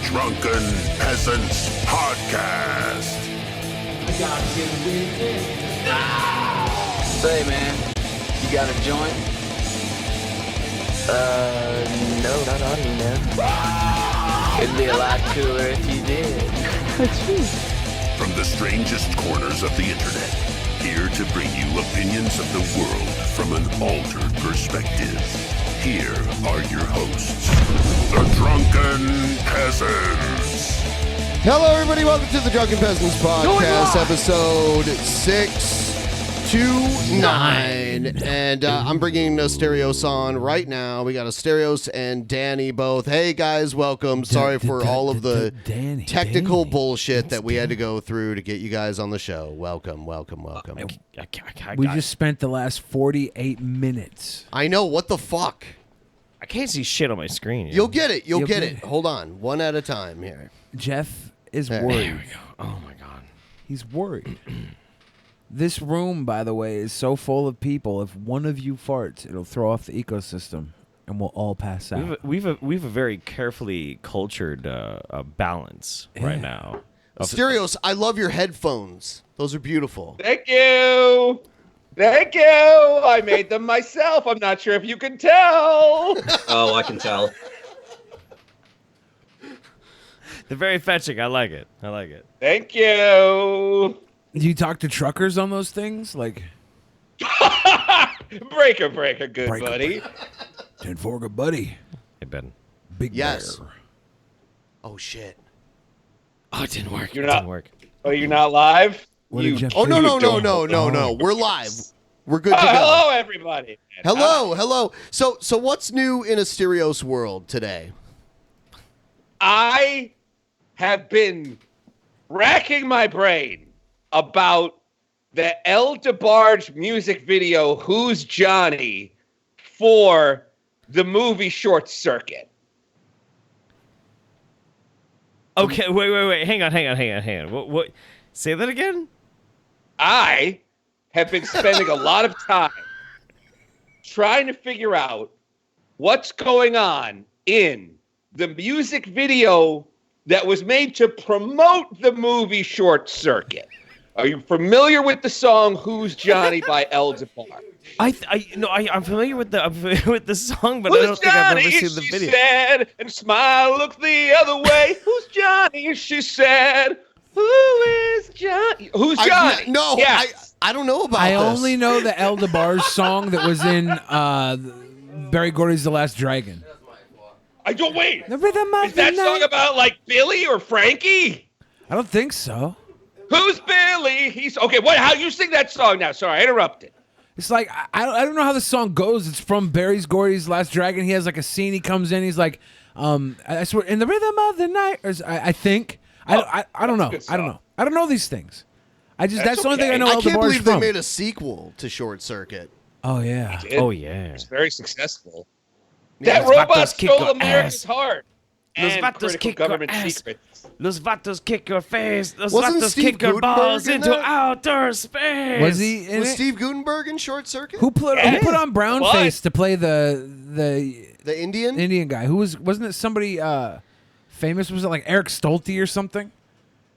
Drunken Peasants Podcast. I got you with it. No! Say, man, you got a joint? No, not on me, man. It'd be a lot cooler if you did. From the strangest corners of the internet, here to bring you opinions of the world from an altered perspective. Here are your hosts, the Drunken Peasants. Hello, everybody. Welcome to the Drunken Peasants Podcast, episode 629. And I'm bringing Asterios on right now. We got Asterios and Danny both. Hey, guys, welcome. Sorry for all of the technical bullshit that we had to go through to get you guys on the show. Welcome. We just spent the last 48 minutes. I know. What the fuck? I can't see shit on my screen. You'll get it. You'll get it. Hold on. One at a time here. Jeff is There. worried. There we go. Oh my god. He's worried. This room, by the way, is so full of people. If one of you farts, it'll throw off the ecosystem, and we'll all pass out. We've a very carefully cultured balance right now. Asterios, I love your headphones. Those are beautiful. Thank you. I made them myself. I'm not sure if you can tell. Oh, I can tell. They're very fetching. I like it. Thank you. Do you talk to truckers on those things? Like, breaker, good Breaker. buddy. 10-4, good buddy. Hey Ben. Big Yes. bear. Oh, shit. Oh, it didn't work. You're It not- didn't work. Oh, you're not live? What did Jeff Oh, do? no. We're live. We're good to go. Hello, everybody. Hello. So what's new in Asterios world today? I have been racking my brain about the El DeBarge music video, Who's Johnny, for the movie Short Circuit. Okay, wait. Hang on. What? Say that again? I have been spending a lot of time trying to figure out what's going on in the music video that was made to promote the movie Short Circuit. Are you familiar with the song "Who's Johnny" by El DeBarge? I'm familiar with the song, but I Who's don't think I've Johnny? ever seen the She video. said, and smile looked the other way. Who's Johnny? She said. Who is Johnny? Who's Johnny? I don't know about I this. only know the El DeBarge song that was in Barry Gordy's The Last Dragon. I don't wait. The rhythm of Is that the song night. about like Billy or Frankie? I don't think so. Who's Billy? He's okay. What? How you sing that song now? Sorry, I interrupted. It's like, I don't know how the song goes. It's from Barry Gordy's Last Dragon. He has like a scene. He comes in. He's like, I swear, in the rhythm of the night. Or I think. I don't know. good I don't song. know. I don't know these things. That's That's the only thing I okay. know I El can't DeBarge believe they from. made a sequel to Short Circuit. Oh, yeah. Oh yeah. It's very successful. Yeah, That los robot vatos kick stole your America's ass. heart. Los And vatos critical kick your government ass. secrets. Los vatos kick your face. Los Wasn't vatos Steve kick your Gutenberg balls in into that? outer space. Was he in Was it? Steve Gutenberg in Short Circuit? Who put on brown What? face to play the The Indian? Indian guy? Wasn't it somebody famous? Was it like Eric Stolte or something?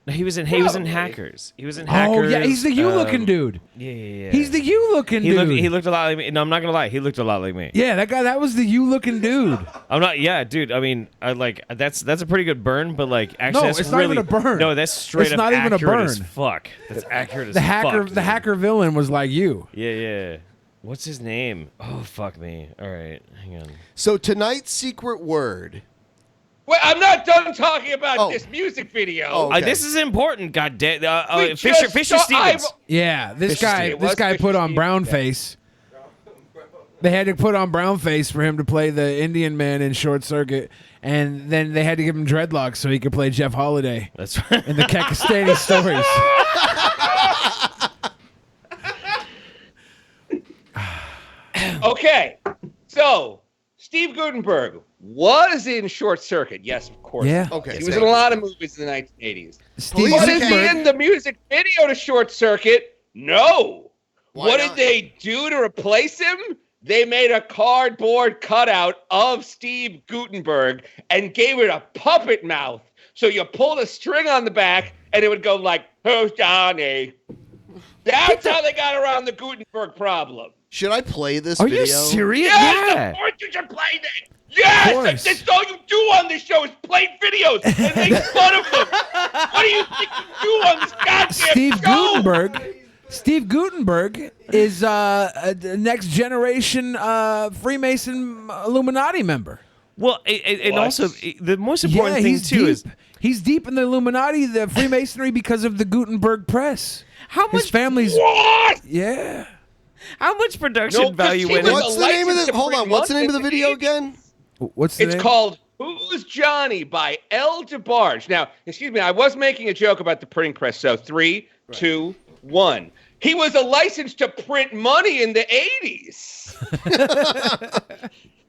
No, he was in Probably. Hackers. He was in Oh Hackers. yeah, he's the you-looking dude. Yeah. He's the you-looking dude. He looked a lot like me. No, I'm not gonna lie. He looked a lot like me. Yeah, that guy. That was the you-looking dude. I'm not. Yeah, dude. I mean, I like that's a pretty good burn, but like actually, No, that's it's not really, even a burn. No, that's straight It's up not even a accurate as burn. fuck. That's accurate as The hacker, fuck. the dude. hacker villain was like you. Yeah. What's his name? Oh fuck me. All right, hang on. So tonight's secret word. Wait, I'm not done talking about Oh. this music video. Oh. Okay. This is important. God damn. We Fisher just Fisher saw- Stevens. Yeah, this Fisher guy. Stevens. This Was guy Fisher put on Stevens, brown yeah. face. They had to put on brown face for him to play the Indian man in Short Circuit, and then they had to give him dreadlocks so he could play Jeff Holiday That's right. in the Kekistani stories. Okay, so Steve Gutenberg was in Short Circuit. Yes, of course. Yeah. Okay. He was in a lot of movies in the 1980s. Steve But is he Gutenberg- in the music video to Short Circuit? No. Why What not? did they do to replace him? They made a cardboard cutout of Steve Gutenberg and gave it a puppet mouth So you pull the string on the back, and it would go like, "Who's Johnny?" That's how they got around the Gutenberg problem. Should I play this Are video? you serious? Yes, Yeah. of course you should play it. Yes, that's all you do on this show is play videos and make fun of them. What do you think you do on this goddamn show? Steve Gutenberg is a next generation Freemason Illuminati member. Well, and also the most important thing he's too deep. is He's deep in the Illuminati, the Freemasonry, because of the Gutenberg press. how His much family's What? yeah. how much production value he went was into What's the name of license the? to Hold on. print What's the name of the money. video again? What's the It's name? called Who's Johnny by El DeBarge. Now, excuse me, I was making a joke about the printing press. So 3, 2, 1. He was a license to print money in the 80s.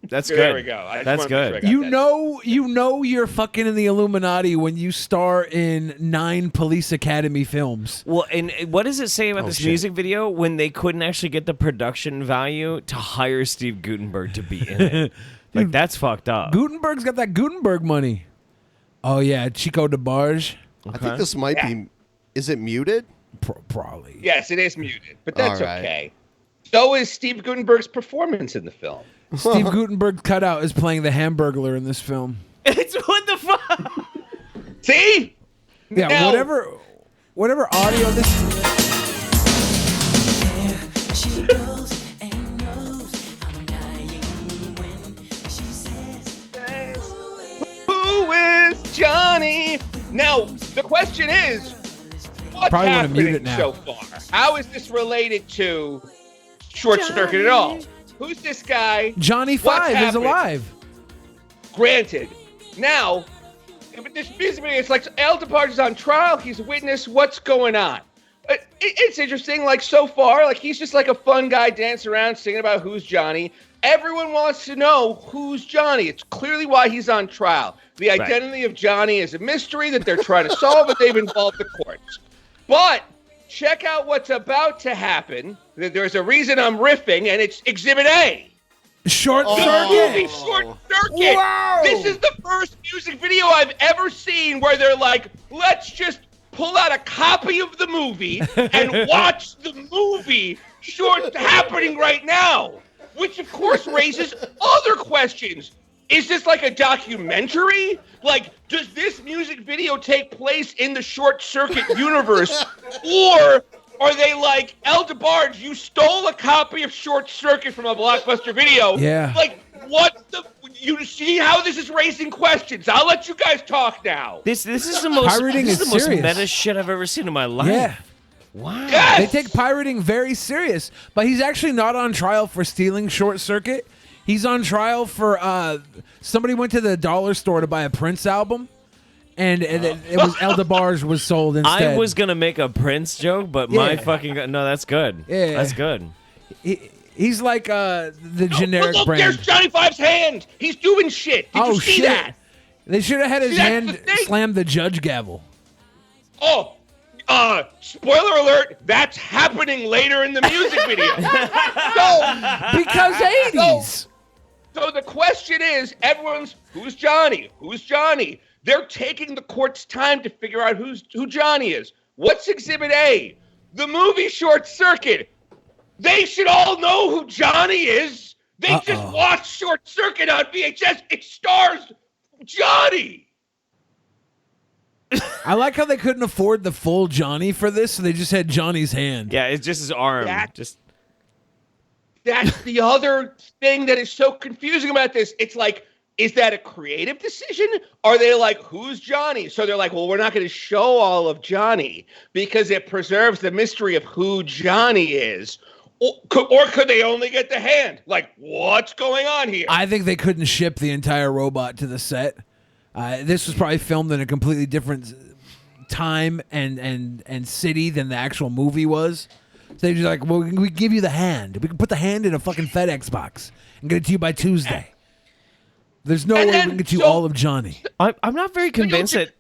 That's There good. we go. I just That's wanted to make sure I good. got that. You know you're fucking in the Illuminati when you star in 9 Police Academy films. Well, and what does it say about this shit. music video when they couldn't actually get the production value to hire Steve Gutenberg to be in it? Like, that's fucked up. Gutenberg's got that Gutenberg money. Oh yeah, Chico DeBarge. I think this might be. Is it muted? Probably. Yes, it is muted, but that's All right. okay. So is Steve Gutenberg's performance in the film. Steve Gutenberg cutout is playing the Hamburglar in this film. It's what the fuck? See? Yeah, Now- whatever audio this. Who is Johnny? Now, the question is, what's Probably wanna mute happening it now. so far? How is this related to Short Circuit at all? Who's this guy? Johnny What's 5 is happening? alive. Granted. Now, but this music video, it's like El DeBarge is on trial. He's a witness. What's going on? It's interesting. Like, so far, like, he's just like a fun guy dancing around singing about who's Johnny. Everyone wants to know who's Johnny. It's clearly why he's on trial. The identity of Johnny is a mystery that they're trying to solve, but they've involved the courts. But check out what's about to happen. There's a reason I'm riffing, and it's Exhibit A. Short The Circuit. movie Short Circuit. Wow. This is the first music video I've ever seen where they're like, let's just pull out a copy of the movie and watch the movie happening right now. Which, of course, raises other questions. Is this like a documentary? Like, does this music video take place in the Short Circuit universe? Or are they like, El DeBarge, you stole a copy of Short Circuit from a Blockbuster video? Yeah. Like, what the... You see how this is raising questions. I'll let you guys talk now. This is the most Pirating this is is the most serious. meta shit I've ever seen in my life. Yeah. Wow. Yes! They take pirating very serious, but he's actually not on trial for stealing Short Circuit. He's on trial for somebody went to the dollar store to buy a Prince album, and it was El DeBarge was sold instead. I was gonna make a Prince joke, but my Yeah. fucking no, that's good. Yeah. That's good. He's like the generic But look, brand. there's Johnny Five's hand. He's doing shit. Did you see shit! that? They should have had his See, that's hand the thing. slam the judge gavel. Oh, spoiler alert, that's happening later in the music video. Because 80s. So the question is, everyone's, who's Johnny? Who's Johnny? They're taking the court's time to figure out who Johnny is. What's Exhibit A? The movie Short Circuit. They should all know who Johnny is. They just watched Short Circuit on VHS. It stars Johnny. I like how they couldn't afford the full Johnny for this, so they just had Johnny's hand. Yeah, it's just his arm. That's the other thing that is so confusing about this. It's like, is that a creative decision? Are they like, who's Johnny? So they're like, well, we're not going to show all of Johnny because it preserves the mystery of who Johnny is. Or could they only get the hand? Like, what's going on here? I think they couldn't ship the entire robot to the set. This was probably filmed in a completely different time and city than the actual movie was. So they're just like, well, we give you the hand. We can put the hand in a fucking FedEx box and get it to you by Tuesday. There's no way we can get you all of Johnny. I'm not very convinced that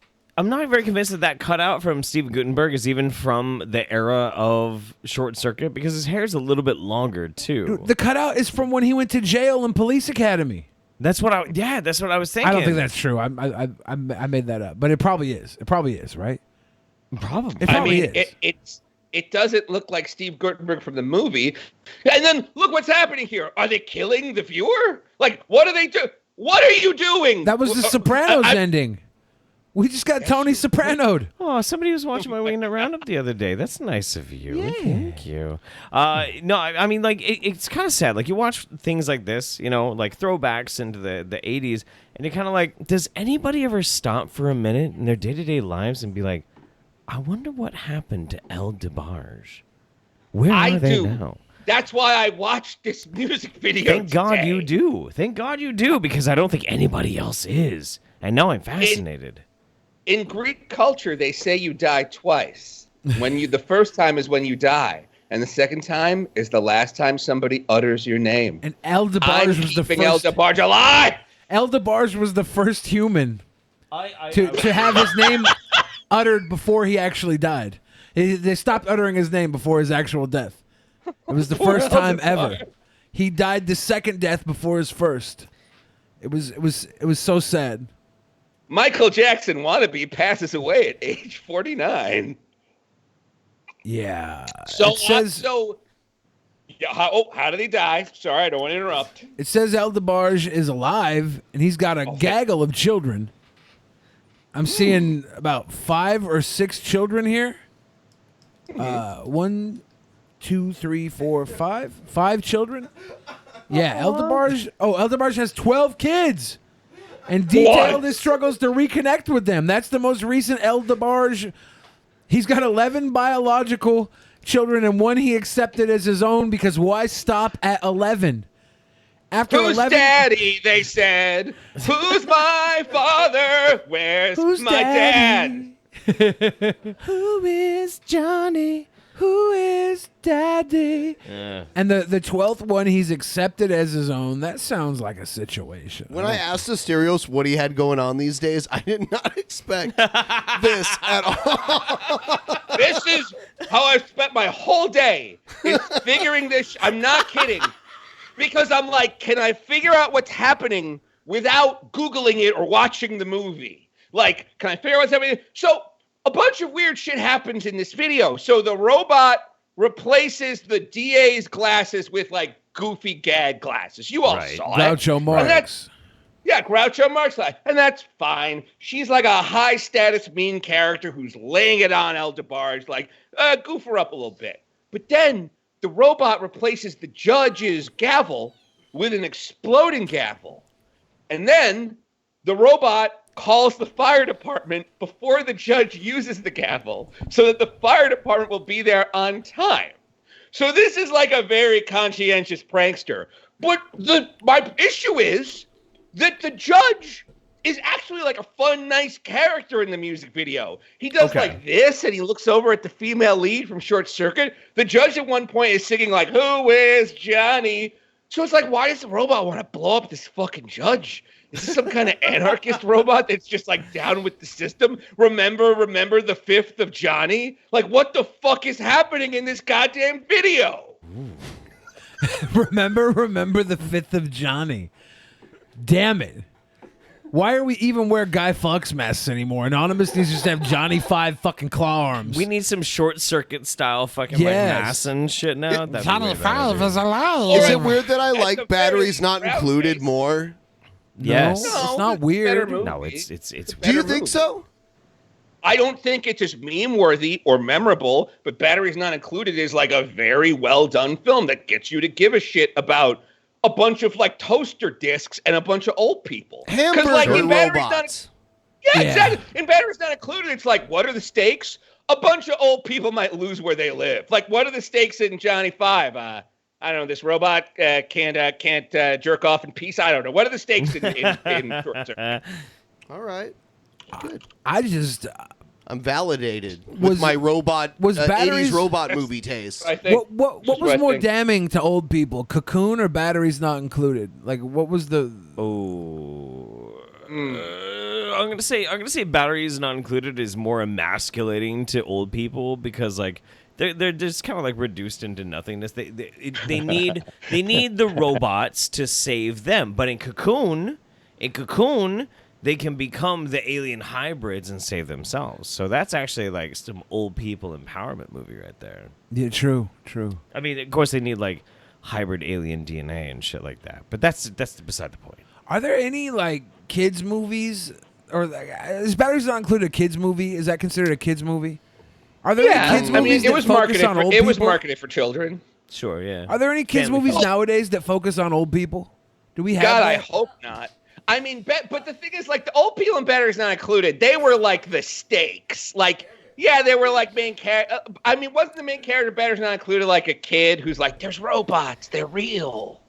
that cutout from Steve Gutenberg is even from the era of Short Circuit because his hair's a little bit longer too. Dude, the cutout is from when he went to jail in Police Academy. That's what I was thinking. I don't think that's true. I made that up, but it probably is. It probably is, right? Probably. It probably is. It doesn't look like Steve Guttenberg from the movie. And then look what's happening here. Are they killing the viewer? Like, what do they do? What are you doing? That was the Sopranos ending. We just got Tony Soprano'd. Oh, somebody was watching my Winged Roundup the other day. That's nice of you. Yeah. Thank you. No, I mean, like, it's kind of sad. Like, you watch things like this, you know, like throwbacks into the 80s, and you're kind of like, does anybody ever stop for a minute in their day-to-day lives and be like, I wonder what happened to El DeBarge? Where are they now? That's why I watched this music video Thank God you do. Thank God you do, because I don't think anybody else is. And now I'm fascinated. In Greek culture, they say you die twice. The first time is when you die, and the second time is the last time somebody utters your name. And El DeBarge was the first. El DeBarge alive. El DeBarge was the first human to have his name uttered before he actually died. They stopped uttering his name before his actual death. It was the first time ever. He died the second death before his first. It was so sad. Michael Jackson wannabe passes away at age 49. Yeah. So how did he die? Sorry, I don't want to interrupt. It says El DeBarge is alive, and he's got a gaggle of children. I'm seeing about 5 or 6 children here. 1, 2, 3, 4, 5. 5 children. Yeah, El DeBarge. Oh, El DeBarge has 12 kids, and detailed his struggles to reconnect with them. That's the most recent El DeBarge. He's got 11 biological children, and 1 he accepted as his own, because why stop at 11? After Who's 11, daddy, they said. Who's my father? Where's my dad? Who is Johnny? Who is daddy? And the 12th one he's accepted as his own. That sounds like a situation. When I asked Asterios what he had going on these days, I did not expect this at all. This is how I've spent my whole day, is figuring this. I'm not kidding. Because I'm like, can I figure out what's happening without Googling it or watching the movie? Like, can I figure out what's happening? So a bunch of weird shit happens in this video. So the robot replaces the DA's glasses with, like, goofy gag glasses. You all saw it. Groucho Marx. Groucho Marx. And that's fine. She's like a high-status mean character who's laying it on El DeBarge, like, goof her up a little bit. But then the robot replaces the judge's gavel with an exploding gavel. And then the robot calls the fire department before the judge uses the gavel so that the fire department will be there on time. So this is like a very conscientious prankster. But my issue is that the judge is actually like a fun, nice character in the music video. He does like this, and he looks over at the female lead from Short Circuit. The judge at one point is singing like, "Who is Johnny?" So it's like, why does the robot want to blow up this fucking judge? Is this some kind of anarchist robot that's just like down with the system? Remember the 5th of Johnny? Like, what the fuck is happening in this goddamn video? Remember the 5th of Johnny. Damn it. Why are we even wear Guy Fawkes masks anymore? Anonymous needs to just have Johnny 5 fucking claw arms. We need some Short Circuit style fucking like mass and shit now. Johnny 5 is alive. Is it weird that I like batteries not included more? Yes. No, it's not weird. No, it's Do you think so? I don't think it's as meme-worthy or memorable, but Batteries Not Included is like a very well-done film that gets you to give a shit about a bunch of like toaster discs and a bunch of old people. Hamburger like, robots. Exactly. In Batteries Not Included, it's like, what are the stakes? A bunch of old people might lose where they live. Like, what are the stakes in Johnny 5? I don't know. This robot can't jerk off in peace. I don't know. What are the stakes in Short Circuit? All right. Good. I'm validated with my robot, 80s robot movie taste. What was more damning to old people, Cocoon or Batteries Not Included? Like, what was the? I'm gonna say Batteries Not Included is more emasculating to old people because like they're just kind of like reduced into nothingness. They need the robots to save them. But in Cocoon, they can become the alien hybrids and save themselves. So that's actually like some old people empowerment movie right there. Yeah, true. I mean, of course they need like hybrid alien DNA and shit like that. But that's beside the point. Are there any like kids movies, or is Batteries Not Included a kids movie? Is that considered a kids movie? Are there any kids movies that focus on old people? It was marketed for children. Sure, yeah. Are there any kids movies nowadays that focus on old people? Do we have God, that? I hope not. I mean, but the thing is, like, the old people in Batteries Not Included, they were like the stakes. Like, yeah, they were like main character. I mean, wasn't the main character of Batteries Not Included like a kid who's like, there's robots, they're real.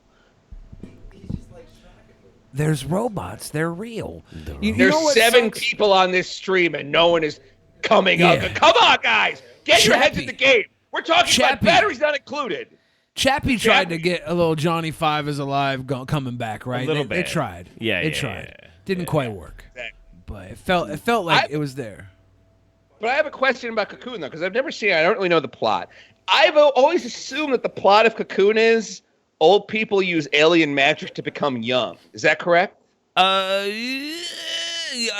There's robots, they're real. There's 7 people on this stream and no one is coming up. Come on, guys, get your heads in the game. We're talking about Batteries Not Included. Chappie tried to get a little Johnny Five is Alive coming back, right? A little bit. They tried. Yeah, they tried. Didn't quite work. Exactly. But it felt like it was there. But I have a question about Cocoon, though, because I've never seen it. I don't really know the plot. I've always assumed that the plot of Cocoon is old people use alien magic to become young. Is that correct?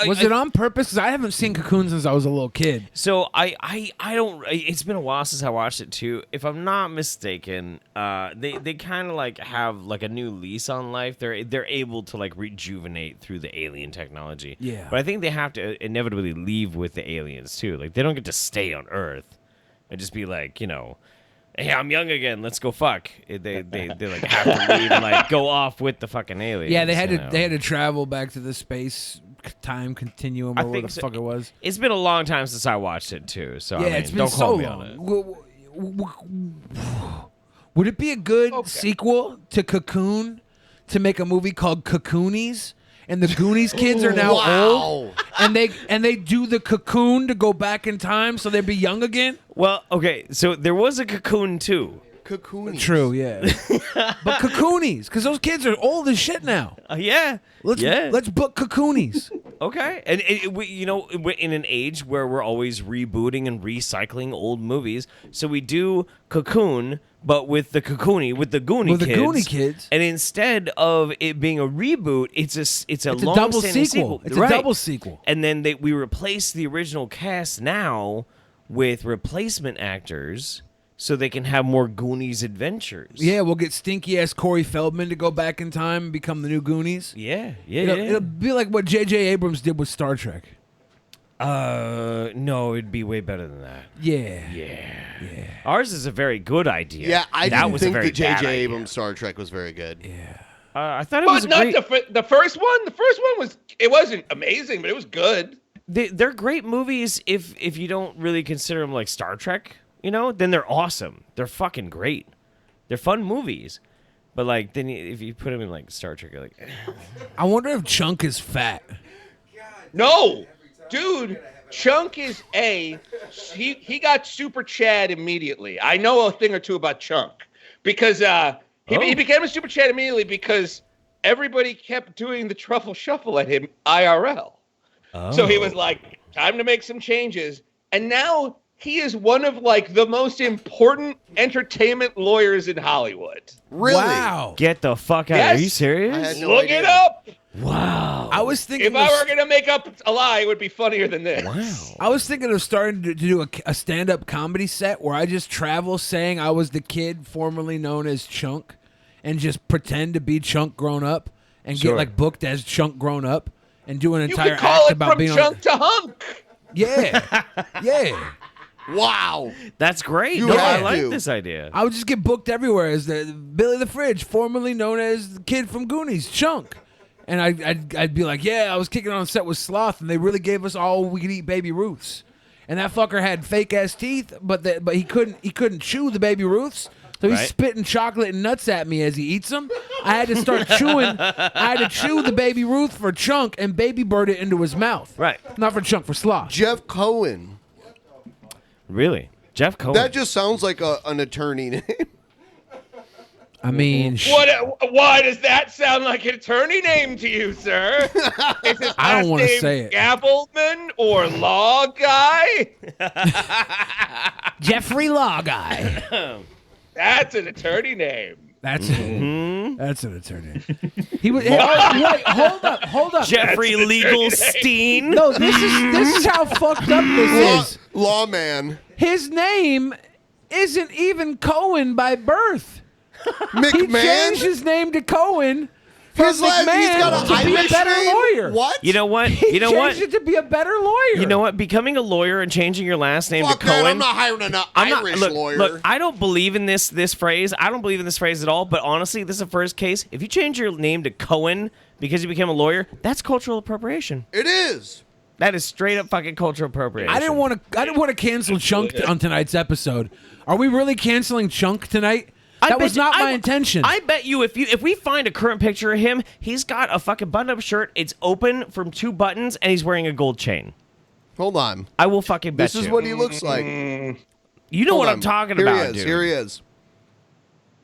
Was it on purpose? Because I haven't seen Cocoon since I was a little kid. So I don't. It's been a while since I watched it too. If I'm not mistaken, they kind of like have like a new lease on life. They're able to like rejuvenate through the alien technology. Yeah. But I think they have to inevitably leave with the aliens too. Like they don't get to stay on Earth and just be like, you know, hey, I'm young again. Let's go fuck. They like have to leave and like go off with the fucking aliens. Yeah, they had to travel back to the space time continuum or what the fuck it was. It's been a long time since I watched it too. So yeah, I mean, it's been don't so call me long. on it. Would it be a good sequel to Cocoon to make a movie called Cocoonies? And the Goonies kids are now old, and they do the Cocoon to go back in time so they'd be young again. Well, okay, so there was a Cocoon too. Cocoonies. True, yeah. But Cocoonies, because those kids are old as shit now. Yeah. Let's book Cocoonies. Okay, and we're in an age where we're always rebooting and recycling old movies, so we do Cocoon, but with the Goonie kids. And instead of it being a reboot, it's a long double sequel. It's a double sequel. And then we replace the original cast now with replacement actors, so they can have more Goonies adventures. Yeah, we'll get stinky ass Corey Feldman to go back in time and become the new Goonies. Yeah. It'll be like what J.J. Abrams did with Star Trek. No, it'd be way better than that. Yeah. Ours is a very good idea. Yeah, I didn't think the J.J. Abrams Abrams Star Trek was very good. Yeah. I thought it was not great. the first one. The first one wasn't amazing, but it was good. They're great movies if you don't really consider them like Star Trek. You know, then they're awesome. They're fucking great. They're fun movies. But like, then if you put them in like Star Trek, you're like, I wonder if Chunk is fat. No, dude, Chunk is he got Super Chad immediately. I know a thing or two about Chunk because he became a Super Chad immediately because everybody kept doing the truffle shuffle at him IRL. So he was like, time to make some changes, and now he is one of like the most important entertainment lawyers in Hollywood. Really? Wow. get the fuck out. Yes. Are you serious? I had no Look idea. it up. Wow. I was thinking If I were going to make up a lie, it would be funnier than this. Wow. I was thinking of starting to do a stand-up comedy set where I just travel saying I was the kid formerly known as Chunk and just pretend to be Chunk grown up and get like booked as Chunk grown up and do an You entire could call act it about from being Chunk to Hunk. Yeah. Wow. That's great. You No, have I like to. this idea. I would just get booked everywhere as the Billy the Fridge, formerly known as the kid from Goonies, Chunk. And I'd be like, yeah, I was kicking on set with Sloth, and they really gave us all we could eat Baby Ruths. And that fucker had fake ass teeth, but he couldn't chew the Baby Ruths. So he's spitting chocolate and nuts at me as he eats them. I had to start chewing. I had to chew the Baby Ruth for Chunk and Baby Bird it into his mouth. Right. Not for Chunk, for Sloth. Jeff Cohen. Really? Jeff Cohen. That just sounds like an attorney name. I mean, Why does that sound like an attorney name to you, sir? Is his I don't last wanna name say it. Gavelman or Law Guy? Jeffrey Law Guy. That's an attorney name. That's that's an attorney. He was. Hey, wait, hold up. Jeffrey Legalstein. No, this is how fucked up this is. Lawman. His name isn't even Cohen by birth. He McMahon. changed his name to Cohen from He's got McMahon an to be a Irish better name? lawyer. What? You know what? He You know changed what? it to be a better lawyer. You know what? Becoming a lawyer and changing your last name Fuck to that, Cohen. I'm not hiring an Irish lawyer. Look, I don't believe in this phrase. I don't believe in this phrase at all. But honestly, this is the first case. If you change your name to Cohen because you became a lawyer, that's cultural appropriation. It is. That is straight up fucking cultural appropriation. I didn't want to cancel Chunk on tonight's episode. Are we really canceling Chunk tonight? That was not my intention. I bet you if we find a current picture of him, he's got a fucking button-up shirt. It's open from 2 buttons, and he's wearing a gold chain. Hold on. I will fucking bet This is you. what he looks like. You know Hold what on. I'm talking Here about, he is. dude. Here he is.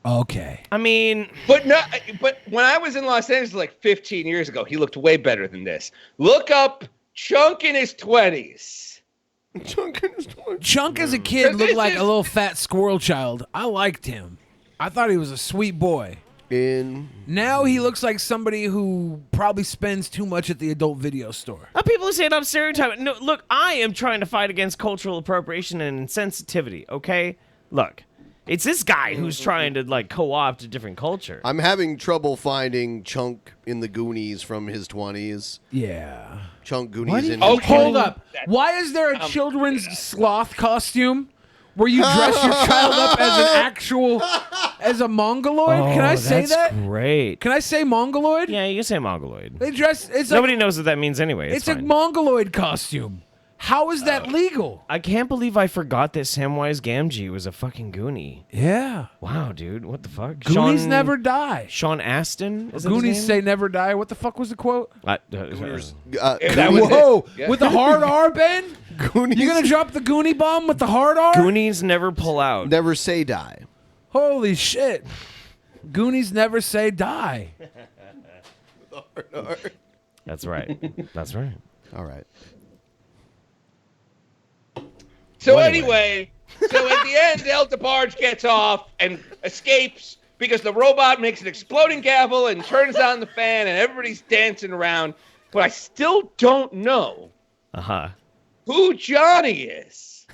Okay. I mean, But when I was in Los Angeles like 15 years ago, he looked way better than this. Look up Chunk in his 20s. Chunk as a kid This looked like is- a little fat squirrel child. I liked him. I thought he was a sweet boy. Now he looks like somebody who probably spends too much at the adult video store. people are saying I'm stereotyping. No, look, I am trying to fight against cultural appropriation and insensitivity. Okay, look, it's this guy who's trying to like co-opt a different culture. I'm having trouble finding Chunk in the Goonies from his 20s. Yeah. Chunk Goonies in Oh, his Hold up. Why is there a children's sloth costume where you dress your child up as a mongoloid? Can I say that's that? Great. Can I say mongoloid? Yeah, you can say mongoloid. They dress. It's Nobody knows what that means anyway. It's It's a fine. mongoloid costume. How is that legal? I can't believe I forgot that Samwise Gamgee was a fucking Goonie. Yeah. Wow, dude, what the fuck? Goonies never die. Sean Astin. Is that Goonies his say name? never die. What the fuck was the quote? That was Whoa! it. Yeah. With the hard R, Ben? Goonies. You gonna drop the Goonie bomb with the hard R? Goonies never pull out. Never say die. Holy shit! Goonies never say die. That's right. That's right. All right. So Well, anyway, so at the end, El DeBarge gets off and escapes because the robot makes an exploding gavel and turns on the fan and everybody's dancing around. But I still don't know who Johnny is.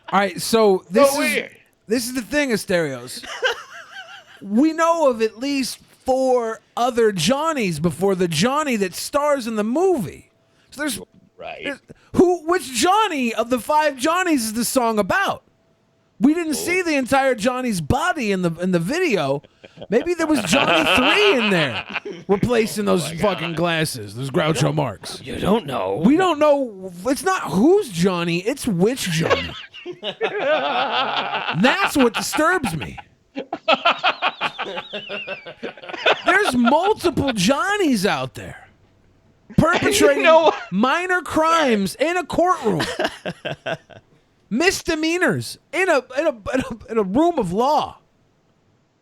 All right, so this So is weird. this is the thing, Asterios. We know of at least 4 other Johnnies before the Johnny that stars in the movie. So there's Right. which Johnny of the 5 Johnnies is the song about? We didn't see the entire Johnny's body in the video. Maybe there was Johnny 3 in there, replacing those fucking glasses, those Groucho Marx. You don't know. We don't know. It's not who's Johnny, it's which Johnny. That's what disturbs me. There's multiple Johnnies out there perpetrating minor crimes in a courtroom, misdemeanors in a room of law.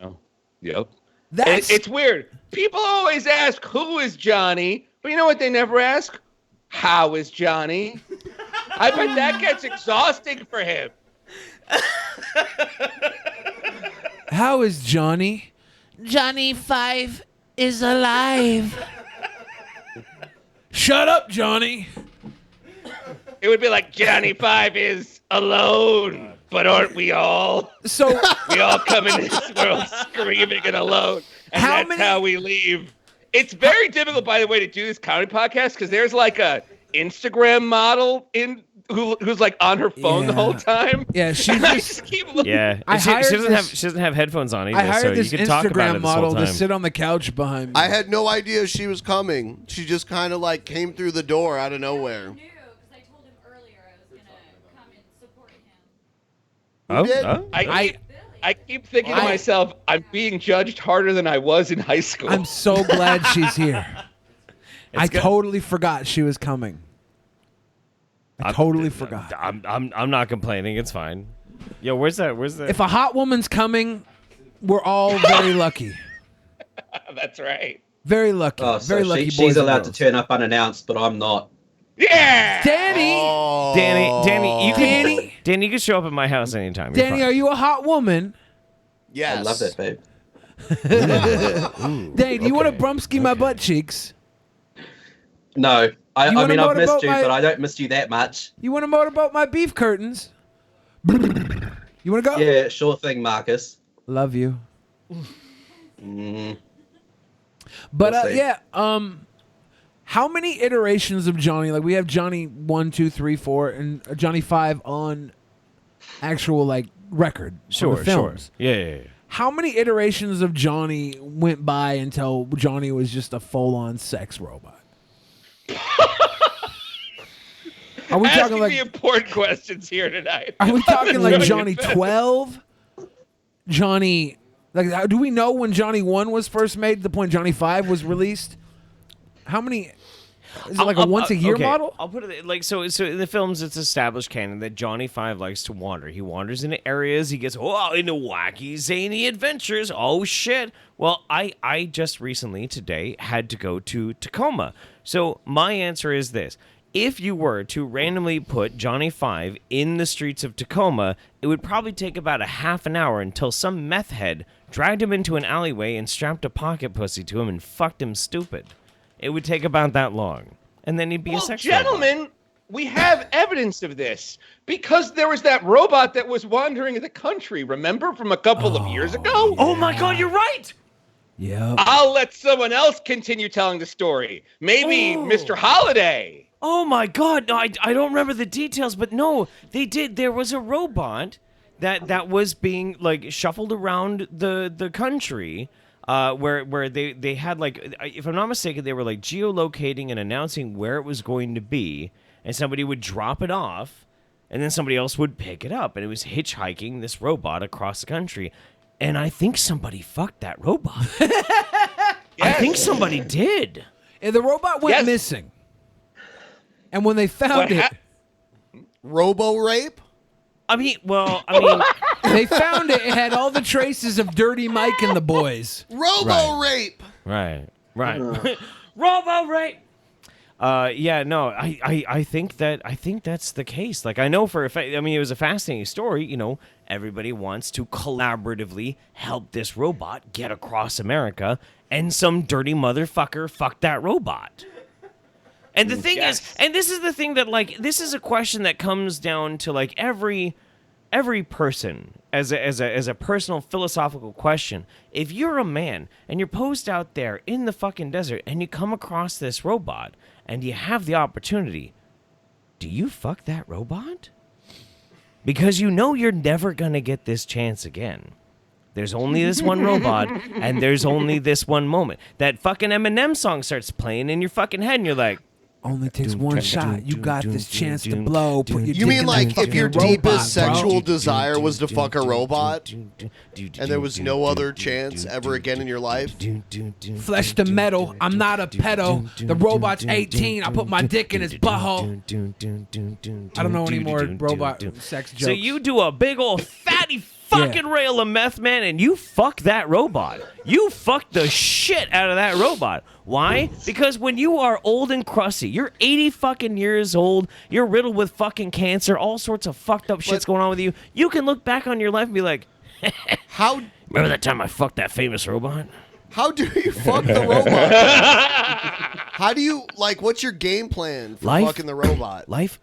Oh, yep. That's It's weird. People always ask, who is Johnny? But you know what they never ask? How is Johnny? I bet that gets exhausting for him. how is Johnny? Johnny 5 is alive. Shut up, Johnny. It would be like Johnny 5 is alone, but aren't we all? So We all come in this world screaming and alone, and How that's many- how we leave. It's very difficult, by the way, to do this comedy podcast because there's like a Instagram model who's like on her phone the Yeah. whole time. yeah, she And I just just keep looking. Yeah, I she hired doesn't this- have headphones on either, I hired so this you can talk about Instagram it this whole model to time. sit on the couch behind me. I had no idea she was coming. She just kind of like came through the door out of nowhere. Knew because I told him earlier I was gonna come and support him. did? I keep thinking to myself, I'm being judged harder than I was in high school. I'm so glad she's here. I good. totally forgot she was coming. I totally forgot. I'm not complaining. It's fine. Yo, where's that? If a hot woman's coming, We're all very lucky. That's right. Very lucky. Oh, very so lucky. she's boys and allowed to girls. turn up unannounced, but I'm not. Yeah. Danny. Oh. Danny, you can Danny. Danny, you can show up at my house anytime. You're Danny, fine. are you a hot woman? Yes. I love that, babe. Danny, do you want to Okay. Brumsky my butt cheeks? No, I You wanna mean, I've missed motorboat you, my- but I don't miss you that much. You want to motorboat my beef curtains? You want to go? Yeah, sure thing, Marcus. Love you. Mm, But We'll see. yeah, how many iterations of Johnny? Like we have Johnny 1, 2, 3, 4, and Johnny 5 on actual like record. on Sure, the sure. films. Yeah. How many iterations of Johnny went by until Johnny was just a full-on sex robot? Are we Asking talking like? the important questions here tonight. Are we talking like Really Johnny offended. 12? Johnny, like, do we know when Johnny 1 was first made? The point Johnny 5 was released. How many? Is it like a once a year okay, model? I'll put it like so. So in the films, it's established canon that Johnny 5 likes to wander. He wanders into areas. He gets into wacky, zany adventures. Oh shit! Well, I just recently today had to go to Tacoma. So my answer is this: if you were to randomly put Johnny 5 in the streets of Tacoma, it would probably take about a half an hour until some meth head dragged him into an alleyway and strapped a pocket pussy to him and fucked him stupid. It would take about that long. And then he'd be a Well, sex robot. gentlemen, we have evidence of this because there was that robot that was wandering the country. Remember from a couple of years ago? Oh my god, you're right! Yeah. I'll let someone else continue telling the story. Maybe Mr. Holiday. Oh my god, no, I don't remember the details, but no, they did. There was a robot that was being like shuffled around the country. Where they had like, if I'm not mistaken, they were like geolocating and announcing where it was going to be, and somebody would drop it off, and then somebody else would pick it up, and it was hitchhiking this robot across the country, and I think somebody fucked that robot. I think somebody did. And the robot went Yes. missing. And when they found What it, hap- Robo rape? I mean, they found it. It had all the traces of Dirty Mike and the boys. Robo rape. right. Robo rape. Yeah, no, I think that's the case. Like, I know for a fact. I mean, it was a fascinating story. You know, everybody wants to collaboratively help this robot get across America, and some dirty motherfucker fucked that robot. And the thing is, and this is the thing that, like, this is a question that comes down to like every person as a personal philosophical question. If you're a man and you're posed out there in the fucking desert and you come across this robot and you have the opportunity, do you fuck that robot? Because you know you're never gonna get this chance again. There's only this one robot, and there's only this one moment. That fucking Eminem song starts playing in your fucking head, and you're like, Only takes one shot. You got this chance to blow. Put your You dick mean in like that if your fucking robot, deepest bro. sexual desire was to fuck a robot, and there was no other chance ever again in your life? Flesh to metal. I'm not a pedo. The robot's 18. I put my dick in his butthole. I don't know any more robot sex jokes. So you do a big old fatty fucking rail of meth, man, and you fuck that robot. You fuck the shit out of that robot. Why? Because when you are old and crusty, you're 80 fucking years old, you're riddled with fucking cancer, all sorts of fucked up shit's going on with you. You can look back on your life and be like, How remember that time I fucked that famous robot? how do you fuck the robot? How do you like? What's your game plan for Life- fucking the robot? Life,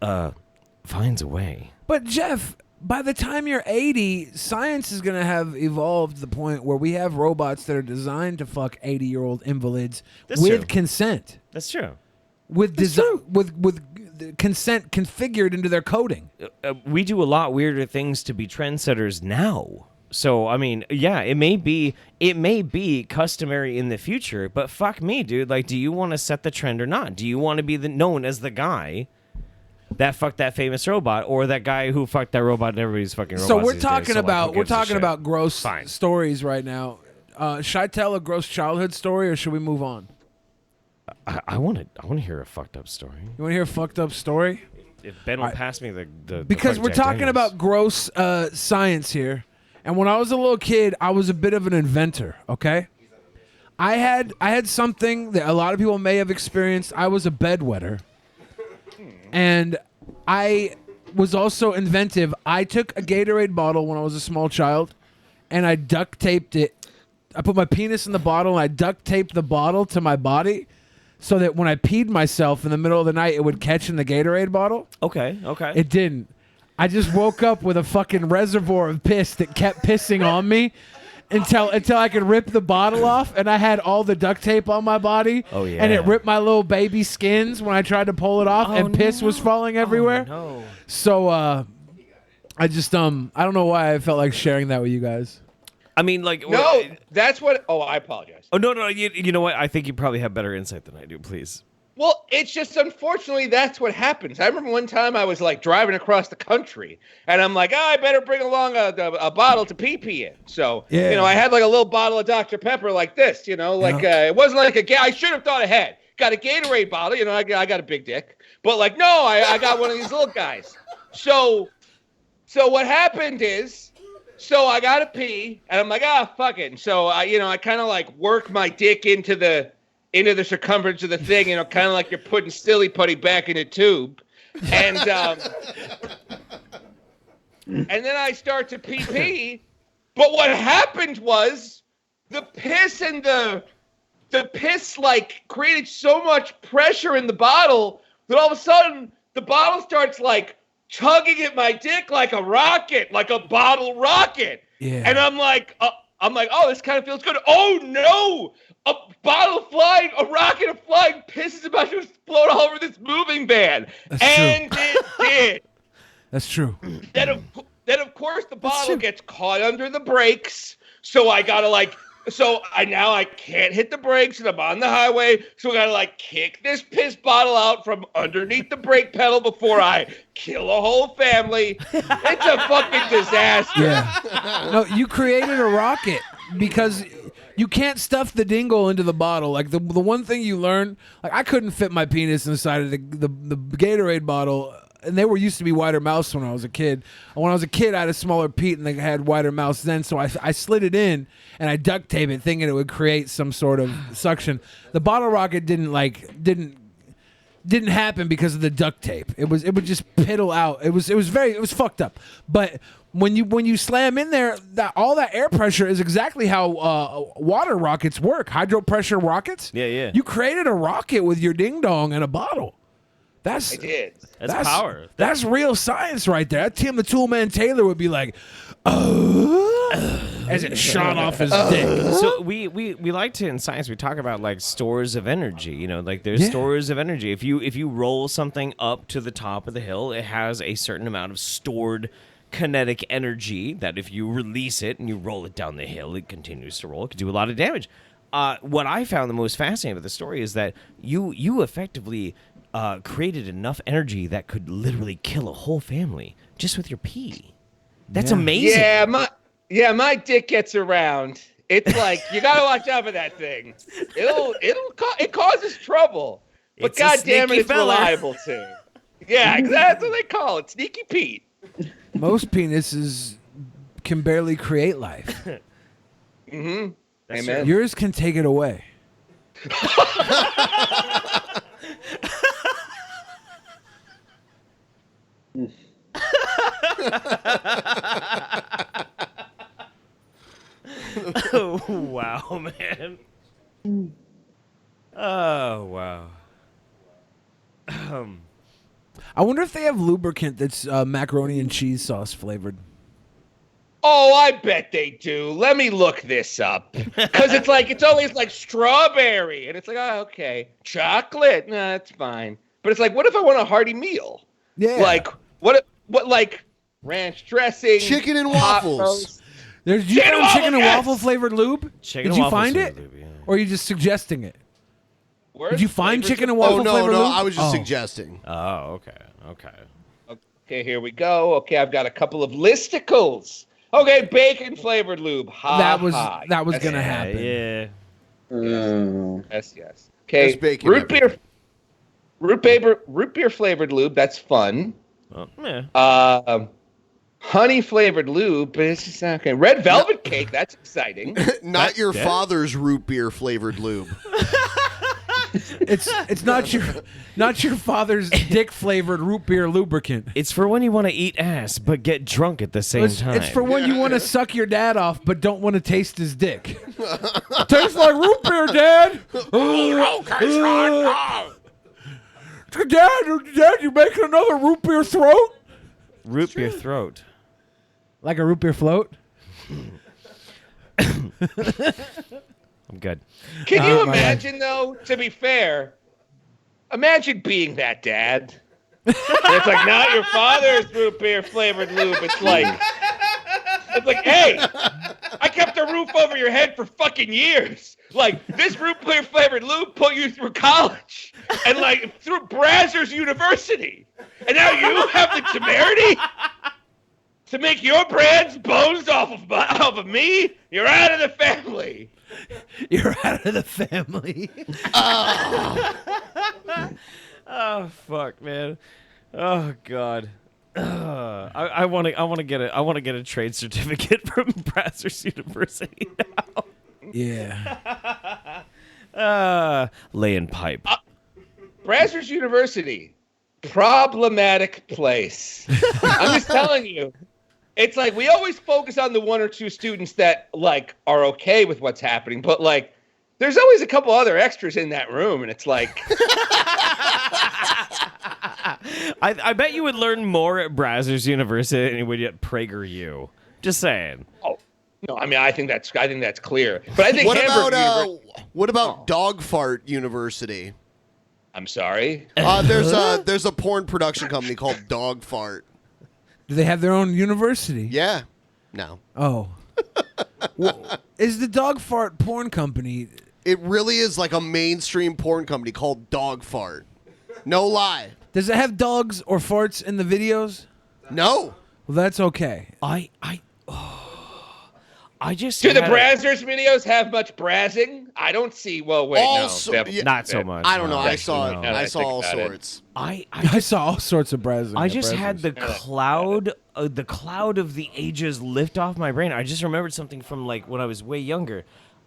finds a way. But Jeff, by the time you're 80, science is going to have evolved to the point where we have robots that are designed to fuck 80-year-old invalids That's with true. consent. That's true. With with consent configured into their coding. We do a lot weirder things to be trendsetters now. So I mean, yeah, it may be customary in the future, but fuck me, dude. Like, do you want to set the trend or not? Do you want to be known as the guy that fucked that famous robot, or that guy who fucked that robot and everybody's fucking robots? So we're these days? talking So, like, about who gives a shit? gross Fine. stories right now. Should I tell a gross childhood story or should we move on? I want to hear a fucked up story. You want to hear a fucked up story? If Ben will pass me the Because fuck we're Jack talking Daniels. about gross science here, And when I was a little kid, I was a bit of an inventor, okay? I had something that a lot of people may have experienced. I was a bedwetter. And I was also inventive. I took a Gatorade bottle when I was a small child, and I duct taped it. I put my penis in the bottle, and I duct taped the bottle to my body so that when I peed myself in the middle of the night, it would catch in the Gatorade bottle. Okay. It didn't. I just woke up with a fucking reservoir of piss that kept pissing on me until I could rip the bottle off, and I had all the duct tape on my body. Oh, yeah. And it ripped my little baby skins when I tried to pull it off, and piss was falling everywhere. No. So I just I don't know why I felt like sharing that with you guys. I mean, like No, that's what. Oh, I apologize. Oh no. You know what? I think you probably have better insight than I do. Please. Well, it's just unfortunately that's what happens. I remember one time I was like driving across the country, and I'm like, I better bring along a bottle to pee in. So I had like a little bottle of Dr. Pepper like this. It wasn't like I should have thought ahead. Got a Gatorade bottle. I got a big dick, but like no, I got one of these little guys. So what happened is, I gotta pee, and I'm like, fuck it. And so I kind of like work my dick into the circumference of the thing, kind of like you're putting silly putty back in a tube. And and then I start to pee. But what happened was the piss and the piss like created so much pressure in the bottle that all of a sudden the bottle starts like tugging at my dick like a rocket, like a bottle rocket. Yeah. And I'm like, oh, this kind of feels good. Oh no! A bottle flying, a rocket of flying piss is about to explode all over this moving van. And it did. That's true. Then of course the bottle gets caught under the brakes. So I gotta I can't hit the brakes and I'm on the highway. So I gotta kick this piss bottle out from underneath the brake pedal before I kill a whole family. It's a fucking disaster. Yeah. No, you created a rocket because you can't stuff the dingle into the bottle. Like the one thing you learn, like I couldn't fit my penis inside of the Gatorade bottle, and they used to be wider mouths when I was a kid. And when I was a kid, I had a smaller peat, and they had wider mouths then. So I slid it in and I duct taped it, thinking it would create some sort of suction. The bottle rocket didn't happen because of the duct tape. It would just piddle out. It was fucked up. But when you slam in there, all that air pressure is exactly how water rockets work. Hydro pressure rockets. Yeah. You created a rocket with your ding dong and a bottle. I did. That's power. That's real science right there. That Tim the Toolman Taylor would be like, as it shot off his dick. So we like to in science we talk about like stores of energy. There's stores of energy. If you roll something up to the top of the hill, it has a certain amount of stored kinetic energy that if you release it and you roll it down the hill, it continues to roll. It can do a lot of damage. What I found the most fascinating about the story is that you effectively created enough energy that could literally kill a whole family just with your pee. That's amazing. Yeah, my dick gets around. It's like you gotta watch out for that thing. It causes trouble, but goddamn it, it's reliable too. Yeah, exactly. That's what they call it, Sneaky Pete. Most penises can barely create life. Mm-hmm. Amen. Yours can take it away. Oh, wow, man. Oh, wow. I wonder if they have lubricant that's macaroni and cheese sauce flavored. Oh, I bet they do. Let me look this up. Because it's always like strawberry. And it's like, oh, okay. Chocolate? Nah, that's fine. But it's like, what if I want a hearty meal? Yeah. Like, what like ranch dressing? Chicken and waffles. Did you find chicken and waffle flavored lube? Did you find it? Lube, yeah. Or are you just suggesting it? Where's Did you find chicken and Oh, waffle no, flavored no. lube? I was just suggesting. Oh, okay. Okay, here we go. Okay, I've got a couple of listicles. Okay, bacon flavored lube. That was gonna happen. Yeah. Yes. Okay, There's bacon root beer flavored lube. That's fun. Well, yeah. honey flavored lube, but it's just okay. Red velvet cake, that's exciting. Not your father's root beer flavored lube. It's not your father's dick flavored root beer lubricant. It's for when you want to eat ass but get drunk at the same time. It's for when you want to suck your dad off but don't want to taste his dick. Tastes like root beer, Dad. Dad, you making another root beer throat? Root beer throat. Like a root beer float? I'm good. Can you imagine, though, to be fair, imagine being that dad. It's like, not your father's root beer flavored lube. It's like, hey, I kept a roof over your head for fucking years. Like, this root beer flavored lube put you through college and, like, through Brazzers University. And now you have the temerity to make your brand's bones off of me? You're out of the family. You're out of the family. Oh fuck, man. Oh god. I want to get a trade certificate from Brazzers University now. Yeah. Laying pipe. Brazzers University, problematic place. I'm just telling you. It's like we always focus on the one or two students that like are okay with what's happening, but like there's always a couple other extras in that room, and it's like I bet you would learn more at Brazzers University than you would at PragerU. Just saying. Oh no, I mean I think that's clear. But I think what about Dog Fart University? I'm sorry. There's a porn production company called Dog Fart. Do they have their own university? Yeah. No. Oh. Well, is the Dog Fart porn company? It really is like a mainstream porn company called Dog Fart. No lie. Does it have dogs or farts in the videos? No. Well, that's okay. I just do the Brazzers videos have much brazzing? I don't see. Well, wait, not so much. I don't know. I saw all sorts. I saw all sorts of brazzing. I just had the cloud of the ages lift off my brain. I just remembered something from like when I was way younger.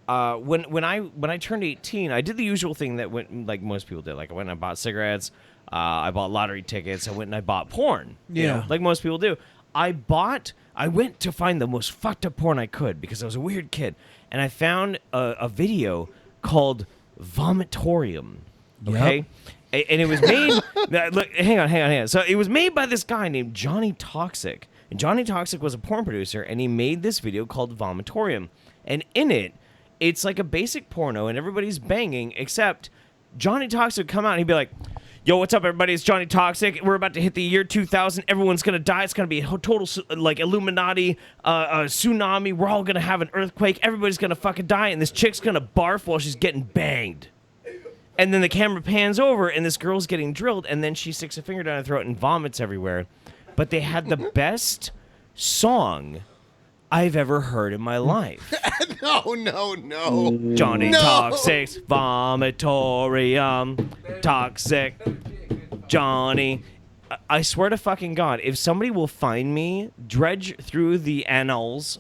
When I turned 18, I did the usual thing that went like most people did. Like I went and I bought cigarettes. I bought lottery tickets. I went and I bought porn. You know, like most people do. I went to find the most fucked up porn I could because I was a weird kid, and I found a video called Vomitorium. Okay, and it was made. Look, hang on. So it was made by this guy named Johnny Toxic, and Johnny Toxic was a porn producer, and he made this video called Vomitorium, and in it, it's like a basic porno, and everybody's banging except Johnny Toxic would come out and he'd be like, yo, what's up, everybody? It's Johnny Toxic. We're about to hit the year 2000. Everyone's going to die. It's going to be a total, like, Illuminati tsunami. We're all going to have an earthquake. Everybody's going to fucking die, and this chick's going to barf while she's getting banged. And then the camera pans over, and this girl's getting drilled, and then she sticks a finger down her throat and vomits everywhere. But they had the best song I've ever heard in my life. No. Johnny Toxic's Vomitorium. Toxic. Johnny. I swear to fucking God, if somebody will find me, dredge through the annals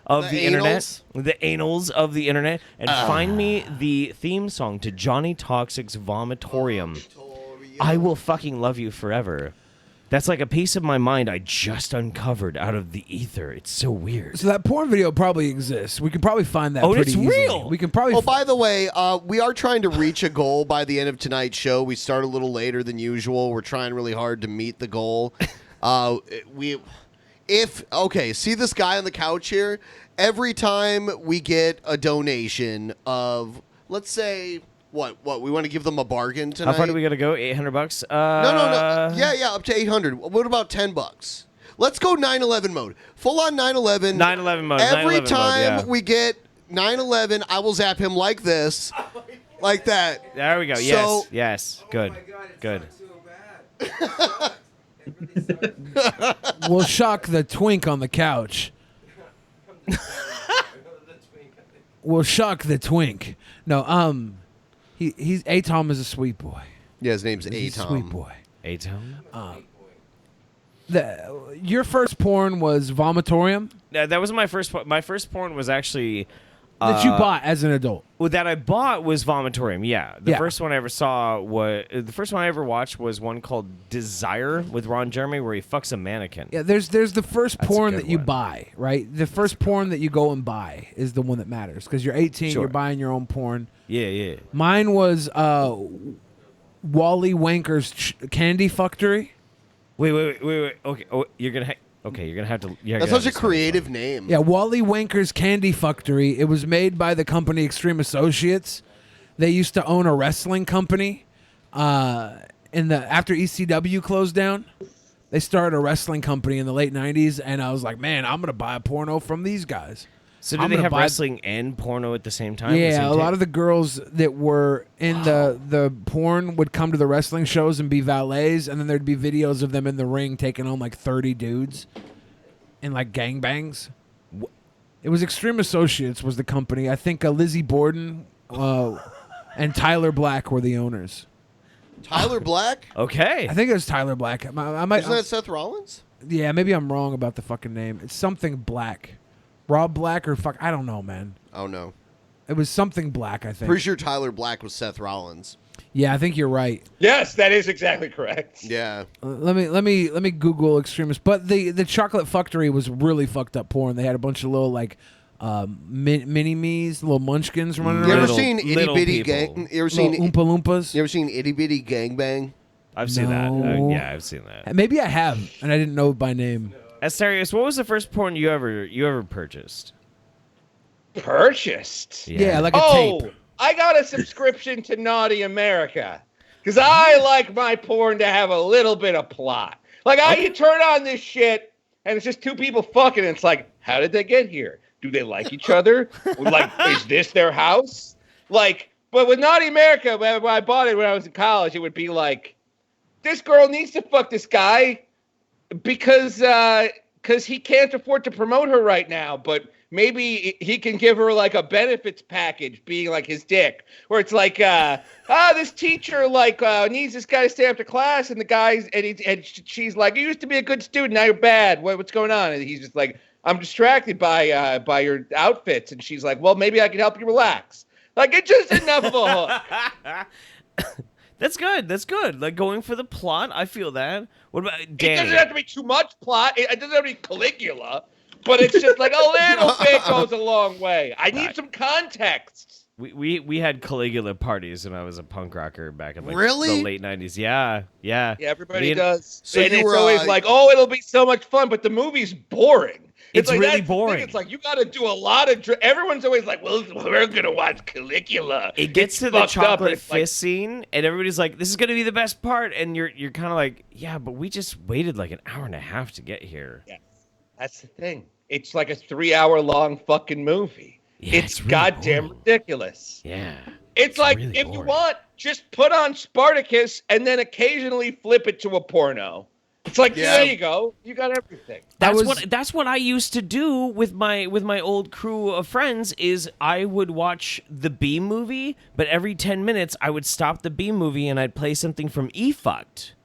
of the internet, the annals of the internet, and find me the theme song to Johnny Toxic's Vomitorium, I will fucking love you forever. That's like a piece of my mind I just uncovered out of the ether. It's so weird. So that porn video probably exists. We can probably find that pretty easily. Real. We can probably. Oh, by the way, we are trying to reach a goal by the end of tonight's show. We start a little later than usual. We're trying really hard to meet the goal. See this guy on the couch here? Every time we get a donation of, let's say, What? We want to give them a bargain tonight? How far do we got to go? $800? No. Yeah, up to $800. What about $10? Let's go 9/11 mode. Full on 9/11. 9/11 mode. Every time we get 9/11, I will zap him like this, like that. There we go. So, yes. Good. Good. We'll shock the twink on the couch. We'll shock the twink. No, He's Atom is a sweet boy. Yeah, his name's He's Atom. a sweet boy. Atom? Your first porn was Vomitorium That was my first. My first porn was actually that you bought as an adult. that I bought was Vomitorium. Yeah, the Yeah. first one I ever saw was the first one I ever watched was one called Desire with Ron Jeremy, where he fucks a mannequin. Yeah, there's the first That's a porn good that you one. buy, right? The first porn that you go and buy is the one that matters because you're 18, Sure. you're buying your own porn. Yeah. Mine was Wally Wanker's Candy Factory. Wait. Okay. Oh, you're gonna have to. That's such a creative name. Yeah, Wally Wanker's Candy Factory. It was made by the company Extreme Associates. They used to own a wrestling company. After ECW closed down, they started a wrestling company in the late '90s, and I was like, man, I'm gonna buy a porno from these guys. So I'm did they gonna have buy- wrestling and porno at the same time? Yeah, a lot of the girls that were in the porn would come to the wrestling shows and be valets, and then there'd be videos of them in the ring taking on like 30 dudes in like gangbangs. It was Extreme Associates was the company. I think Lizzie Borden and Tyler Black were the owners. Tyler Black? Okay. I think it was Tyler Black. I might. Isn't that Seth Rollins? Yeah, maybe I'm wrong about the fucking name. It's something Black. Rob Black or fuck, I don't know, man. Oh no. It was something Black, I think. Pretty sure Tyler Black was Seth Rollins. Yeah, I think you're right. Yes, that is exactly correct. Yeah. Let me Google Extremist. But the Chocolate Factory was really fucked up porn. They had a bunch of little like mini me's, little munchkins running You around. ever seen Itty little Bitty people. Gang? You ever Little seen Oompa Loompas? You ever seen Itty Bitty Gangbang? I've seen that. No. Yeah, I've seen that. Maybe I have, and I didn't know it by name. Asterios, what was the first porn you ever purchased? Purchased. Yeah, like a Oh, tape. I got a subscription to Naughty America because I like my porn to have a little bit of plot. Like you turn on this shit and it's just two people fucking. And it's like, how did they get here? Do they like each other? Like, is this their house? Like, but with Naughty America, when I bought it when I was in college, it would be like, this girl needs to fuck this guy because he can't afford to promote her right now, but maybe he can give her like a benefits package being like his dick, where it's like, this teacher needs this guy to stay after class, and the guy's and she's like, you used to be a good student, now you're bad. What's going on? And he's just like, I'm distracted by your outfits, and she's like, well, maybe I can help you relax. Like, it's just enough of a hook. That's good. That's good. Like going for the plot. I feel that. What about Danny? It doesn't have to be too much plot. It doesn't have to be Caligula. But it's just like a little bit goes a long way. I need some context. We had Caligula parties when I was a punk rocker back in Really? the late 90s. Yeah. Yeah, everybody Me and- does. So and you it's were, always like, oh, it'll be so much fun, but the movie's boring. It's like, really that's the thing. boring. It's like you got to do a lot of. Everyone's always like, well, we're gonna watch Caligula. It gets It's to the fucked up, chocolate and fist it's like, scene, and everybody's like, "This is gonna be the best part," and you're kind of like, "Yeah, but we just waited like an hour and a half to get here." Yeah, that's the thing. It's like a 3-hour long fucking movie. Yeah, it's it's really goddamn boring. ridiculous. Yeah. It's like, really if you boring. want, just put on Spartacus and then occasionally flip it to a porno. It's like, Yeah. there you go. You got everything. That's what I used to do with my old crew of friends is I would watch the B movie, but every 10 minutes I would stop the B movie and I'd play something from E-Fucked.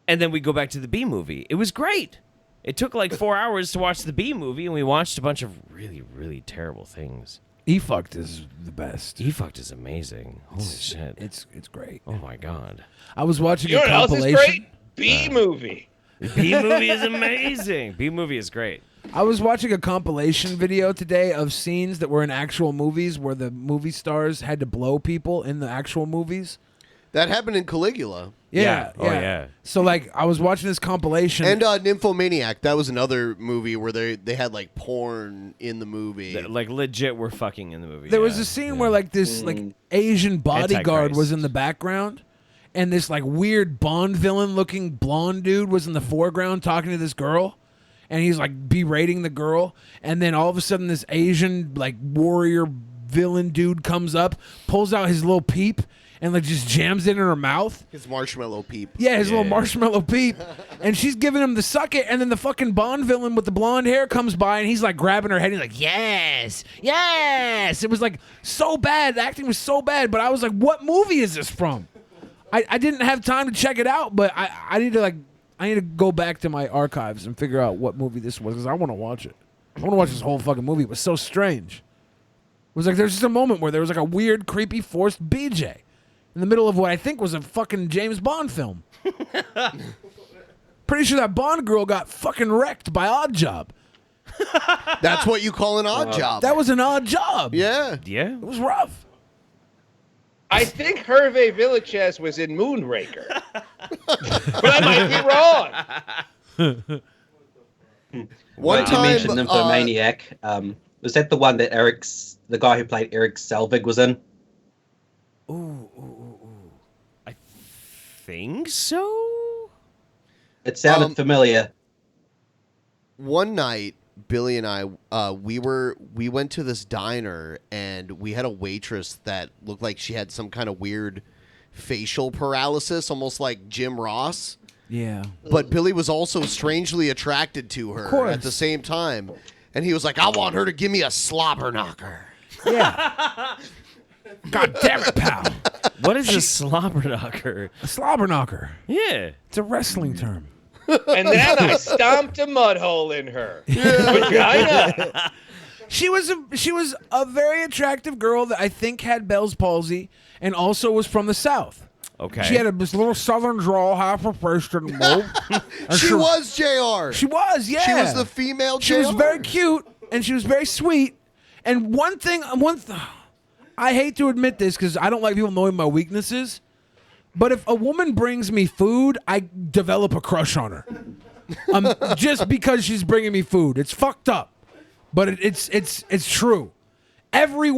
And then we'd go back to the B movie. It was great. It took like 4 hours to watch the B movie, and we watched a bunch of really, really terrible things. E-Fucked is the best. E-Fucked is amazing. Holy shit. It's great. Oh my god. I was watching You know a what else is compilation. great? B movie. B movie is amazing. B movie is great. I was watching a compilation video today of scenes that were in actual movies where the movie stars had to blow people in the actual movies. That happened in Caligula. Yeah. Oh, yeah. So like I was watching this compilation And Nymphomaniac. That was another movie where they had like porn in the movie. Like legit, we're fucking in the movie. there was yeah. a scene where like this like Asian bodyguard was Antichrist. in the background, and this like weird Bond villain looking blonde dude was in the foreground talking to this girl, and he's like berating the girl, and then all of a sudden this Asian like warrior villain dude comes up, pulls out his little peep, and like just jams it in her mouth. His marshmallow peep. Yeah, his little marshmallow peep. And she's giving him the suck it, and then the fucking Bond villain with the blonde hair comes by, and he's like grabbing her head. He's like, yes, yes. It was like so bad. The acting was so bad, but I was like, what movie is this from? I didn't have time to check it out, but I need to like I need to go back to my archives and figure out what movie this was because I want to watch it. I want to watch this whole fucking movie. It was so strange. It was like there's just a moment where there was like a weird, creepy, forced BJ in the middle of what I think was a fucking James Bond film. Pretty sure that Bond girl got fucking wrecked by Odd Job. That's what you call an odd job. That was an odd job. Yeah. Yeah. It was rough. I think Hervé Villachez was in Moonraker. But I might be wrong. One You time, mentioned Nymphomaniac. Was that the one that the guy who played Eric Selvig was in? I think so. It sounded familiar. one night, Billy and I, we went to this diner and we had a waitress that looked like she had some kind of weird facial paralysis, almost like Jim Ross. Yeah. But Billy was also strangely attracted to her at the same time. And he was like, I want her to give me a slobber knocker. Yeah. God damn it, pal. What is a slobber knocker? A slobber knocker. Yeah. It's a wrestling term. And then I stomped a mud hole in her. Vagina. She was a very attractive girl that I think had Bell's palsy and also was from the South. Okay. She had this little southern drawl, half a Preston mold. She was JR. She was, yeah. She was the female JR. She was very cute and she was very sweet. And I hate to admit this because I don't like people knowing my weaknesses, but if a woman brings me food, I develop a crush on her. Just because she's bringing me food. It's fucked up, but it's true. Every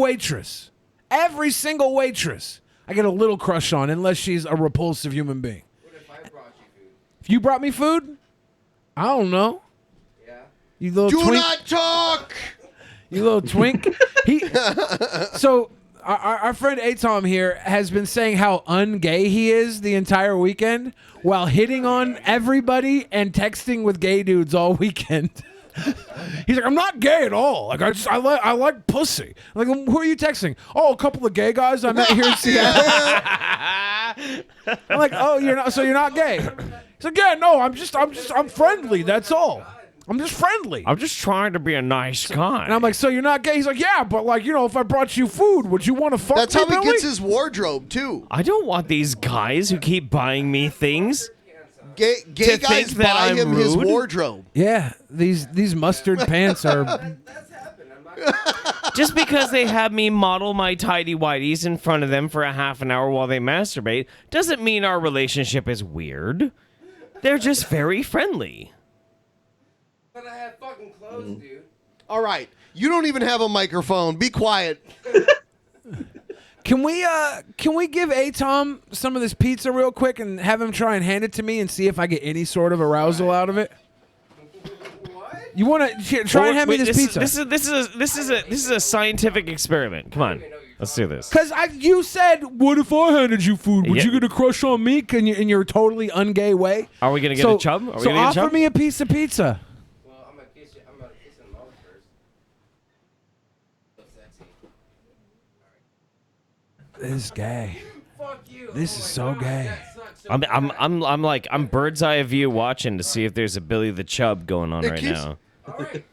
single waitress, I get a little crush on, unless she's a repulsive human being. What if I brought you food? If you brought me food, I don't know. Yeah. You little Do twink. not talk. You little twink. So our friend Atom here has been saying how ungay he is the entire weekend while hitting on everybody and texting with gay dudes all weekend. He's like, I'm not gay at all. Like I like pussy. I'm like, who are you texting? Oh, a couple of gay guys I met here in Seattle. I'm like, oh, you're not gay. He's like, yeah, no, I'm friendly. That's all. I'm just friendly. I'm just trying to be a nice guy. And I'm like, so you're not gay? He's like, yeah, but like, if I brought you food, would you want to fuck That's me, how he Billy? gets his wardrobe, too. I don't want these guys who keep buying me things. Gay To guys think that buy I'm him his rude? wardrobe. Yeah, these mustard pants are. That's happened. I'm not Just because they have me model my tidy whities in front of them for a half an hour while they masturbate doesn't mean our relationship is weird. They're just very friendly. But I had fucking clothes, dude. All right. You don't even have a microphone. Be quiet. Can we give Atom some of this pizza real quick and have him try and hand it to me and see if I get any sort of arousal out of it? What? You want to try and hand me this pizza? This is a scientific experiment. Come on, let's do this. Because you said, what if I handed you food? Would Yeah. you get a crush on me in your totally ungay way? Are we gonna get a chub? Are we so gonna get a offer chub? me a piece of pizza. Well, I'm gonna kiss you. I'm gonna kiss him mouth first. So sexy. This is gay. Fuck you. This is so gay. That sucks so I'm bird's eye view watching to see if there's a Billy the Chub going on It right keeps- now. All right.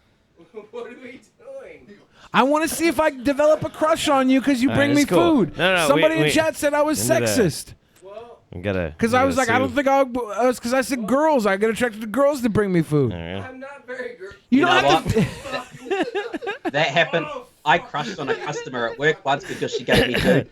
What are we doing? I want to see if I develop a crush on you because you All bring right, me that's cool. food. No, Somebody in wait. chat said I was Into that. sexist. Well, We gotta. Because I was like, I don't think because I said girls. I get attracted to girls to bring me food. I'm not very good. You You don't know have to. That happened. I crushed on a customer at work once because she gave me food.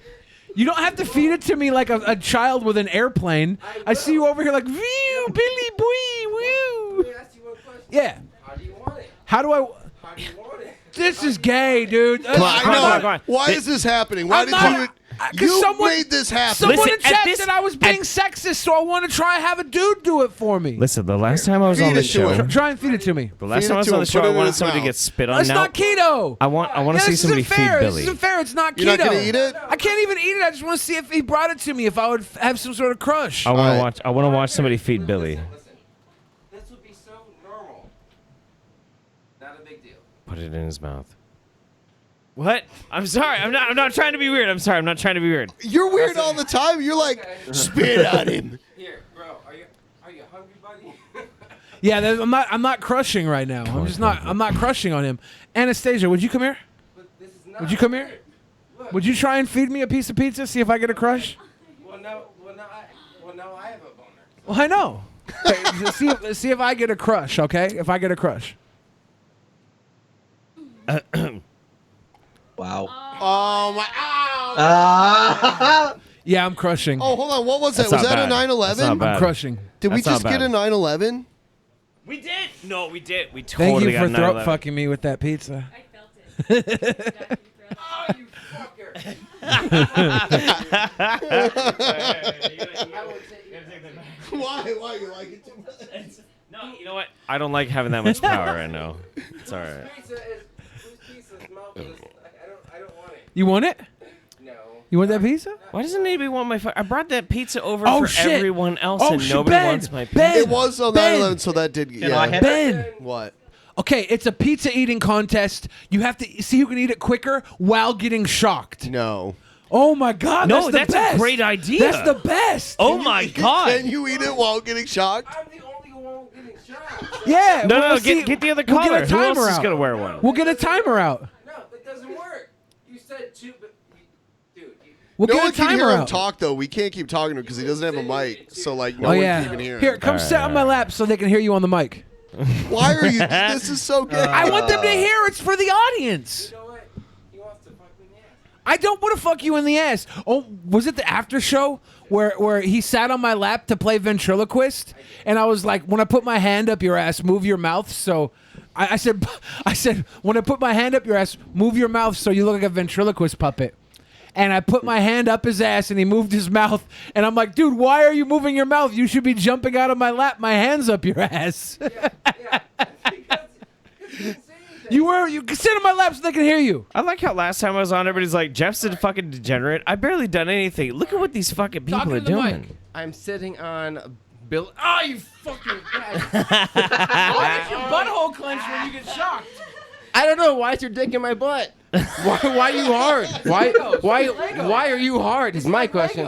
You don't have to feed it to me like a child with an airplane. I see you over here like, whew, Billy boy, woo. Let me ask you one question. Yeah. How do you want it? How do I? How do you want it? This is gay, dude. Come on, come on, come on. Why is this happening? Why I'm did not- you someone- made this happen? Someone Listen, in chat at said I was being sexist, so I want to try and have a dude do it for me. Listen, the last time I was Feed on the it to show, him. Try and feed it to me. the last Feed time I it was to on him, the show, put it I in wanted his somebody to mouth. get spit on. That's Now not keto. I want to Yeah, see this somebody isn't fair. feed This Billy. isn't fair. It's not keto. You're not gonna eat it? I can't even eat it. I just want to see if he brought it to me. If I would have some sort of crush. I want Alright. to watch. I want to watch somebody feed Billy. Listen. This would be so normal. Not a big deal. Put it in his mouth. What? I'm sorry. I'm not trying to be weird. I'm sorry. I'm not trying to be weird. You're weird all the time. You're like, spit on him. Here, bro. Are you? Are you hungry, buddy? Yeah, I'm not crushing right now. I'm not crushing on him. Anastasia, would you come here? But this is not Would you come here? Look. Would you try and feed me a piece of pizza? See if I get a crush. Well, now I have a boner. Well, I know. Okay, see if I get a crush, okay? If I get a crush. Wow. Oh my! Ow. Yeah, I'm crushing. Oh, hold on. What was that? That's Was not that a bad. 9/11? That's not bad. I'm crushing. Did we That's not just get bad. a 9/11? We did. No, we did. We Thank totally you for got throat 9/11. fucking me with that pizza. I felt it. Oh, you fucker! Why you like it too much? No, you know what? I don't like having that much power right now. It's all right. Pizza is whose pizza's mouth is. I don't want it. You want it? No. You want that pizza? Why doesn't anybody want my? I brought that pizza over Oh, for shit. everyone else, Oh, and shit, nobody Ben, wants my pizza. Ben. It was on Ben. 9/11, so that did. Can I Yeah. have Ben. What? Okay, it's a pizza eating contest. You have to see who can eat it quicker while getting shocked. No. Oh my God! No, that's the that's a best. great idea. That's the best. Oh my god! Can you eat it while getting shocked? I'm the only one getting shot. Yeah. No, we'll no, see- get the other we'll collar. get a Who else timer is out. gonna wear one? We'll get a timer out. No, that doesn't work. You said two, but dude. We'll No get one a can timer hear him out. talk though. We can't keep talking to him because he doesn't have a mic. So like no Oh one yeah. can even hear him. Here, come sit on my lap so they can hear you on the mic. Why are you? This is so good. I want them to hear. It's for the audience. You know what? He wants to fuck me in the ass. I don't want to fuck you in the ass. Oh, was it the after show where he sat on my lap to play ventriloquist? And I was like, when I put my hand up your ass, move your mouth. So I said, when I put my hand up your ass, move your mouth so you look like a ventriloquist puppet. And I put my hand up his ass and he moved his mouth. And I'm like, dude, why are you moving your mouth? You should be jumping out of my lap. My hand's up your ass. Yeah. Because you didn't say anything. You can sit on my lap so they can hear you. I like how last time I was on, everybody's like, Jeff's a fucking degenerate. I barely done anything. Look at what these fucking people Talking are to the mic. doing. I'm sitting on Bill. Oh, you fucking bastard. Why does your butthole clench when you get shocked? I don't know. Why is your dick in my butt? Why you hard? Why are you hard? Is my question.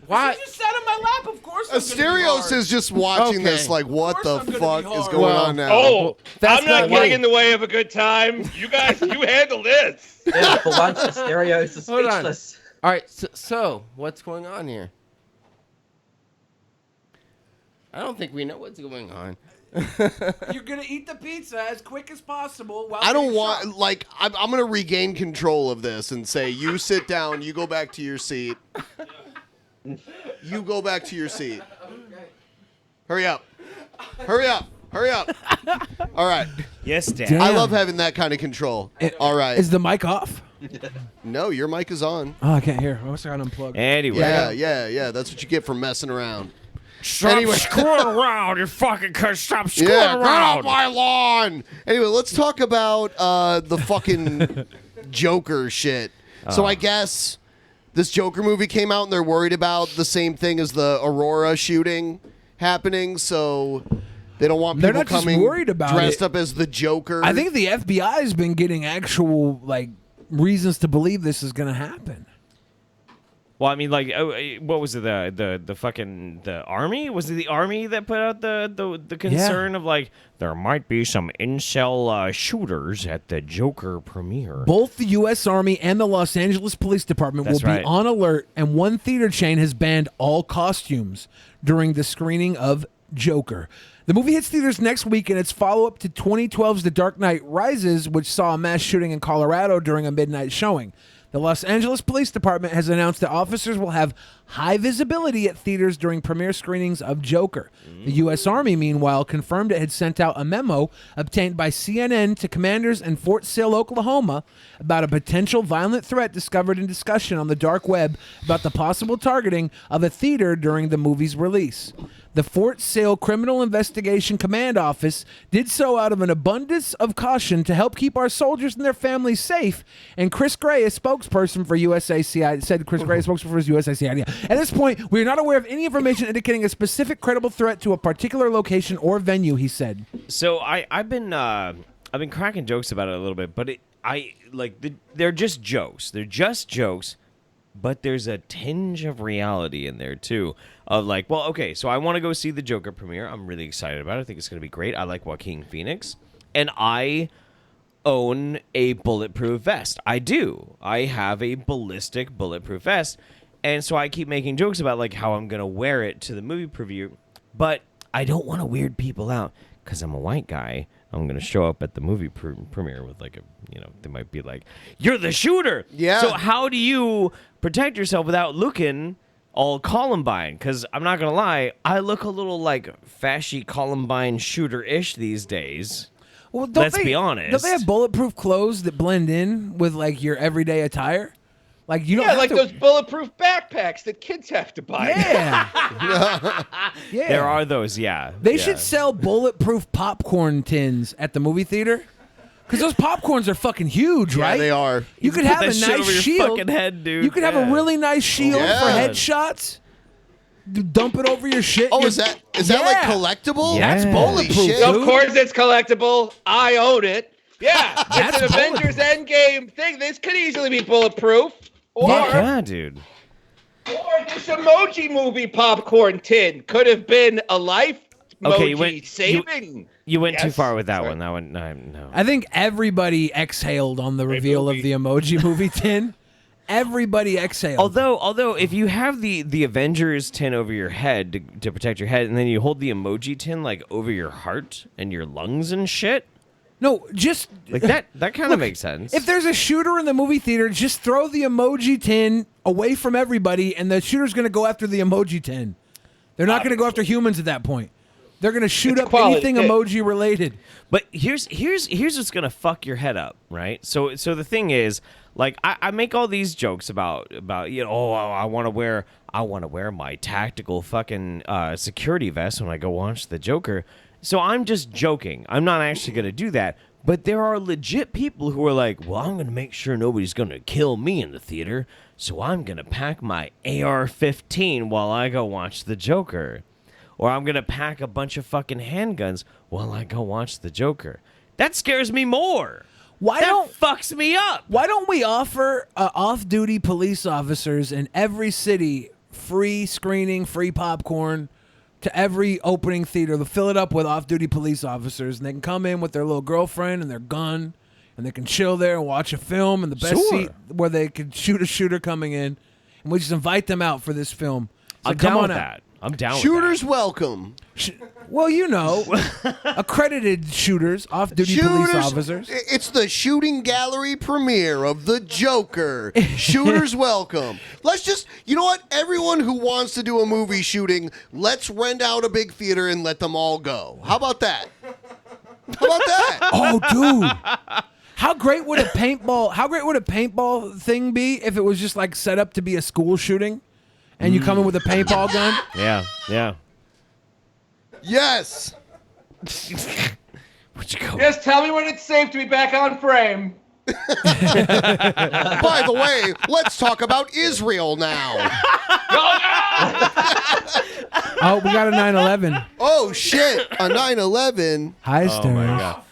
Why? You just sat on my lap, of course. I'm gonna be Asterios hard. is just watching Okay. this like, what Of the course I'm fuck gonna be is hard. going Well, on now? Oh, That's I'm not not getting right. in the way of a good time. You guys, you handle this. Yeah, for once, Asterios is Hold on. speechless. All right. So what's going on here? I don't think we know what's going on. You're gonna eat the pizza as quick as possible. While I don't getting want shocked. like I'm gonna regain control of this and say you sit down, you go back to your seat. You go back to your seat. Hurry up. Hurry up. Hurry up. All right. Yes, Dad. Damn. I love having that kind of control. All right. Is the mic off? No, your mic is on. Oh, I can't hear. I wish I got unplugged. Anyway. Yeah. That's what you get for messing around. Stop Anyway. screwing around, you fucking cunt. Stop screwing Yeah, get off around. my lawn. Anyway, let's talk about the fucking Joker shit. So I guess this Joker movie came out and they're worried about the same thing as the Aurora shooting happening, so they don't want They're people not just coming worried about dressed it. up as the Joker. I think the FBI has been getting actual like reasons to believe this is gonna happen. Well, I mean, like, what was it? The fucking the army? Was it the army that put out the concern of like there might be some incel shooters at the Joker premiere? Both the U.S. Army and the Los Angeles Police Department That's will right. be on alert, and one theater chain has banned all costumes during the screening of Joker. The movie hits theaters next week, and its follow-up to 2012's The Dark Knight Rises, which saw a mass shooting in Colorado during a midnight showing. The Los Angeles Police Department has announced that officers will have high visibility at theaters during premiere screenings of Joker. The U.S. Army, meanwhile, confirmed it had sent out a memo obtained by CNN to commanders in Fort Sill, Oklahoma, about a potential violent threat discovered in discussion on the dark web about the possible targeting of a theater during the movie's release. The Fort Sill Criminal Investigation Command Office did so out of an abundance of caution to help keep our soldiers and their families safe. And Chris Gray, a spokesperson for USACI, said Chris Gray, a spokesperson for USACI. At this point, we are not aware of any information indicating a specific credible threat to a particular location or venue, he said. So I've been cracking jokes about it a little bit, but they're just jokes. They're just jokes. but there's a tinge of reality in there too. Of like, well, okay, so I want to go see the Joker premiere. I'm really excited about it. I think it's going to be great. I like Joaquin Phoenix, and I own a bulletproof vest. I do. I have a ballistic bulletproof vest, and so I keep making jokes about like how I'm going to wear it to the movie preview, but I don't want to weird people out because I'm a white guy. I'm going to show up at the movie premiere with like a, they might be like, you're the shooter. Yeah. So how do you protect yourself without looking all Columbine? Because I'm not going to lie, I look a little like fashy Columbine shooter-ish these days. Well, Let's be honest. Don't they have bulletproof clothes that blend in with like your everyday attire? Like you don't Yeah, have like to... those bulletproof backpacks that kids have to buy. Yeah. Yeah. There are those, yeah. They yeah. should sell bulletproof popcorn tins at the movie theater. Because those popcorns are fucking huge, Yeah, right? they are. You could put have that a shit nice over your shield. fucking head, dude. You could have a Yeah. really nice shield Yeah. for headshots. Dump it over your shit. Oh, is that like Yeah. collectible? Yeah. That's Holy bulletproof, shit. dude. Of course it's collectible. I own it. Yeah, That's it's an Avengers Endgame thing. This could easily be bulletproof. Or, Yeah, dude. or this emoji movie popcorn tin could have been a life Okay, emoji saving. You went too Yes. far with that Sorry. one. That one, no. I think everybody exhaled on the reveal of the emoji movie tin. Everybody exhaled. Although, if you have the Avengers tin over your head to protect your head, and then you hold the emoji tin like over your heart and your lungs and shit, no, just like that kind of makes sense. if there's a shooter in the movie theater, just throw the emoji tin away from everybody, and the shooter's going to go after the emoji tin. They're not going to go after humans at that point. They're going to shoot It's up quality anything tin. emoji related. But here's what's gonna fuck your head up, right? So the thing is, like, I make all these jokes about I want to wear my tactical fucking security vest when I go watch the Joker. So I'm just joking. I'm not actually gonna do that. But there are legit people who are like, well, I'm gonna make sure nobody's gonna kill me in the theater, so I'm gonna pack my AR-15 while I go watch the Joker. Or I'm going to pack a bunch of fucking handguns while I go watch the Joker. That scares me more. That fucks me up. Why don't we offer off-duty police officers in every city free screening, free popcorn to every opening theater? They'll fill it up with off-duty police officers, and they can come in with their little girlfriend and their gun, and they can chill there and watch a film in the best seat where they could shoot a shooter coming in, and we just invite them out for this film. So I'm come down on with out. that. I'm down Shooters with welcome. Well, accredited shooters, off-duty police officers. It's the shooting gallery premiere of The Joker. Shooters welcome. Let's just, you know what? Everyone who wants to do a movie shooting, let's rent out a big theater and let them all go. How about that? How about that? Oh, dude. How great would a paintball thing be if it was just like set up to be a school shooting? And you come in with a paintball gun? that. Yeah. Yes. Where'd you go? Just tell me when it's safe to be back on frame. By the way, let's talk about Israel now. Oh, we got a 9/11. Oh, shit. A 9/11. Hi, Oh Asterios. my god.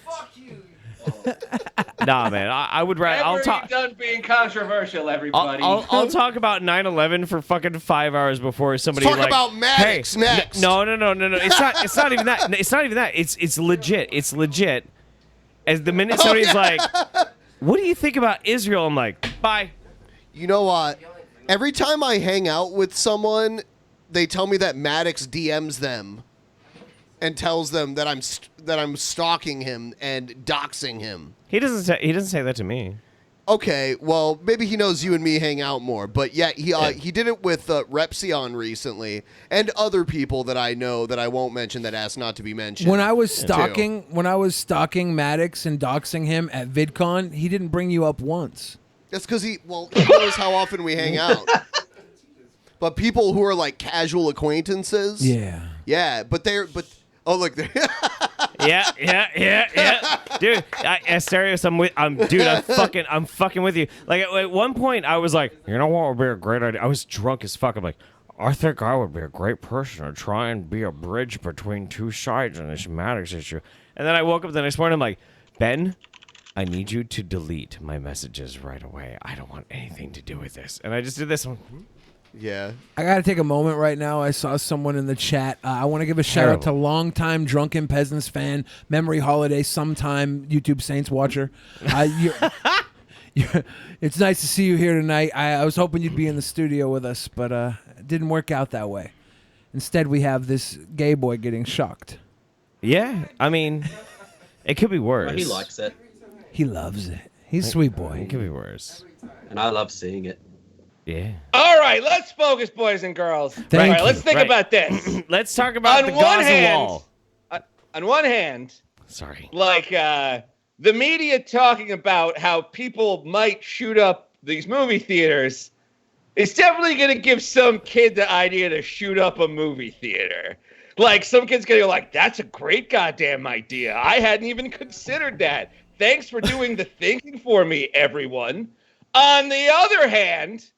Nah, man. I would rather. I'll Never talk. done being controversial, everybody. I'll talk about 9/11 for fucking 5 hours before somebody Talk like, about Maddox hey, next. No. It's not even that. It's not even that. It's legit. It's legit. As the minute somebody's like, "What do you think about Israel?" I'm like, "Bye." You know what? Every time I hang out with someone, they tell me that Maddox DMs them and tells them that I'm stalking him and doxing him. He doesn't say that to me. Okay, well, maybe he knows you and me hang out more, but yeah, he did it with Repsion recently and other people that I know that I won't mention that asked not to be mentioned. When I was stalking Maddox and doxing him at VidCon, he didn't bring you up once. That's because he knows how often we hang out. But people who are like casual acquaintances, yeah, but oh look, Yeah. Dude, Asterios, I'm fucking with you. Like at one point I was like, you know what would be a great idea? I was drunk as fuck. I'm like, I think I would be a great person to try and be a bridge between two sides in this Maddox issue. And then I woke up the next morning, I'm like, Ben, I need you to delete my messages right away. I don't want anything to do with this. And I just did this one. Yeah. I got to take a moment right now. I saw someone in the chat. I want to give a shout out to longtime Drunken Peasants fan, Memory Holiday, sometime YouTube Saints watcher. It's nice to see you here tonight. I was hoping you'd be in the studio with us, but it didn't work out that way. Instead, we have this gay boy getting shocked. Yeah, I mean, it could be worse. But he likes it. He loves it. He's a sweet boy. It could be worse. And I love seeing it. Yeah. All right, let's focus, boys and girls. All right, let's think about this. Let's talk about the Gaza wall. On one hand, sorry, like the media talking about how people might shoot up these movie theaters, it's definitely going to give some kid the idea to shoot up a movie theater. Like, some kid's going to go like, that's a great goddamn idea. I hadn't even considered that. Thanks for doing the thinking for me, everyone. On the other hand,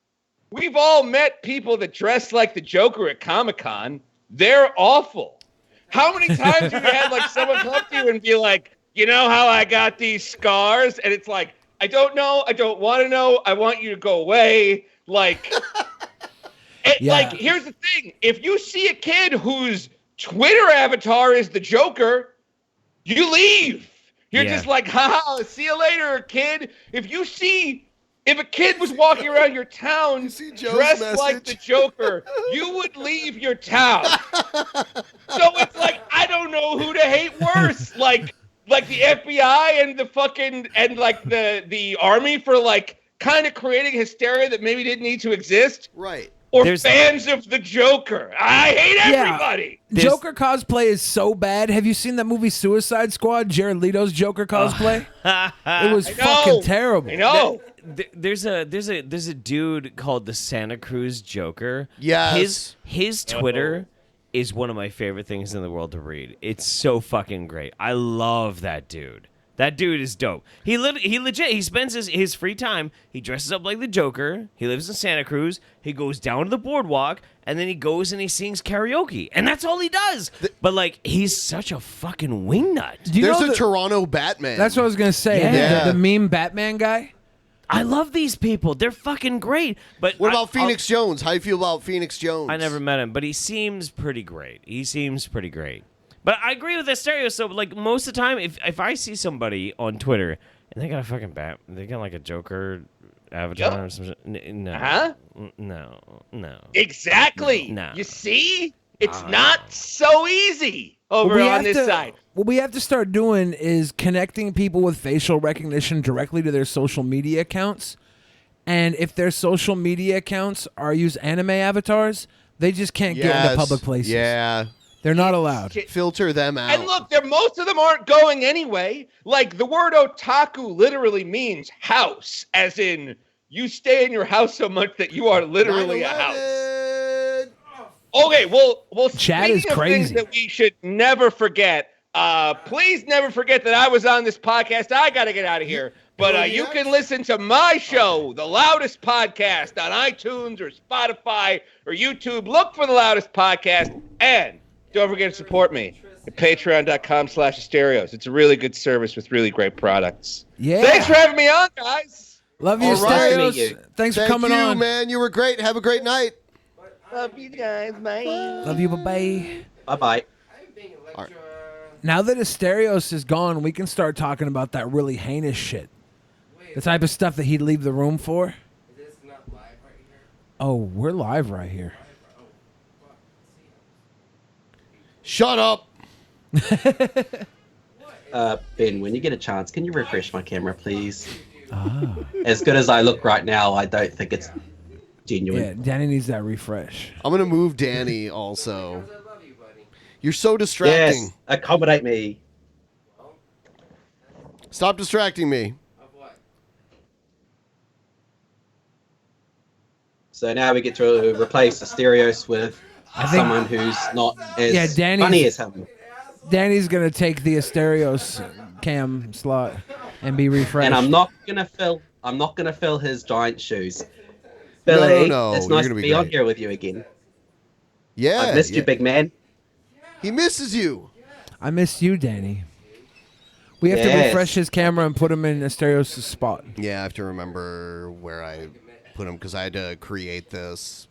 we've all met people that dress like the Joker at Comic-Con. They're awful. How many times have you had like someone come to you and be like, you know how I got these scars? And it's like, I don't know. I don't want to know. I want you to go away. Like, like, here's the thing. If you see a kid whose Twitter avatar is the Joker, you leave. You're just like, haha, see you later, kid. If a kid was walking around your town dressed like the Joker, you would leave your town. So it's like, I don't know who to hate worse. Like the FBI and the fucking, and like the army for like kind of creating hysteria that maybe didn't need to exist. Right. Or fans of the Joker. I hate everybody. Joker cosplay is so bad. Have you seen that movie Suicide Squad? Jared Leto's Joker cosplay? It was fucking terrible. I know. There's a dude called the Santa Cruz Joker. Yes. His Twitter is one of my favorite things in the world to read. It's so fucking great. I love that dude. That dude is dope. He legit. He spends his free time. He dresses up like the Joker. He lives in Santa Cruz. He goes down to the boardwalk, and then he goes and he sings karaoke, and that's all he does. But like, he's such a fucking wingnut. There's a Toronto Batman. That's what I was gonna say. Yeah. The meme Batman guy. I love these people. They're fucking great. But what about Phoenix Jones? How do you feel about Phoenix Jones? I never met him, but he seems pretty great. But I agree with Asterios. So, like, most of the time, if I see somebody on Twitter and they got a fucking they got like a Joker avatar or something, no. Exactly. No. You see? It's not so easy over on this side. What we have to start doing is connecting people with facial recognition directly to their social media accounts. And if their social media accounts use anime avatars, they just can't get into public places. Yeah. They're not allowed. Filter them out. And look, most of them aren't going anyway. Like, the word otaku literally means house, as in you stay in your house so much that you are literally a house. Okay, well, Chat is speaking of crazy. things that we should never forget, please never forget that I was on this podcast. I got to get out of here. But you can listen to my show, The Loudest Podcast, on iTunes or Spotify or YouTube. Look for The Loudest Podcast, and don't forget to support me at patreon.com/Asterios. It's a really good service with really great products. Yeah. Thanks for having me on, guys. Love you, All right. Asterios. Thanks for coming on. man. You were great. Have a great night. Love you guys. Bye. Love you. Bye-bye. Bye-bye. Now that Asterios is gone, we can start talking about that really heinous shit. The type of stuff that he'd leave the room for. Oh, we're live right here. Shut up. Ben, when you get a chance, can you refresh my camera, please? As good as I look right now, I don't think it's genuine. Yeah, Danny needs that refresh. I'm going to move Danny also. You're so distracting. Yes, accommodate me. Stop distracting me. So now we get to replace Asterios with someone who's not as funny as him. Danny's gonna take the Asterios cam slot and be refreshed. And I'm not gonna fill his giant shoes. Billy, No. it's You're nice gonna to be be on great. here with you again. Yeah. I missed you, big man. He misses you. I miss you, Danny. We have to Yes. refresh his camera and put him in Asterios' spot. Yeah, I have to remember where I put him because I had to create this.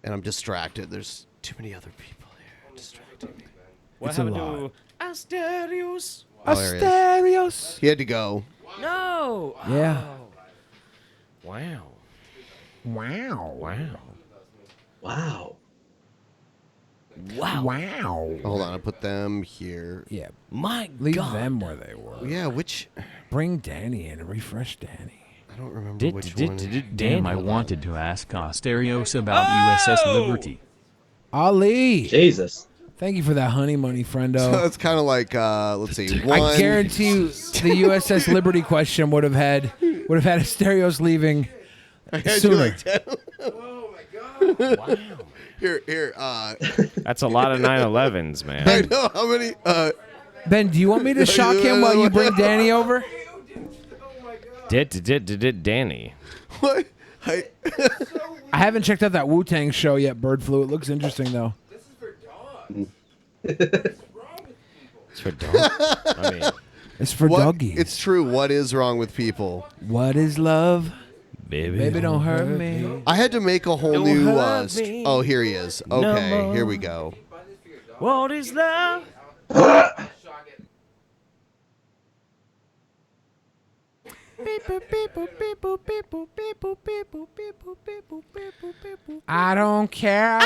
And I'm distracted. There's too many other people here distracting me. What It's a happened lot. to Asterios? Oh, there he is. Asterios. He had to go. No. Yeah. Wow. Wow. Wow. Wow. Wow. Hold on, I put them here. Yeah. My Leave God. them where they were. Yeah, which Bring Danny in and refresh Danny. I don't remember which one. Damn, I wanted to ask Asterios about USS Liberty. Ali. Jesus. Thank you for that honey money, So friendo. it's kind of like, let's see, one. I guarantee you the USS Liberty question would have had Asterios leaving I had you sooner. like 10. Oh my god. Wow. Here. That's a lot of 9/11s, man. I know how many. Ben, do you want me to shock him while you bring Danny over? Danny. What? I haven't checked out that Wu-Tang show yet, Bird Flu. It looks interesting, though. This is for dogs. It's for dogs. I mean, It's for What? doggies. It's true. What is wrong with people? What is love? baby. Baby, don't hurt me. I had to make a whole Don't new. hurt me Oh, here he is. no Okay, more. here we go. What is love? Shock it. I don't care.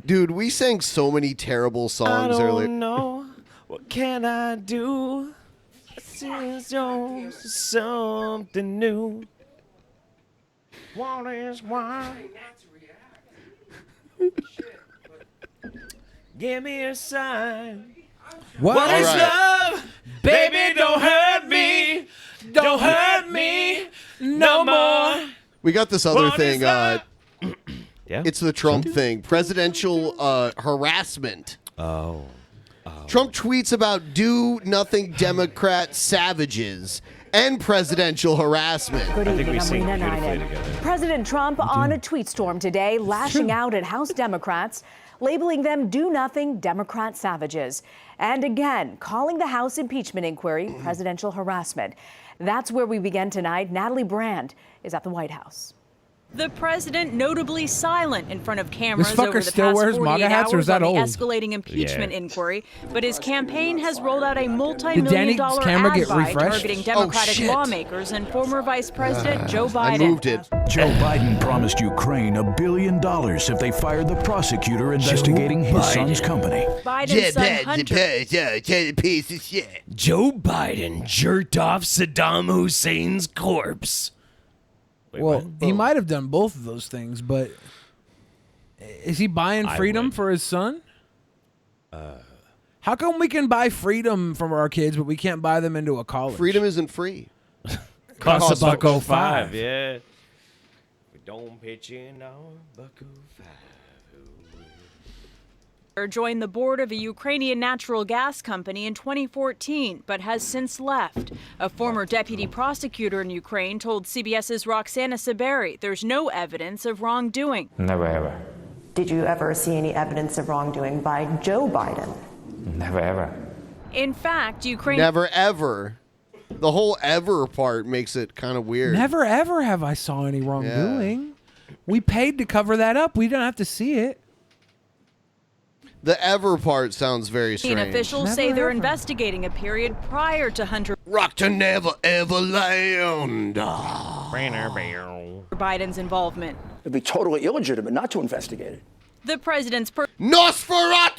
Dude, we sang so many terrible I songs don't earlier. know. What can I do? Since you're something new. What is why? Give me a sign. What is All love? Love, baby, don't hurt me. Don't hurt me no more. We got this other What is thing. that? Yeah. It's the Trump thing. Presidential harassment. Oh. Trump tweets about do nothing Democrat savages and presidential harassment. Good I think we evening, I'm sing Lena beautifully Nyden. together. President Trump on a tweet storm today, lashing out at House Democrats, labeling them do-nothing Democrat savages. And again, calling the House impeachment inquiry presidential harassment. That's where we begin tonight. Natalie Brand is at the White House. The president notably silent in front of cameras fucker over the still past wears 48 MAGA hats, or is hours that on the old? escalating impeachment Yeah. inquiry, but his campaign has rolled out a Danny's multi-million-dollar camera ad get buy refreshed? targeting Oh, Democratic shit. lawmakers and former Vice President Joe Biden. I moved it. Joe Biden promised Ukraine $1 billion if they fired the prosecutor investigating his son's company. Biden's son Hunter piece of shit. Joe Biden jerked off Saddam Hussein's corpse. Wait, Well, what? he might have done both of those things, but is he buying I freedom would. for his son? How come we can buy freedom from our kids, but we can't buy them into a college? Freedom isn't free. Costs a $1.05. Yeah. We don't pitch in our $1.05. joined the board of a Ukrainian natural gas company in 2014, but has since left. A former deputy prosecutor in Ukraine told CBS's Roxana Saberi there's no evidence of wrongdoing. Never ever. Did you ever see any evidence of wrongdoing by Joe Biden? Never ever. In fact, Ukraine Never ever. The whole ever part makes it kind of weird. Never ever have I saw any wrongdoing. We paid to cover that up. We don't have to see it. The ever part sounds very strange. officials say they're investigating a period prior to Hunter Rock to never ever land. Biden's involvement. It'd be totally illegitimate not to investigate it. The president's Nosferatu!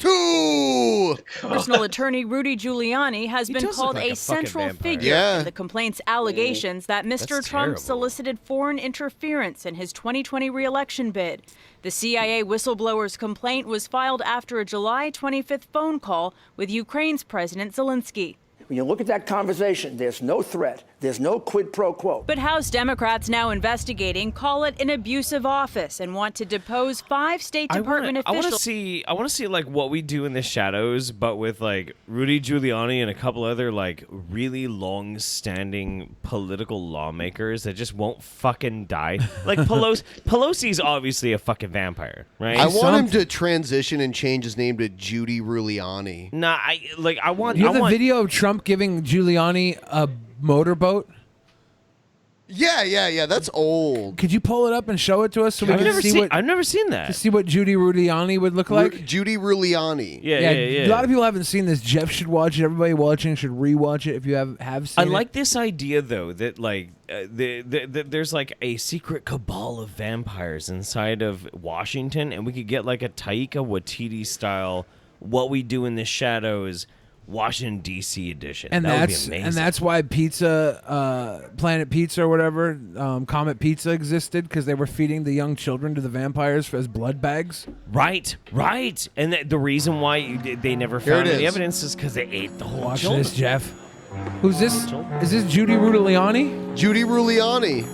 personal attorney, Rudy Giuliani, has been does look called like a a fucking central vampire. figure Yeah. in the complaint's allegations that Mr. That's Trump terrible. solicited foreign interference in his 2020 re-election bid. The CIA whistleblower's complaint was filed after a July 25th phone call with Ukraine's President Zelensky. when you look at that conversation, there's no threat. There's no quid pro quo. But House Democrats now investigating call it an abusive office and want to depose 5 State Department officials. I want to see like what we do in the shadows, but with like Rudy Giuliani and a couple other like really long-standing political lawmakers that just won't fucking die. Like Pelosi's obviously a fucking vampire, right? I want him to transition and change his name to Judy Giuliani. Nah, I want. You have the video of Trump giving Giuliani a motorboat? Yeah. That's old. Could you pull it up and show it to us so we can see what? I've never seen that. To see what Judy Giuliani would look like. Judy Giuliani. Yeah. A lot of people haven't seen this. Jeff should watch it. Everybody watching should rewatch it if you have seen it. I like this idea though that like there's like a secret cabal of vampires inside of Washington, and we could get like a Taika Waititi style "What We Do in the Shadows" Washington D.C. edition. And that would be amazing. And that's why Planet Pizza or whatever, Comet Pizza existed, because they were feeding the young children to the vampires as blood bags. Right. And the reason why they never found any evidence is because they ate the whole Watch children. this, Jeff. Who's this? Is this Judy Giuliani? Judy Giuliani.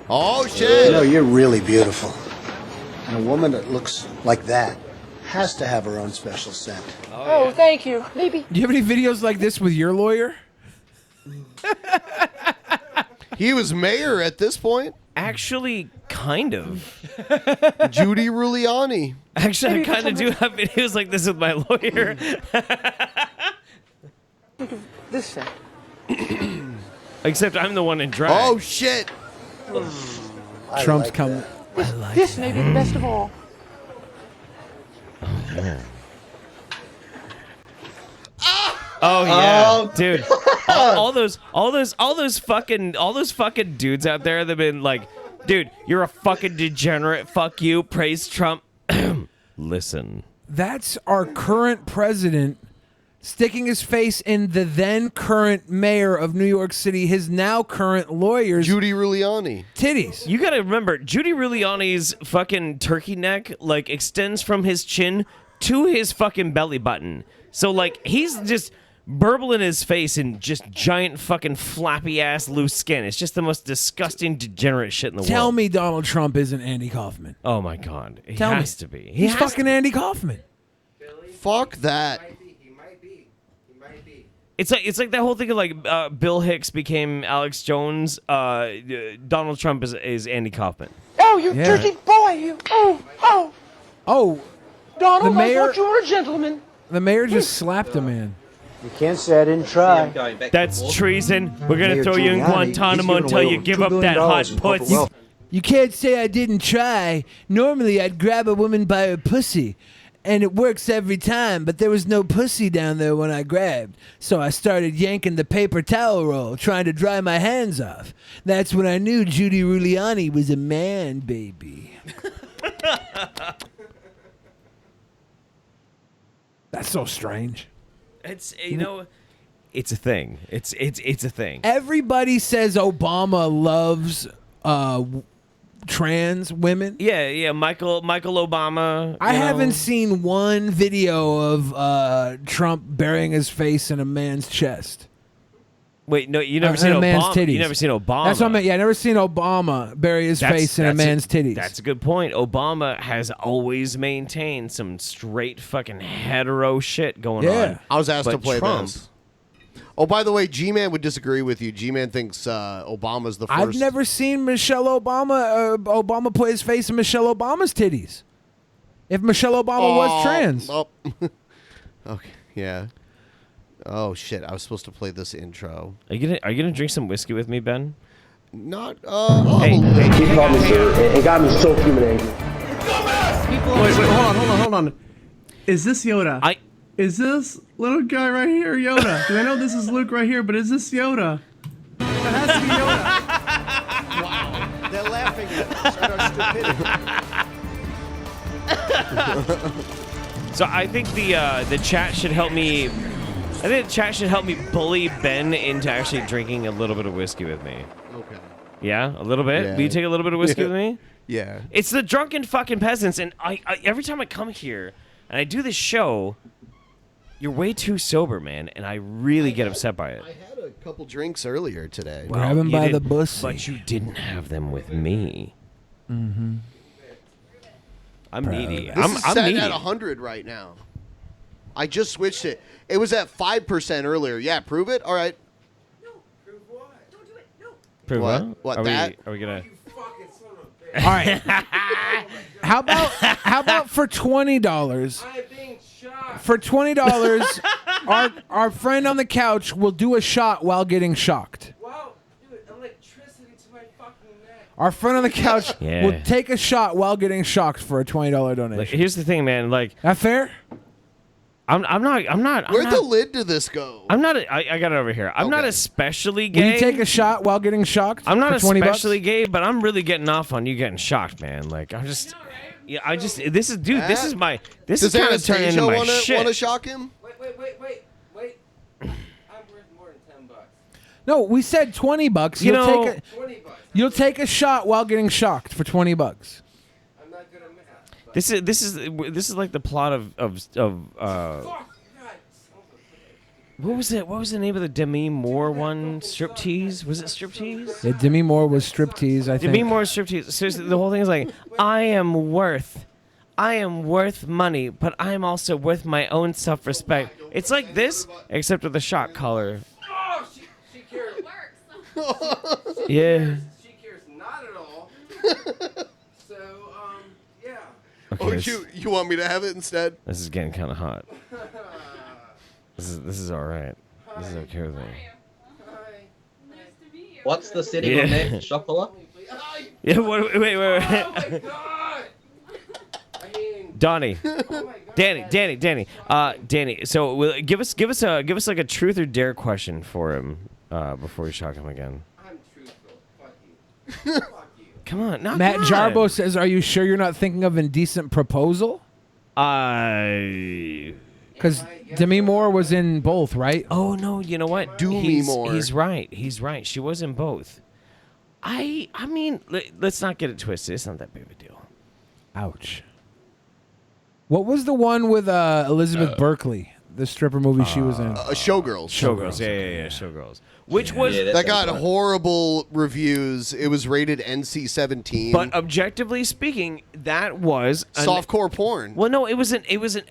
Oh, shit. You know, you're really beautiful. And a woman that looks like that has to have her own special scent. Oh, thank you. Maybe. Do you have any videos like this with your lawyer? He was mayor at this point. Actually, kind of. Judy Giuliani. Actually, I kind of do have videos like this with my lawyer. Look at this set. Except I'm the one in drag. Oh, shit. Trump's coming. This may be the best of all. Oh yeah, dude. all those fucking dudes out there that've been like, dude, you're a fucking degenerate. Fuck you. Praise Trump. Listen. That's our current president sticking his face in the then current mayor of New York City, his now current lawyer's Judy Giuliani titties. You gotta remember, Judy Giuliani's fucking turkey neck like extends from his chin to his fucking belly button. So like he's just burbling his face in just giant fucking flappy ass loose skin. It's just the most disgusting degenerate shit in the world. Tell me Donald Trump isn't Andy Kaufman. Oh my god, he Tell has me. to be. He's fucking Andy Kaufman. Fuck that. It's like that whole thing of like Bill Hicks became Alex Jones. Donald Trump is Andy Kaufman. Oh, you dirty boy! You. Oh, Donald, the mayor- I thought you were a gentleman. the mayor just slapped a man. You can't say I didn't try. That's treason. We're gonna Mayor throw you in Giuliani, Guantanamo he's until given away you over give $2 up billion that hot in corporate puts. wealth. You can't say I didn't try. Normally, I'd grab a woman by her pussy, and it works every time, but there was no pussy down there when I grabbed. So I started yanking the paper towel roll, trying to dry my hands off. That's when I knew Judy Giuliani was a man, baby. That's so strange. It's it's a thing. It's a thing. Everybody says Obama loves trans women. Yeah. Michael Obama. I you know. haven't seen one video of Trump burying his face in a man's chest. Wait, no, you never seen in a man's Obama. titties. You never seen Obama. That's what I meant. Yeah, I never seen Obama bury his face in a man's titties. That's a good point. Obama has always maintained some straight fucking hetero shit going on. I was asked to But play Trump, this. Oh, by the way, G-Man would disagree with you. G-Man thinks Obama's the first. I've never seen Michelle Obama put his face in Michelle Obama's titties. If Michelle Obama was trans. Oh. Okay, yeah. Oh shit! I was supposed to play this intro. Are you gonna drink some whiskey with me, Ben? Not. Hey, He called me sir. It got me so fuming angry. Wait, hold on. Is this Yoda? Is this little guy right here Yoda? Because I know this is Luke right here, but is this Yoda? That has to be Yoda. Wow. They're laughing at our stupidity. So I think the chat should help me. I think the chat should help me bully Ben into actually drinking a little bit of whiskey with me. Okay. Yeah, a little bit. Yeah. Will you take a little bit of whiskey with me? Yeah. It's the Drunken fucking Peasants, and I every time I come here and I do this show, You're way too sober, man, and I really get upset by it. I had a couple drinks earlier today. Grab him you by the didn't- pussy. But you didn't have them with me. Mm-hmm. I'm needy. This I'm is set needy. at 100 right now. I just switched it. It was at 5% earlier. Yeah, prove it. All right. Prove What? what? What, Are that? We gonna? All right. How about for $20? For $20, our friend on the couch will do a shot while getting shocked. Our friend on the couch Yeah. will take a shot while getting shocked for a $20 donation. Like, here's the thing, man. Like, that fair? I'm not. Where'd the lid to this go? I'm not. I got it over here. I'm not especially Will gay. you take a shot while getting shocked? I'm not for $20? especially gay, but I'm really getting off on you getting shocked, man. Like, I'm just. Yeah, I just. This is, dude. This is my. This Does is kind of turning into my want shit. to shock him? Wait. I'm worth more than $10. No, we said $20. You know- take you'll take a shot while getting shocked for $20. I'm not good at math. This is like the plot of what was it? What was the name of the Demi Moore one? Striptease? Was it Striptease? Yeah, Demi Moore was striptease, I think. Demi Moore Striptease. Seriously, the whole thing is like, I am worth money, but I'm also worth my own self-respect. It's like this, except with a shot collar. Oh, she cares. Yeah. She cares not at all. So, yeah. Okay, Oh, this- you want me to have it instead? This is getting kind of hot. This is all right. This is okay with me. What's the setting Yeah. on that chocolate? Yeah. Wait. Donnie, Danny. Danny. So give us like a truth or dare question for him before you shock him again. I'm truthful. Fuck you. Fuck you. Come on, no, Matt come on. Jarbo says, "Are you sure you're not thinking of Indecent Proposal?" Because Demi Moore was in both, right? Oh no, you know what? Me Moore. He's right. She was in both. I mean, let's not get it twisted. It's not that big of a deal. Ouch. What was the one with Elizabeth Berkley, the stripper movie she was in? Showgirls. Showgirls. Yeah. Showgirls. Which was that got horrible reviews. It was rated NC-17. But objectively speaking, that was softcore porn. Well, no, it was an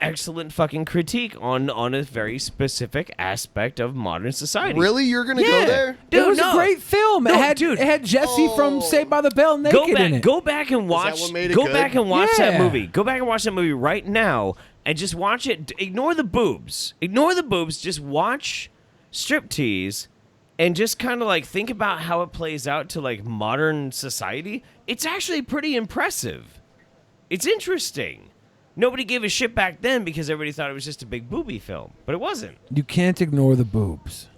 excellent fucking critique on a very specific aspect of modern society. Really, you're gonna go there? It was a great film. No, It had Jesse from Saved by the Bell naked in it. Go back and watch. what made it Go good? back and watch that Yeah. movie. Go back and watch that movie right now, and just watch it. Ignore the boobs. Ignore the boobs. Just watch Striptease. And just kind of like think about how it plays out to like modern society. It's actually pretty impressive. It's interesting. Nobody gave a shit back then because everybody thought it was just a big booby film, but it wasn't. You can't ignore the boobs.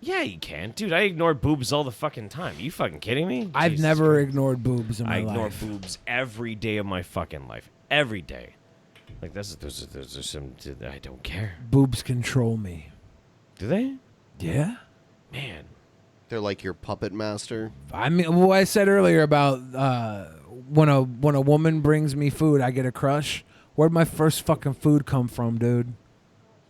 Yeah, you can, dude. I ignore boobs all the fucking time. You fucking kidding me? I've Jesus never Christ. ignored boobs in my I ignore life. boobs every day of my fucking life. Every day. Like there's some I don't care. Boobs control me. Do they? Yeah. Man. They're like your puppet master. I mean, what I said earlier about when a woman brings me food, I get a crush. Where'd my first fucking food come from, dude?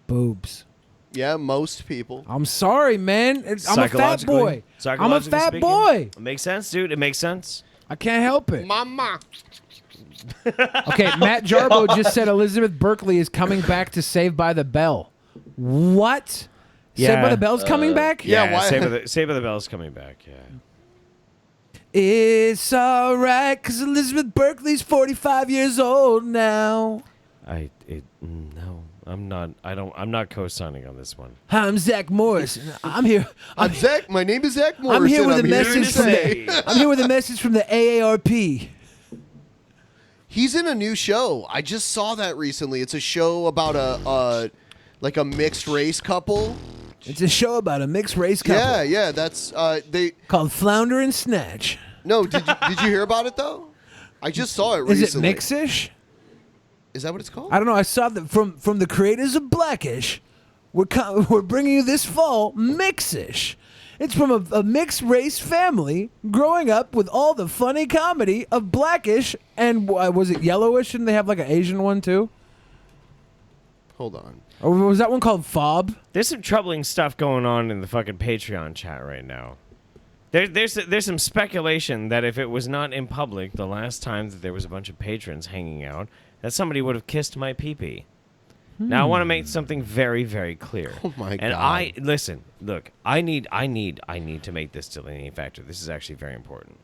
Boobs. Yeah, most people. I'm sorry, man. I'm a fat boy. I'm a fat speaking, boy. It makes sense, dude. It makes sense. I can't help it. Mama. Okay, Matt Jarbo just said Elizabeth Berkley is coming back to Saved by the Bell. What? Saved by the Bell's coming back? Yeah, why- Saved by the Bell's coming back. Yeah. It's alright, because Elizabeth Berkley's 45 years old now. No, I'm not. I'm not co-signing on this one. Hi, I'm Zach Morris. I'm here. I'm Zach. My name is Zach Morrison. I'm here with a here message to from say- I'm here with a message from the AARP. He's in a new show. I just saw that recently. It's a show about a mixed race couple. It's a show about a mixed race couple. Yeah. That's they called Flounder and Snatch. No, did you hear about it though? I just saw it recently. Is it Mixish? Is that what it's called? I don't know. I saw that from the creators of Blackish. We're bringing you this fall Mixish. It's from a mixed race family growing up with all the funny comedy of Blackish and was it Yellowish? And they have like an Asian one too. Hold on. Or was that one called Fob? There's some troubling stuff going on in the fucking Patreon chat right now. There's some speculation that if it was not in public the last time that there was a bunch of patrons hanging out, that somebody would have kissed my pee-pee. Now I want to make something very, very clear. Oh my God. And look, I need to make this delineating factor. This is actually very important.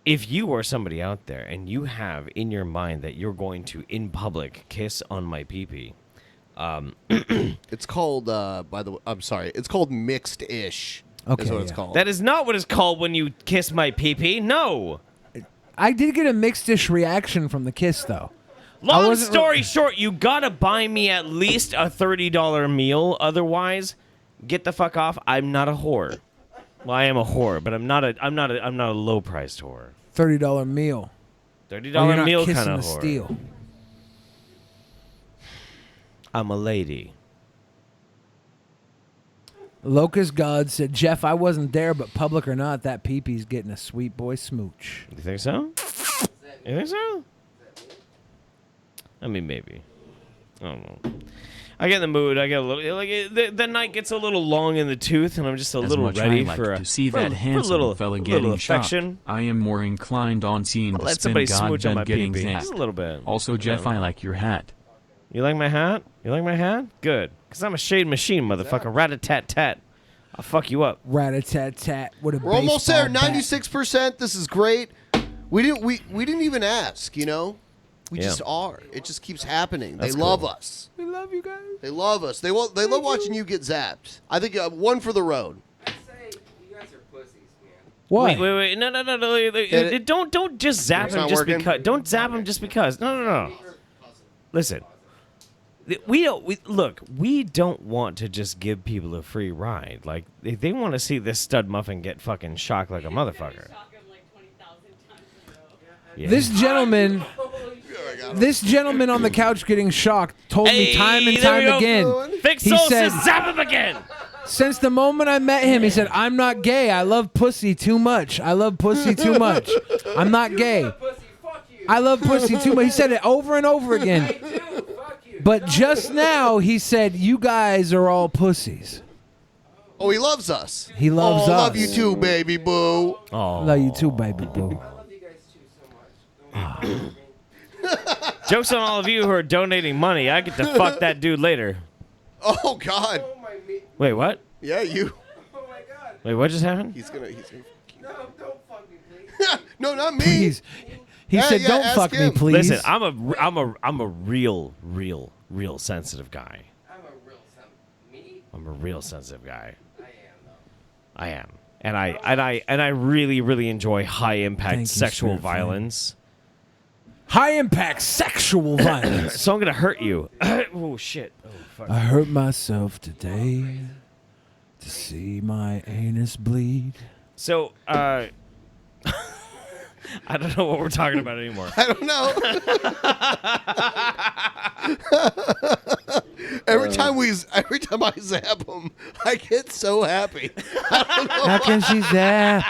If you are somebody out there and you have in your mind that you're going to in public kiss on my pee-pee, it's called I'm sorry, it's called mixed-ish. Okay, is what it's called. That is not what it's called when you kiss my pee-pee. No. I did get a mixed-ish reaction from the kiss, though. Long story short, you gotta buy me at least a $30 meal. Otherwise, get the fuck off. I'm not a whore. Well, I am a whore, but I'm not a low-priced whore. $30 meal. $30 meal kind of whore. Steel. I'm a lady. Locust God said, Jeff, I wasn't there, but public or not, that pee-pee's getting a sweet boy smooch. You think so? You think so? I mean, maybe. I don't know. I get in the mood. I get a little like the night gets a little long in the tooth, and I'm just a As little much ready I like for to see that handsome fella getting affection. shocked, I am more inclined on seeing the Let spin somebody god smooch on my than getting pee-pee. zapped. Just a little bit. Also, Jeff, I like your hat. You like my hat? You like my hat? Good. Because I'm a shade machine, motherfucker. Rat-a-tat-tat. I'll fuck you up. Rat-a-tat-tat. What a We're almost there. baseball bat. 96%. This is great. We didn't even ask, you know? We Yeah. just are. It just keeps happening. That's they love cool. us. We love you guys. They love us. They love watching you get zapped. I think one for the road. What? Wait. No. Don't just zap It's him not just working? because. Don't zap him just because. No. Listen. We don't want to just give people a free ride. Like, they want to see this stud muffin get fucking shocked like a motherfucker. Yeah. This gentleman on the couch getting shocked told me time and there we time go. again. Big He Soul said, says zap him again. since the moment I met him, he said, I'm not gay. I love pussy too much. I love pussy too much. I'm not gay. I love pussy too much. He said it over and over again. But just now, he said, you guys are all pussies. Oh, he loves us. He loves us. Love you too, baby boo. Oh. Love you too, baby boo. Jokes on all of you who are donating money. I get to fuck that dude later. Oh God. Wait, what? Yeah, you. Wait, what just happened? He's gonna. No, don't fuck me, please. No, not me. Please. He said, "Don't ask fuck him. me, please." Listen, I'm a real sensitive guy. I'm a real sensitive guy. I am. And I really, really enjoy high impact Thank you, sexual Spirit Friend. violence. High impact sexual violence. So I'm gonna hurt you. Oh shit. Oh fuck. I hurt myself today to see my anus bleed. So I don't know what we're talking about anymore. I don't know. Every time I zap him, I get so happy. I don't know How can she zap?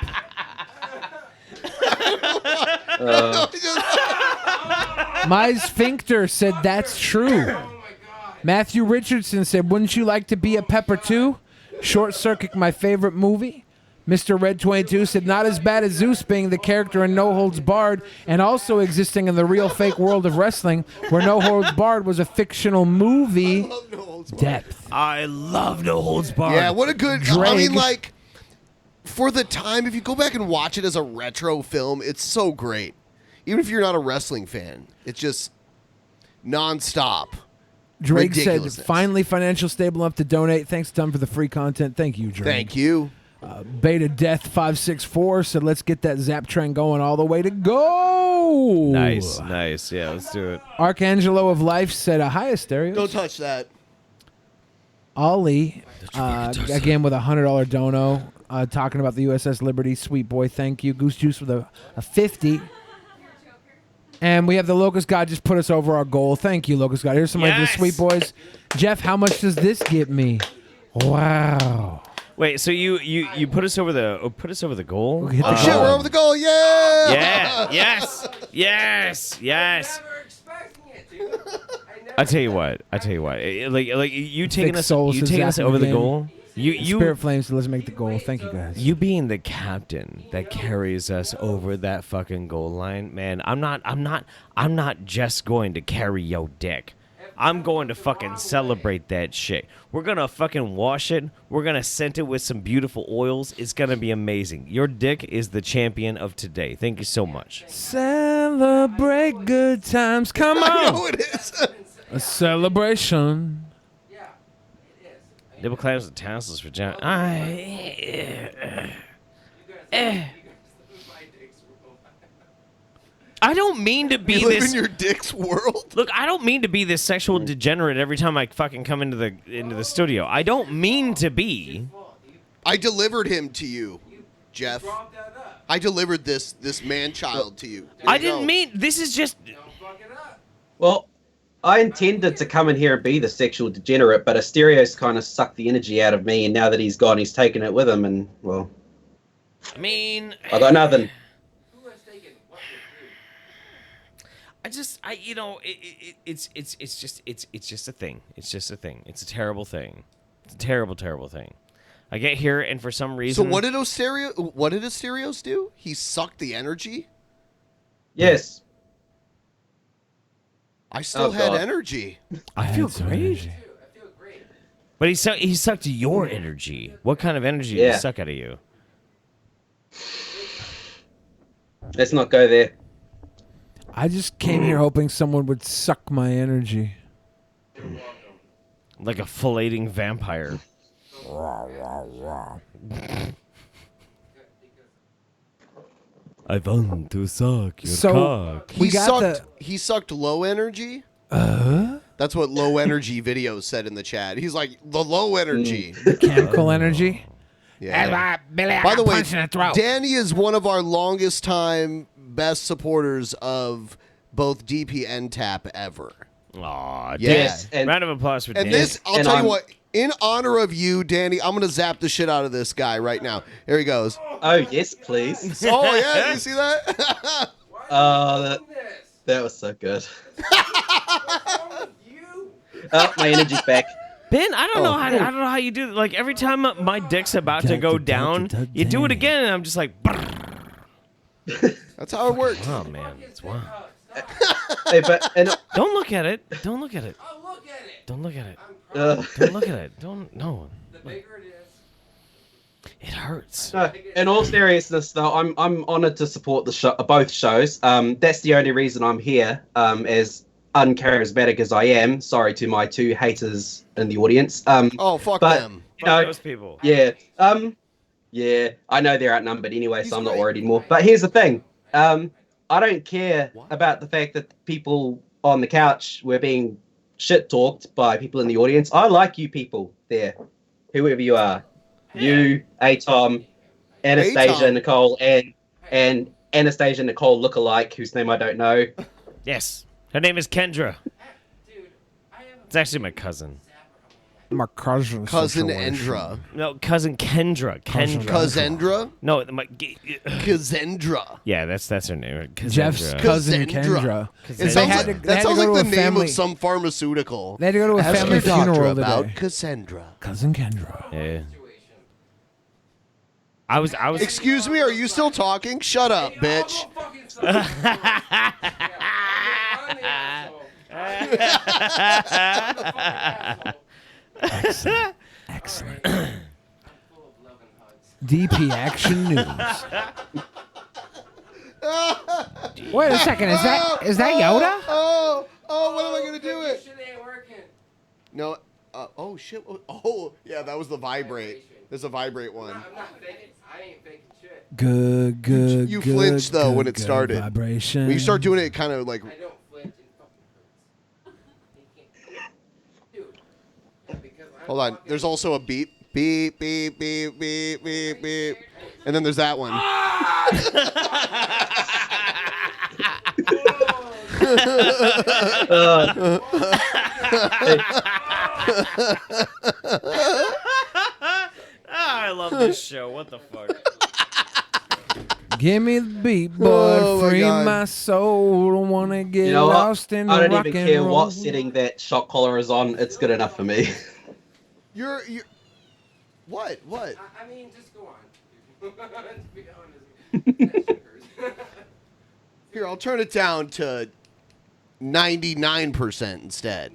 My sphincter said that's true. Matthew Richardson said, wouldn't you like to be a pepper too? Short Circuit, my favorite movie. Mr. Red 22 said, not as bad as Zeus being the character in No Holds Barred and also existing in the real fake world of wrestling where No Holds Barred was a fictional movie. Depth. I love No Holds Barred. Yeah, what a good. I Drag. mean, like, for the time, if you go back and watch it as a retro film, it's so great. Even if you're not a wrestling fan, it's just nonstop. Drake said, ridiculousness. finally financial stable enough to donate. Thanks a ton for the free content. Thank you, Drake. Thank you. Beta Death 564 said, let's get that zap train going all the way to go. Nice. Yeah, let's do it. Archangelo of Life said, hi, Asterios. Don't touch that. Ollie, again with a $100 dono, talking about the USS Liberty. Sweet boy, thank you. Goose Juice with a 50. And we have the Locust God just put us over our goal. Thank you, Locust God. Here's some of the sweet boys. Jeff, how much does this get me? Wow. Wait, so you put us over the goal? Hit the Shit, goal. we're over the goal. Yeah. Yeah. Yes. Never expecting it, dude. I never I tell you what. Like you taking Thick us, souls you is taking us after over the game. goal. You Spirit Flames, let's make the goal. Thank you, guys. You being the captain that carries us over that fucking goal line, man. I'm not just going to carry your dick. I'm going to fucking celebrate that shit. We're gonna fucking wash it. We're gonna scent it with some beautiful oils. It's gonna be amazing. Your dick is the champion of today. Thank you so much. Celebrate good times. Come on. I know it is. A celebration. Nipple clamps and tassels for John. I don't mean to be You live this. in your dick's world. Look, I don't mean to be this sexual degenerate every time I fucking come into the studio. I don't mean to be. I delivered him to you, Jeff. I delivered this man-child to you. Here I you didn't go. mean. This is just. Well, I intended to come in here and be the sexual degenerate, but Asterios kind of sucked the energy out of me, and now that he's gone, he's taken it with him, and, well... I mean... I got nothing. It's just a thing. It's just a thing. It's a terrible thing. It's a terrible, terrible thing. I get here, and for some reason... So what did Asterios do? He sucked the energy? Yes. I still had energy. I feel great. But he sucked your energy. What kind of energy did he suck out of you? Let's not go there. I just came here hoping someone would suck my energy. Like a filleting vampire. I want to suck your cock. He sucked low energy. That's what low energy videos said in the chat. He's like the low energy, chemical energy. Yeah. By the way, Danny is one of our longest time best supporters of both DP and TAP ever. Aw, yes. Round of applause for And Danny. this, I'll tell you what. In honor of you, Danny, I'm gonna zap the shit out of this guy right now. Here he goes. Oh yes, please. Oh yeah, you see that? That was so good. Oh, my energy's back. Ben, I don't know how you do it. Like every time my dick's about to go down, you do it again, and I'm just like. That's how it works. Oh man, it's wild. Hey, but don't look at it. Don't look at it. Don't look at it. Don't look at it. Don't no. It hurts. No, in all seriousness, though, I'm honoured to support both shows. That's the only reason I'm here. As uncharismatic as I am, sorry to my two haters in the audience. Fuck them. Fuck those people. Yeah. Yeah. I know they're outnumbered anyway, so I'm not worried anymore. But here's the thing. I don't care about the fact that people on the couch were being shit talked by people in the audience. I like you people there, whoever you are. You, Atom, Anastasia, Nicole, and Anastasia Nicole lookalike, whose name I don't know. Yes, her name is Kendra. It's actually my cousin. My cousin. Cousin Endra. No, cousin Kendra. Cousin No, Kazendra. Yeah, that's her name. Jeff's cousin Kendra. It sounds like the name of some pharmaceutical. They had to go to a Ask family your doctor funeral about today. Cassandra. Cousin Kendra. Yeah. I was. Excuse me, are you still talking? Shut up, bitch. Excellent. Excellent. DP Action News. Wait a second. Is that Yoda? What am I gonna do it? Shit ain't working. No. Oh shit. Oh yeah, that was the vibrate. There's a vibrate one. I'm not faking. I ain't faking shit. Good. You flinched though when it started. Vibration. When you start doing it, kind of like. I don't flinch. It fucking hurts. Hold on. There's also a beep, beep, beep, beep, beep, beep, beep, and then there's that one. I love this show. What the fuck? Give me the beat, boy. Oh, my Free God. my soul. Don't wanna get You know lost what? in I the don't rock even and care roll. what setting that shock collar is on. It's good enough for me. You're what? I mean, just go on. To be honest. Here, I'll turn it down to 99% instead.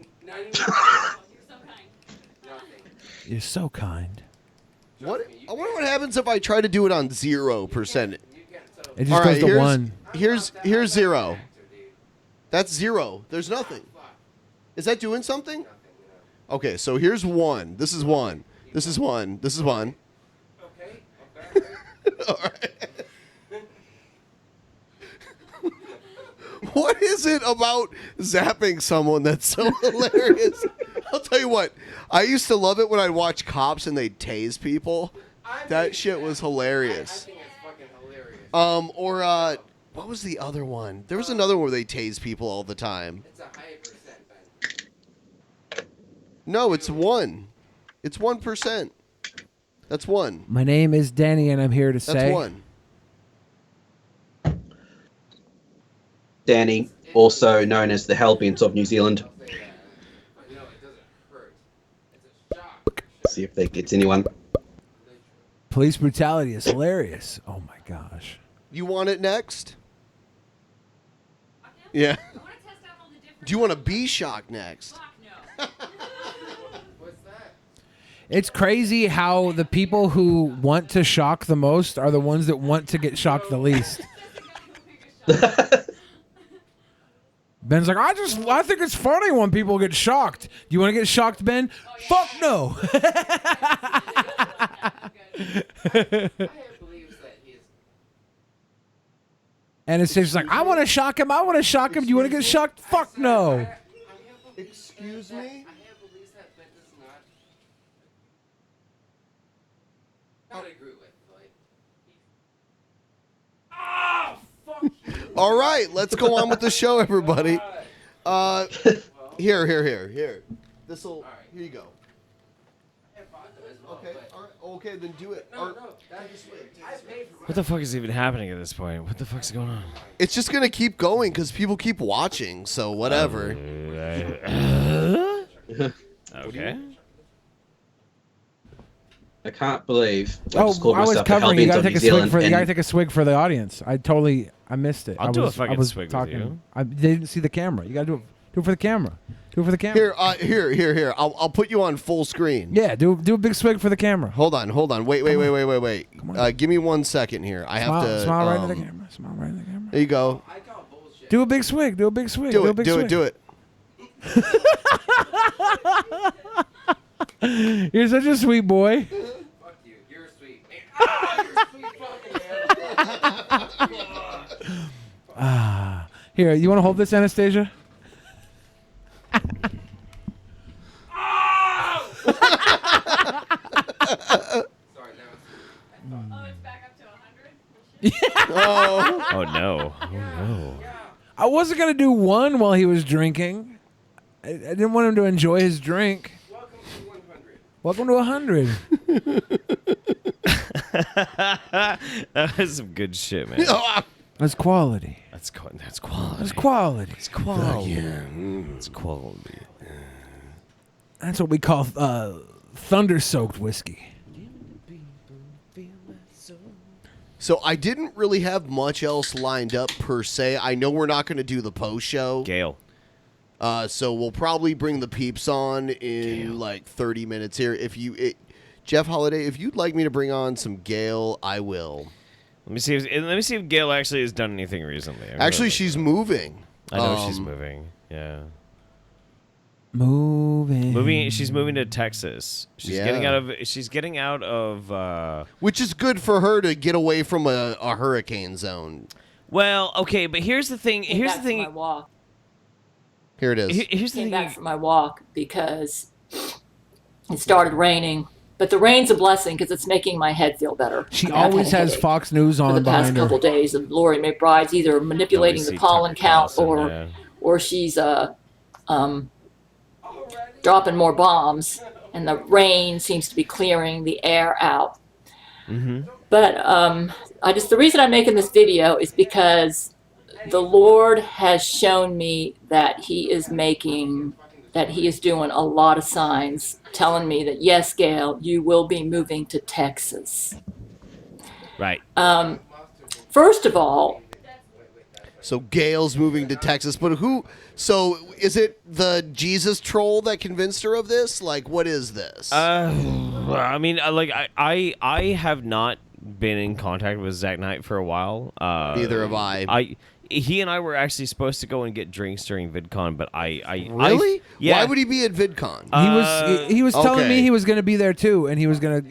You're so kind. What? I wonder what happens if I try to do it on 0%. It just All goes right, to here's, 1. Here's 0. That's 0. There's nothing. Is that doing something? Okay, so here's 1. This is 1. This is 1. This is 1. Okay. All right. What is it about zapping someone that's so hilarious? I'll tell you what. I used to love it when I'd watch cops and they'd tase people. That shit was hilarious. I think it's fucking hilarious. What was the other one? There was another one where they tase people all the time. It's a high percent, Ben. No, it's 1. It's 1%. That's 1. My name is Danny, and I'm here to say. That's 1. Danny, also known as the Hellbent of New Zealand. See if that gets anyone. Police brutality is hilarious. Oh my gosh. You want it next? Yeah. Do you want to be shocked next? It's crazy how the people who want to shock the most are the ones that want to get shocked the least. Ben's like, I think it's funny when people get shocked. Do you want to get shocked, Ben? Fuck no. And it's just like, I want to shock him. Do you want to get shocked? Fuck no. Excuse me? All right, let's go on with the show, everybody. Here. Here you go. Okay, all right, okay, then do it. What the fuck is even happening at this point? What the fuck's going on? It's just gonna keep going because people keep watching. So whatever. Okay. I can't believe I was covering. You gotta take a swig for. You gotta take a swig for the audience. I missed it. I'll do a fucking swig with you. They didn't see the camera. You gotta do it. Do it for the camera. Do it for the camera. Here. I'll put you on full screen. Yeah, do a big swig for the camera. Hold on. Wait. Give me 1 second here. I have to smile right into the camera. Smile right into the camera. There you go. Do a big swig. Do a big swig. Do a it. big Do swig. it. Do it. You're such a sweet boy. Fuck you. You're sweet. You're sweet. Here, you want to hold this, Anastasia? Oh no. I wasn't gonna do 1 while he was drinking. I didn't want him to enjoy his drink. Welcome to 100. That was some good shit, man. That's quality. That's quality. That's quality. It's quality. It's quality. That's what we call thunder-soaked whiskey. So I didn't really have much else lined up per se. I know we're not going to do the post show. Gail. So we'll probably bring the peeps on in like 30 minutes here. Jeff Holiday, if you'd like me to bring on some Gail, I will. Let me see if Gail actually has done anything recently. Actually, she's moving. I know she's moving. Yeah. Moving. She's moving to Texas. She's getting out of which is good for her to get away from a hurricane zone. Well, okay, but here's the thing. Here's the thing. My walk. Here it is. Here's the Came thing. back from my walk because it started raining. But the rain's a blessing because it's making my head feel better. She I mean, I've always had a has headache Fox News on for the past behind her. couple days of Lori McBride's either manipulating the pollen count or she's dropping more bombs, and the rain seems to be clearing the air out. But the reason I'm making this video is because the Lord has shown me that He is doing a lot of signs telling me that, yes, Gail, you will be moving to Texas. Right. First of all, So Gail's moving to Texas, but who? So is it the Jesus troll that convinced her of this? Like, what is this? I mean, I have not been in contact with Zach Knight for a while. Neither have I. He and I were actually supposed to go and get drinks during VidCon, but Really? Yeah. Why would he be at VidCon? He was telling me Okay. he was going to be there too, and he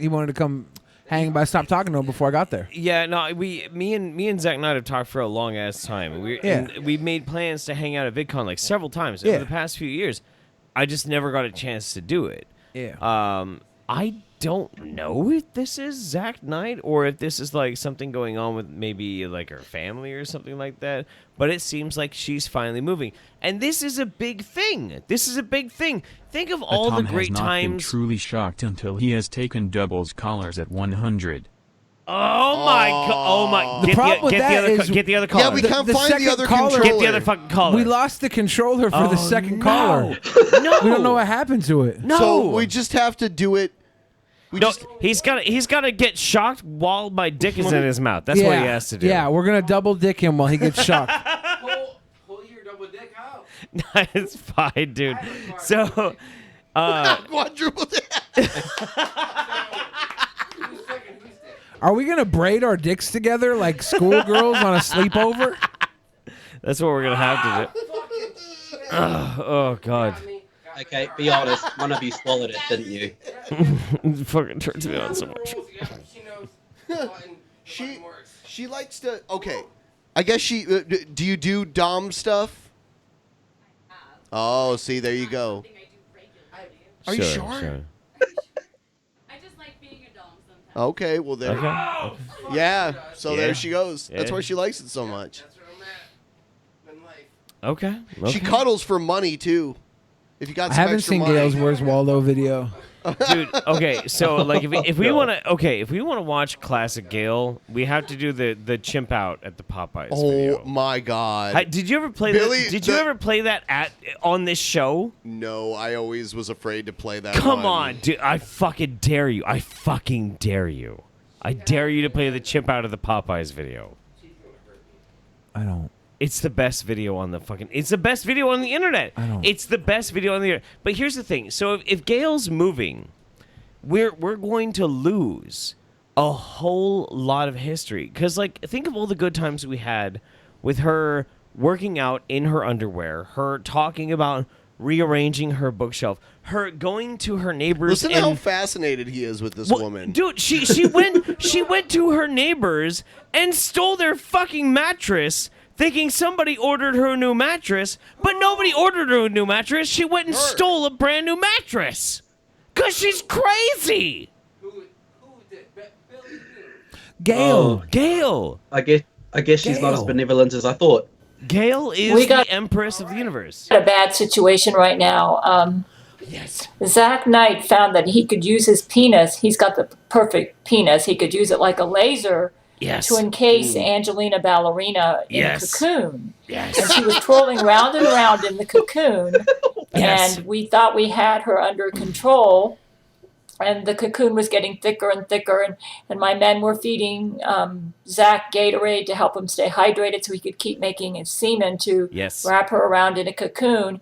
wanted to come hang, but I stopped talking to him before I got there. Yeah, no, me and Zach Knight have talked for a long ass time. And we made plans to hang out at VidCon like several times over the past few years. I just never got a chance to do it. Yeah. I don't know if this is Zach Knight or if this is like something going on with maybe like her family or something like that. But it seems like she's finally moving, and this is a big thing. Think of all Tom the great has not been times. truly shocked until he has taken doubles callers at 100. Oh my god! Oh my! The problem with that is get the other caller. Yeah, we can't find the second other caller- controller. Get the other fucking caller. We lost the controller for the second no. caller. No. We don't know what happened to it. No. So we just have to do it. He's got to get shocked while my dick is in his mouth. That's what he has to do. Yeah, we're gonna double dick him while he gets shocked. Pull your double dick out. It's fine, dude. So, Quadruple dick. Are we gonna braid our dicks together like schoolgirls on a sleepover? that's what we're gonna have to do. Oh god. Okay, be honest. One of you swallowed it, didn't you? It fucking turns me on so much. She likes to. Okay, I guess she. Do you do dom stuff? Oh, see, there you go. Are you sure? I just like being a dom sometimes. Okay, well there. Okay. Yeah, so Yeah. there she goes. That's Yeah. why she likes it so much. Okay. She cuddles for money too. If you got I some haven't extra seen money. Gail's Where's Waldo video. Dude, okay, so like if we want to watch classic Gale, we have to do the chimp out at the Popeyes video. Oh my god! Did you ever play Billy, that? Did you ever play that on this show? No, I always was afraid to play that. Come one. on, dude! I fucking dare you! I fucking dare you! I dare you to play the chimp out of the Popeyes video. I don't. It's the best video on the fucking. It's the best video on the internet. It's the best video on the internet. But here's the thing. So if Gail's moving, we're going to lose a whole lot of history. Because like, think of all the good times we had with her working out in her underwear, her talking about rearranging her bookshelf, her going to her neighbors. Listen how fascinated he is with this woman. Dude, she went to her neighbors and stole their fucking mattress, thinking somebody ordered her a new mattress, but nobody ordered her a new mattress. She went and stole a brand new mattress. Cause she's crazy. Gail. Gail. I guess she's not as benevolent as I thought. Gail is the empress of the universe. A bad situation right now. Yes. Zach Knight found that he could use his penis. He's got the perfect penis. He could use it like a laser to encase Angelina Ballerina in a cocoon. Yes. And she was twirling round and round in the cocoon. Yes. And we thought we had her under control. And the cocoon was getting thicker and thicker. And my men were feeding Zach Gatorade to help him stay hydrated so he could keep making his semen to wrap her around in a cocoon.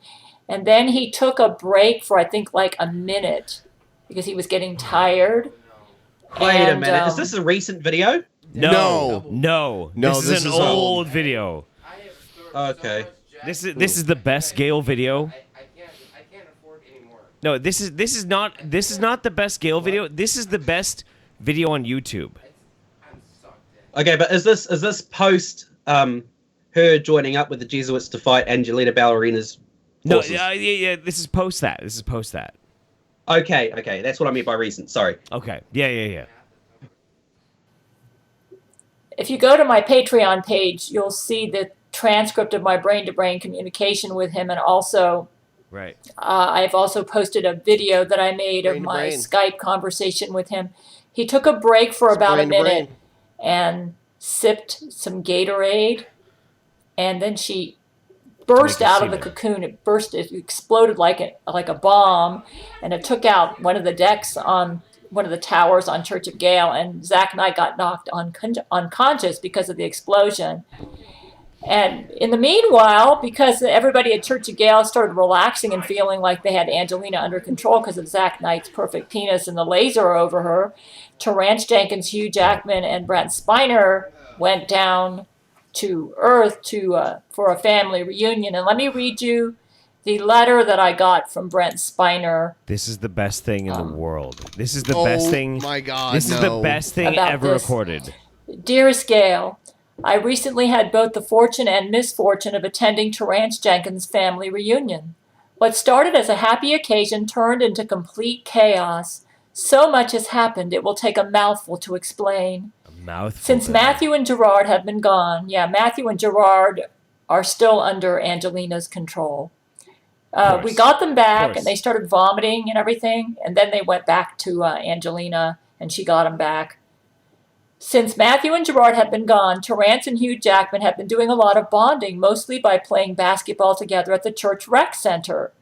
And then he took a break for, I think, like a minute because he was getting tired. Wait a minute. Is this a recent video? No. This is an old video. Okay. This is the best Gale video. No, this is not the best Gale video. This is the best video on YouTube. Okay, but is this post her joining up with the Jesuits to fight Angelina Ballerina's forces? No, yeah. This is post that. Okay. That's what I mean by recent. Sorry. Okay. Yeah. If you go to my Patreon page, you'll see the transcript of my brain-to-brain communication with him, and also I've also posted a video that I made of my Skype conversation with him. He took a break for about a Brain to brain. minute and sipped some Gatorade, and then she burst out of the cocoon. It exploded like a bomb, and it took out one of the decks on one of the towers on Church of Gale, and Zach and I got knocked unconscious because of the explosion. And in the meanwhile, because everybody at Church of Gale started relaxing and feeling like they had Angelina under control because of Zach Knight's perfect penis and the laser over her, Terrence Jenkins, Hugh Jackman, and Brent Spiner went down to Earth for a family reunion. And let me read you the letter that I got from Brent Spiner. This is the best thing in the world. This is the best thing. Oh my God! This is the best thing ever recorded. Dearest Gail, I recently had both the fortune and misfortune of attending Terrence Jenkins' family reunion. What started as a happy occasion turned into complete chaos. So much has happened, it will take a mouthful to explain. Since Matthew and Gerard have been gone, Matthew and Gerard are still under Angelina's control. We got them back, and they started vomiting and everything, and then they went back to Angelina, and she got them back. Since Matthew and Gerard have been gone, Terrence and Hugh Jackman have been doing a lot of bonding, mostly by playing basketball together at the church rec center.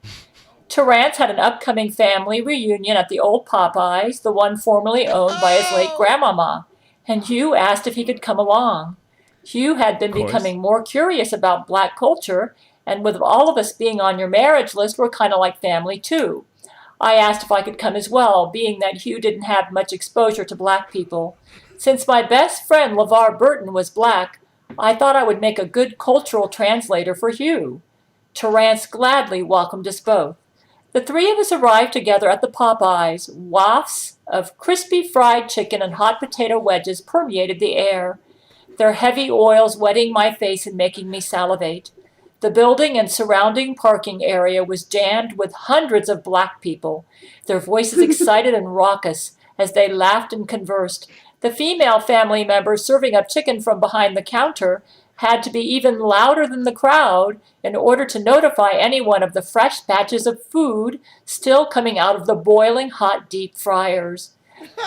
Terrence had an upcoming family reunion at the old Popeyes, the one formerly owned by his late grandmama, and Hugh asked if he could come along. Hugh had been becoming more curious about black culture, and with all of us being on your marriage list, we're kind of like family too. I asked if I could come as well, being that Hugh didn't have much exposure to black people. Since my best friend LeVar Burton was black, I thought I would make a good cultural translator for Hugh. Terrence gladly welcomed us both. The three of us arrived together at the Popeyes. Wafts of crispy fried chicken and hot potato wedges permeated the air, their heavy oils wetting my face and making me salivate. The building and surrounding parking area was jammed with hundreds of black people, their voices excited and raucous as they laughed and conversed. The female family members serving up chicken from behind the counter had to be even louder than the crowd in order to notify anyone of the fresh batches of food still coming out of the boiling hot deep fryers.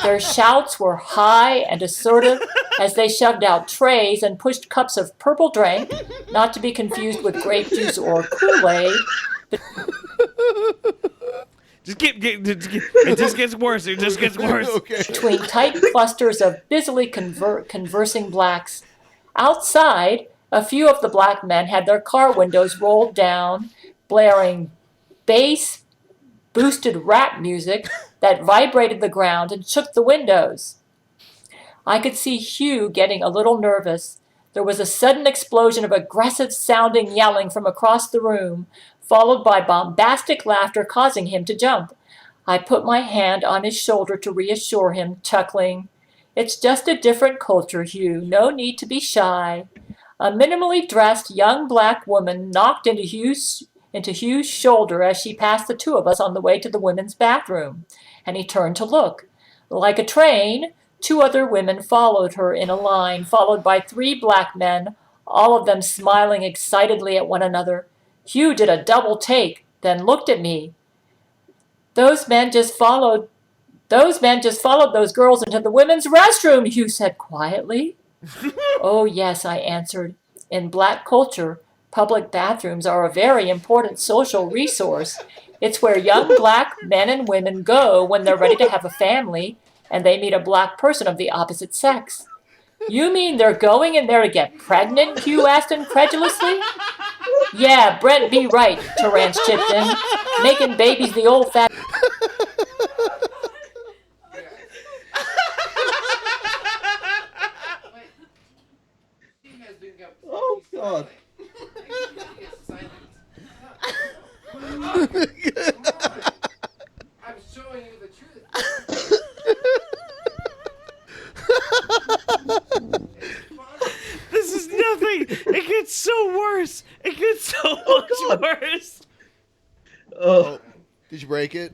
Their shouts were high and assertive as they shoved out trays and pushed cups of purple drink, not to be confused with grape juice or Kool-Aid. It just gets worse. It just gets worse. Between tight clusters of busily conversing blacks. Outside, a few of the black men had their car windows rolled down, blaring bass, boosted rap music that vibrated the ground and shook the windows. I could see Hugh getting a little nervous. There was a sudden explosion of aggressive-sounding yelling from across the room, followed by bombastic laughter causing him to jump. I put my hand on his shoulder to reassure him, chuckling. It's just a different culture, Hugh. No need to be shy. A minimally dressed young black woman knocked into Hugh's shoulder as she passed the two of us on the way to the women's bathroom, and he turned to look. Like a train, two other women followed her in a line, followed by three black men, all of them smiling excitedly at one another. Hugh did a double take, then looked at me. Those men just followed those girls into the women's restroom, Hugh said quietly. Oh, yes, I answered. In black culture, public bathrooms are a very important social resource. It's where young black men and women go when they're ready to have a family and they meet a black person of the opposite sex. You mean they're going in there to get pregnant? Hugh asked incredulously. Yeah, Brent be right, Terrence chipped in. Making babies the old-fashioned... Oh, God. I'm showing you the truth. This is nothing. It gets so worse. It gets so much worse. Oh, did you break it?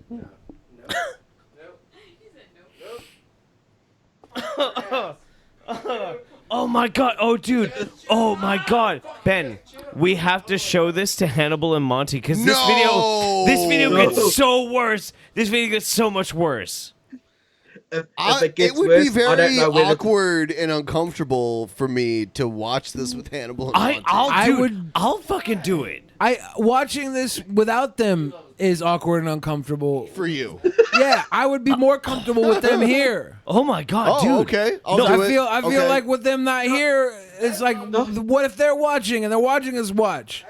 Oh my God. Oh, dude. Oh my God. Ben, we have to show this to Hannibal and Monty because this video gets so worse. This video gets so much worse. if it gets would worse, be I don't very know whether awkward and uncomfortable for me to watch this with Hannibal and Monty. I'll fucking do it. Watching this without them is awkward and uncomfortable for you. Yeah, I would be more comfortable with them here. Oh my god, dude! Okay, I feel like with them not here, it's like, what if they're watching and they're watching us watch?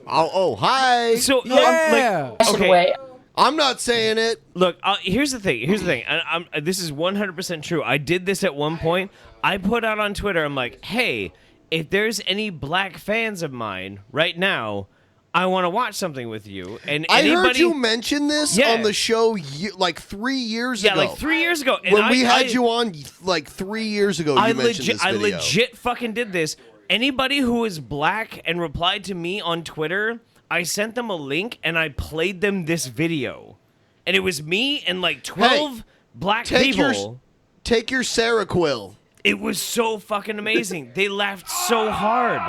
Hi. So yeah. okay. I'm not saying it. Look, here's the thing. And this is 100% true. I did this at one point. I put out on Twitter, I'm like, hey, if there's any black fans of mine right now, I want to watch something with you. And I anybody... heard you mention this on the show like 3 years ago. Yeah, like 3 years ago. And when we had you on like 3 years ago, you mentioned this video. I legit fucking did this. Anybody who is black and replied to me on Twitter, I sent them a link and I played them this video. And it was me and like 12 black people. Take your Seroquel. It was so fucking amazing. They laughed so hard.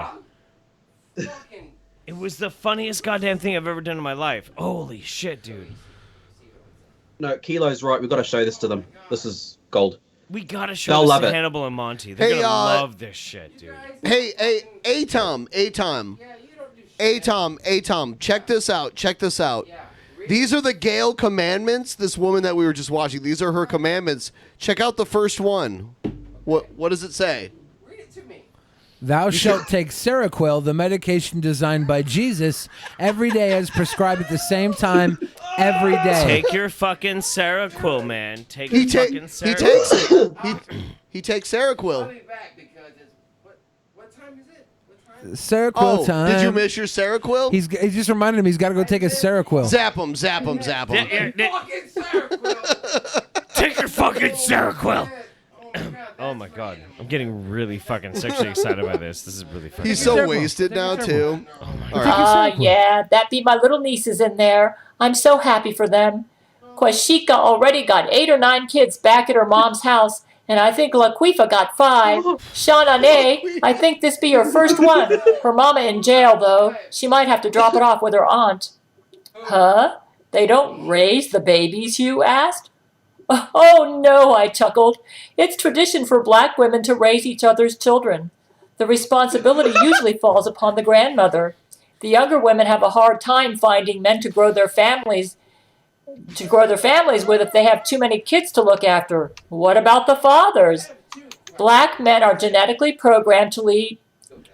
It was the funniest goddamn thing I've ever done in my life. Holy shit, dude. No, Kilo's right. We've got to show this to them. This is gold. We gotta show They'll this love to it. Hannibal and Monty. They're gonna love this shit, dude. Hey, Tom, check this out. These are the Gale commandments. This woman that we were just watching. These are her commandments. Check out the first one. What does it say? Thou shalt take Seroquel, the medication designed by Jesus, every day as prescribed at the same time, every day. Take your fucking Seroquel, man. Take your fucking Seroquel. He takes it. He takes Seroquel. Seroquel time. Did you miss your Seroquel? He just reminded him he's got to go take his Seroquel. Zap him. Take your fucking Seroquel. Oh my god, I'm getting really fucking sexually excited by this. This is really fucking. He's so wasted now too. Yeah, that be my little nieces in there. I'm so happy for them. Kwashika already got 8 or 9 kids back at her mom's house, and I think Laquifa got 5. Shawnane, I think this be her first one. Her mama in jail, though. She might have to drop it off with her aunt. Huh? They don't raise the babies, you asked? Oh, no, I chuckled. It's tradition for black women to raise each other's children. The responsibility usually falls upon the grandmother. The younger women have a hard time finding men to grow their families with if they have too many kids to look after. What about the fathers? Black men are genetically programmed to leave.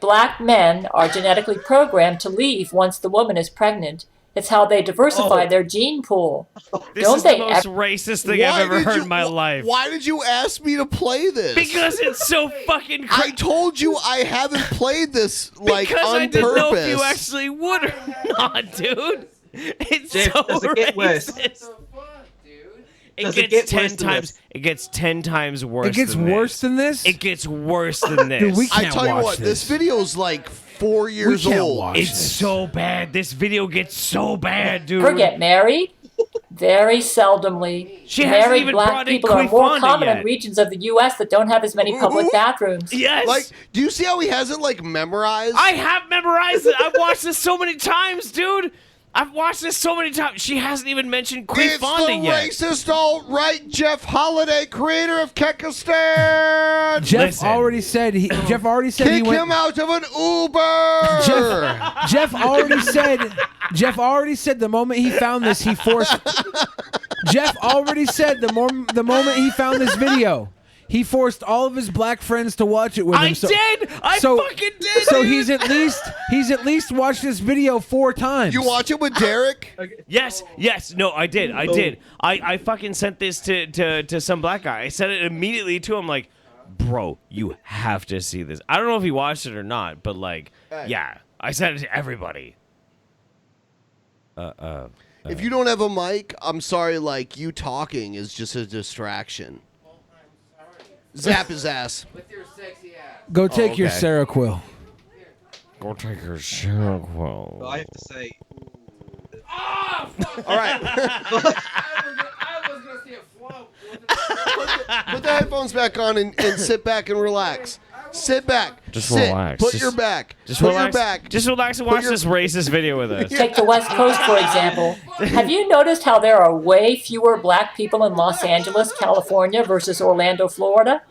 Black men are genetically programmed to leave once the woman is pregnant. It's how they diversify their gene pool. This is the most racist thing I've ever heard in my life. Why did you ask me to play this? Because it's so fucking I told you I haven't played this like because on I didn't purpose. know if you actually would or not, dude. It's Jeff, so does it get worse? racist. Does it get worse than this? It gets 10 times worse. It gets worse than this? It gets worse than this. Dude, we I can't tell you watch what, this video's like 4 years can't old. watch It's this. so bad. This video gets so bad, dude. Ever get married? Very seldomly. She hasn't Married even black brought in people are more Queefonda common yet. in regions of the U.S. that don't have as many public bathrooms. Yes. Like, do you see how he has it like memorized? I have memorized it. I've watched this so many times, dude. I've watched this so many times. She hasn't even mentioned It's the Queefonda yet. racist alt-right Jeff Holiday, creator of Kekistan. Jeff already said he went. Kick him out of an Uber. Jeff already said the moment he found this, he forced. Jeff already said the moment he found this video, he forced all of his black friends to watch it with him. I did. I fucking did. So dude. he's at least watched this video 4 times. You watch it with Derek? Yes. No, I did. I fucking sent this to some black guy. I sent it immediately to him, like, bro, you have to see this. I don't know if he watched it or not, but like, yeah, I sent it to everybody. If you don't have a mic, I'm sorry, like, you talking is just a distraction. Zap his ass. With your sexy ass. Go take your okay. Seroquel. Go take your Seroquel. Well, I have to say. All right. I was gonna see a float. Put the headphones back on and sit back and relax. Sit back. Just Sit. relax. Put Just- your back. Just Put relax. your back. Just relax and Put watch your- this racist video with us. Take the West Coast, for example. Have you noticed how there are way fewer black people in Los Angeles, California versus Orlando, Florida?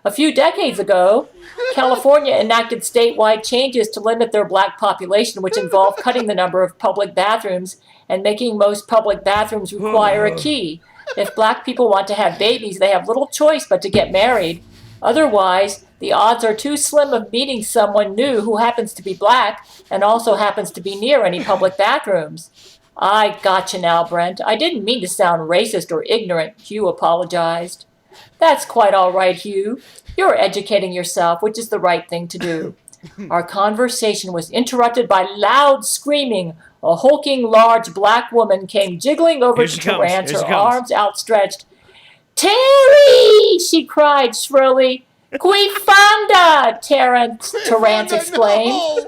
A few decades ago, California enacted statewide changes to limit their black population, which involved cutting the number of public bathrooms and making most public bathrooms require a key. If black people want to have babies, they have little choice but to get married. Otherwise, the odds are too slim of meeting someone new who happens to be black and also happens to be near any public bathrooms. I gotcha now, Brent. I didn't mean to sound racist or ignorant, Hugh apologized. That's quite all right, Hugh. You're educating yourself, which is the right thing to do. Our conversation was interrupted by loud screaming. A hulking, large black woman came jiggling over Here to she comes. Terrance, Here her she comes. arms outstretched. Terry! She cried shrilly. Qui fanda! Terrance exclaimed.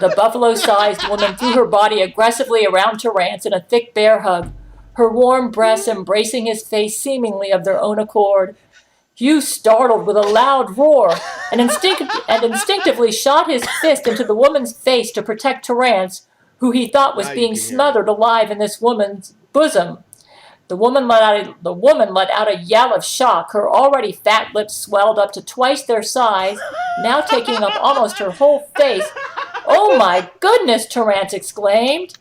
The buffalo-sized woman threw her body aggressively around Terrance in a thick bear hug, her warm breasts embracing his face seemingly of their own accord. Hugh startled with a loud roar and instinctively shot his fist into the woman's face to protect Terrance, who he thought was being smothered alive in this woman's bosom. The woman let out a yell of shock. Her already fat lips swelled up to twice their size, now taking up almost her whole face. "Oh my goodness!" Terrance exclaimed.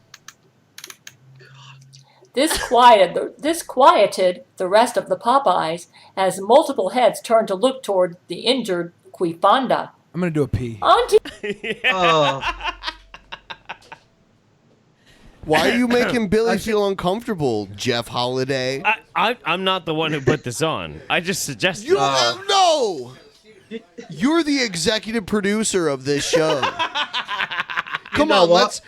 This quieted the rest of the Popeyes as multiple heads turned to look toward the injured Quifanda. I'm gonna do a pee. Auntie. Why are you making Billy feel uncomfortable, Jeff Holiday? I'm not the one who put this on. I just suggested. You no. You're the executive producer of this show. Come on, let's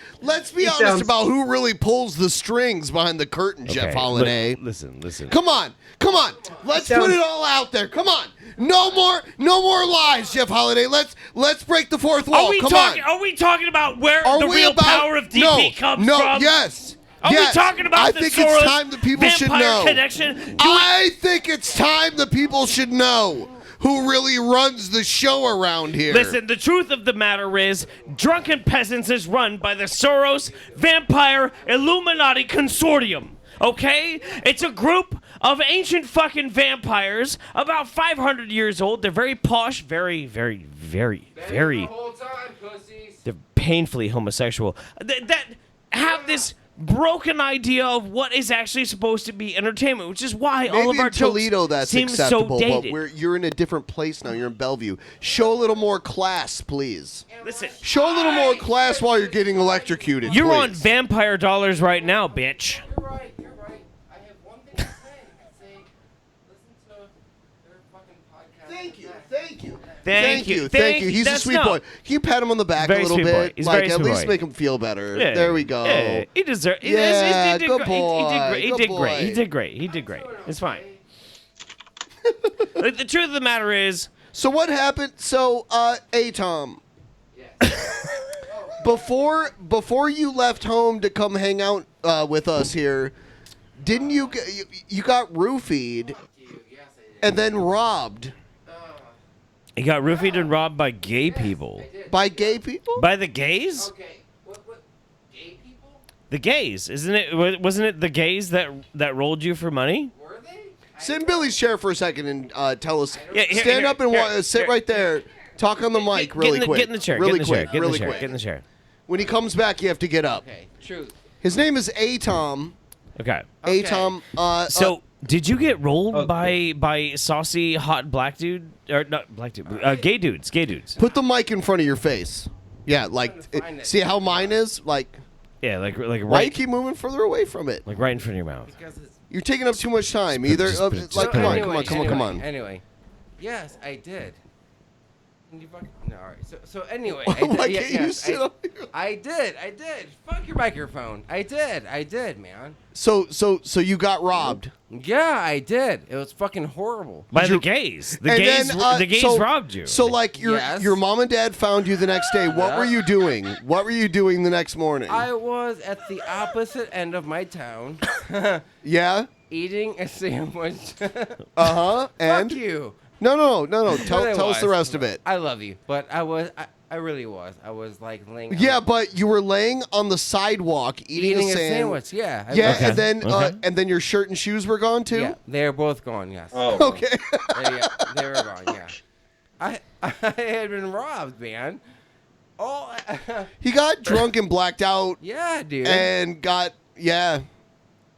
be honest about who really pulls the strings behind the curtain, Jeff Holiday. Listen. Come on. Let's put it all out there. Come on. No more lies, Jeff Holiday. Let's break the fourth wall. Are we talking about where the real power of DP comes from? Yes. Are we talking about I the think Soros it's time the people should vampire know. connection? I think it's time the people should know who really runs the show around here. Listen, the truth of the matter is, Drunken Peasants is run by the Soros Vampire Illuminati Consortium. Okay? It's a group of ancient fucking vampires, about 500 years old. They're very posh, very they're painfully homosexual. That have this broken idea of what is actually supposed to be entertainment, which is why Maybe all of our in Toledo jokes that's seem acceptable, so but dated. you're in a different place now. You're in Bellevue. Show a little more class, please. Listen, show a little more class while you're getting electrocuted. You're please. on vampire dollars right now, bitch. You're right. I have one thing to say. Listen to their fucking podcast. Thank you. Thank you. He's a sweet boy. Can you pat him on the back Very a little sweet boy. bit? He's like very at sweet least boy. make him feel better. Yeah, There we go. Yeah, he deserves. Yeah, He good boy. He did great. He did great. It's fine. The truth of the matter is. So what happened? So, Tom. Before you left home to come hang out with us here, didn't you got roofied and then robbed? He got roofied and robbed by gay people. By gay people? By the gays? Okay. What gay people? The gays, isn't it? Wasn't it the gays that rolled you for money? Were they? Sit in Billy's chair for a second and tell us. Yeah, here, stand here, up and here, sit right there. Talk on the mic really quick. Get in the chair. Really Get quick. in the chair. When he comes back, you have to get up. Okay. Truth. His name is Tom. Okay. Tom. So, did you get rolled by saucy hot black dude or not black dude? Gay dudes. Put the mic in front of your face. Yeah, see how mine is? Yeah, like right. Why you keep moving further away from it? Like right in front of your mouth. You're taking up too much time. Come on. Anyway, yes, I did. No, all right. So anyway, Why can't you sit on I did. Fuck your microphone. I did, man. So you got robbed. Yeah, I did. It was fucking horrible. By the gays. The gays robbed you. So your mom and dad found you the next day. What were you doing? What were you doing the next morning? I was at the opposite end of my town. Yeah? Eating a sandwich. And? Fuck you. No. Tell But us the rest of it. I love you, but I really was. I was like laying. Yeah, but you were laying on the sidewalk eating a sandwich. Yeah. Yeah, Okay. and then your shirt and shoes were gone too. Yeah, they're both gone. Yes. Oh. Okay. They were gone. Yeah. I had been robbed, man. Oh. He got drunk and blacked out. Yeah, dude. And got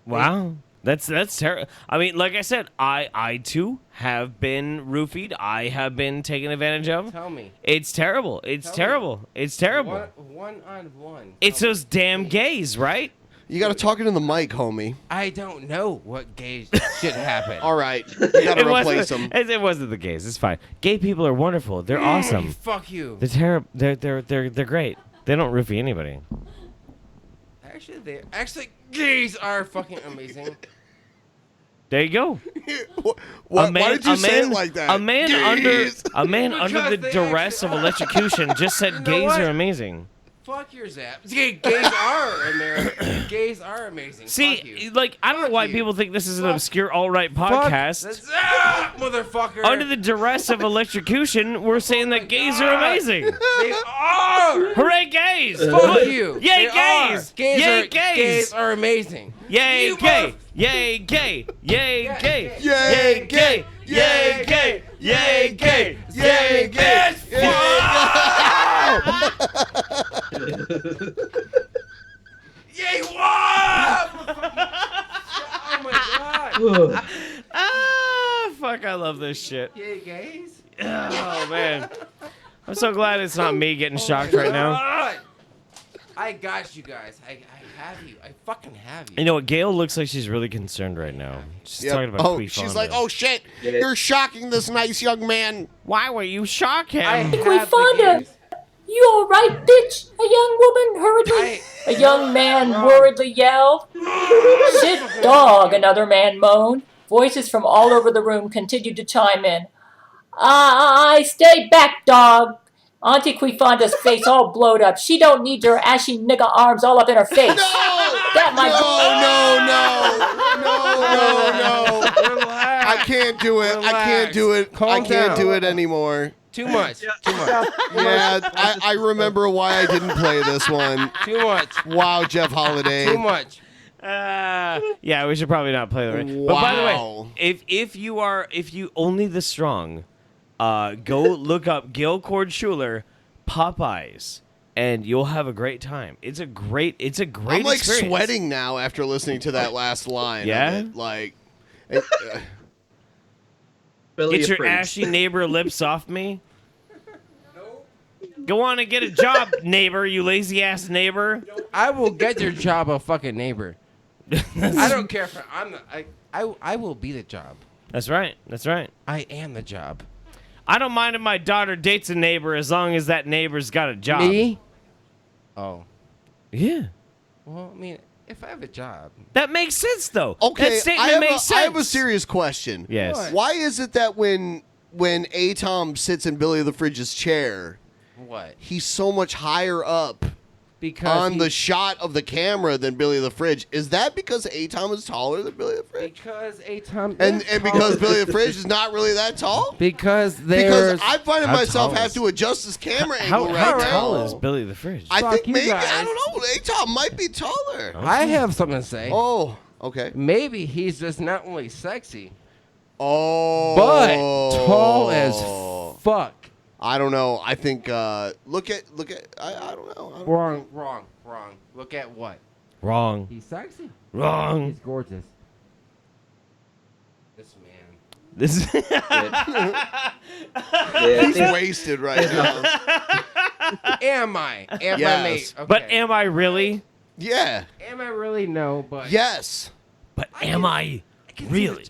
Wow. That's terrible. I mean, like I said, I too have been roofied. I have been taken advantage of. Tell me. It's terrible. It's terrible. It's terrible. One on one. It's those damn gays, right? You got to talk into the mic, homie. I don't know what gay shit happened. All right, you got to replace them. It wasn't the gays. It's fine. Gay people are wonderful. They're awesome. Fuck you. They're terrible. They're great. They don't roofie anybody. Actually, gays are fucking amazing. There you go. Why did you say it like that? A man under the duress of electrocution just said gays are amazing. Fuck your zap. Gays are American. Gays are amazing. See, like, I don't know why people think this is an obscure alt-right podcast. Motherfucker. Under the duress of electrocution, we're saying that gays are amazing. They are. Hooray, gays! Fuck you. Yay, They gays! are. Gays Yay, are, gays! Gays are amazing. Yay, gay! Yay, gay! Yay, gay! Yay, gay! Yay, gay! Yay, gay! Yay, gay! Yay, what? Oh my god. Fuck, I love this shit. Yay, gays? Oh, man. I'm so glad it's not me getting shocked right now. God. I got you guys. I have you. I fucking have you. You know what? Gail looks like she's really concerned right now. She's talking about Oh, Queef she's Fonda. like, oh shit, you're shocking this nice young man. Why will you shock him? Queef Fonda, you all right, bitch? A young woman hurriedly. A young man worriedly yelled. Shit, dog, another man moaned. Voices from all over the room continued to chime in. I stay back, dog. Auntie Queef Fonda's face all blowed up. She don't need your ashy nigga arms all up in her face. No! That might No. I can't do it. I can't do it. I can't do it anymore. Too much. Too much. Yeah, I remember why I didn't play this one. Too much. Wow, Jeff Holiday. Too much. Yeah, we should probably not play the right. But by the way, if you only the strong, go look up Gil Cord Schuler, Popeyes, and you'll have a great time. It's a great I'm like experience. sweating now after listening to that last line. Yeah? Of it. Like, Get your ashy neighbor lips off me. Go on and get a job, neighbor, you lazy ass neighbor. I will get your job, a fucking neighbor. I don't care if I'm the. I will be the job. That's right. That's right. I am the job. I don't mind if my daughter dates a neighbor as long as that neighbor's got a job. Me? Oh. Yeah. Well, I mean, if I have a job. That makes sense, though. okay, That statement makes sense. I have a serious question. Yes. What? Why is it that when A-Tom sits in Billy the Fridge's chair, What? he's so much higher up Because on the shot of the camera than Billy the Fridge? Is that because A-Tom is taller than Billy the Fridge? Because A-Tom and because Billy the Fridge is not really that tall? Because there's... I'm finding myself have to adjust this camera angle right how now. tall is Billy the Fridge? I think you maybe, guys. I don't know, A-Tom might be taller. I have something to say. Oh, okay. Maybe he's just not only sexy, Oh. but tall as fuck. I don't know. I think, look at, I don't know. Wrong. Look at what? Wrong. He's sexy. Wrong. He's gorgeous. This man. This. He's wasted right now. Am I? Am I Yes. mate? Okay. But am I really? Yeah. Am I really? No, but... Yes. But am I really?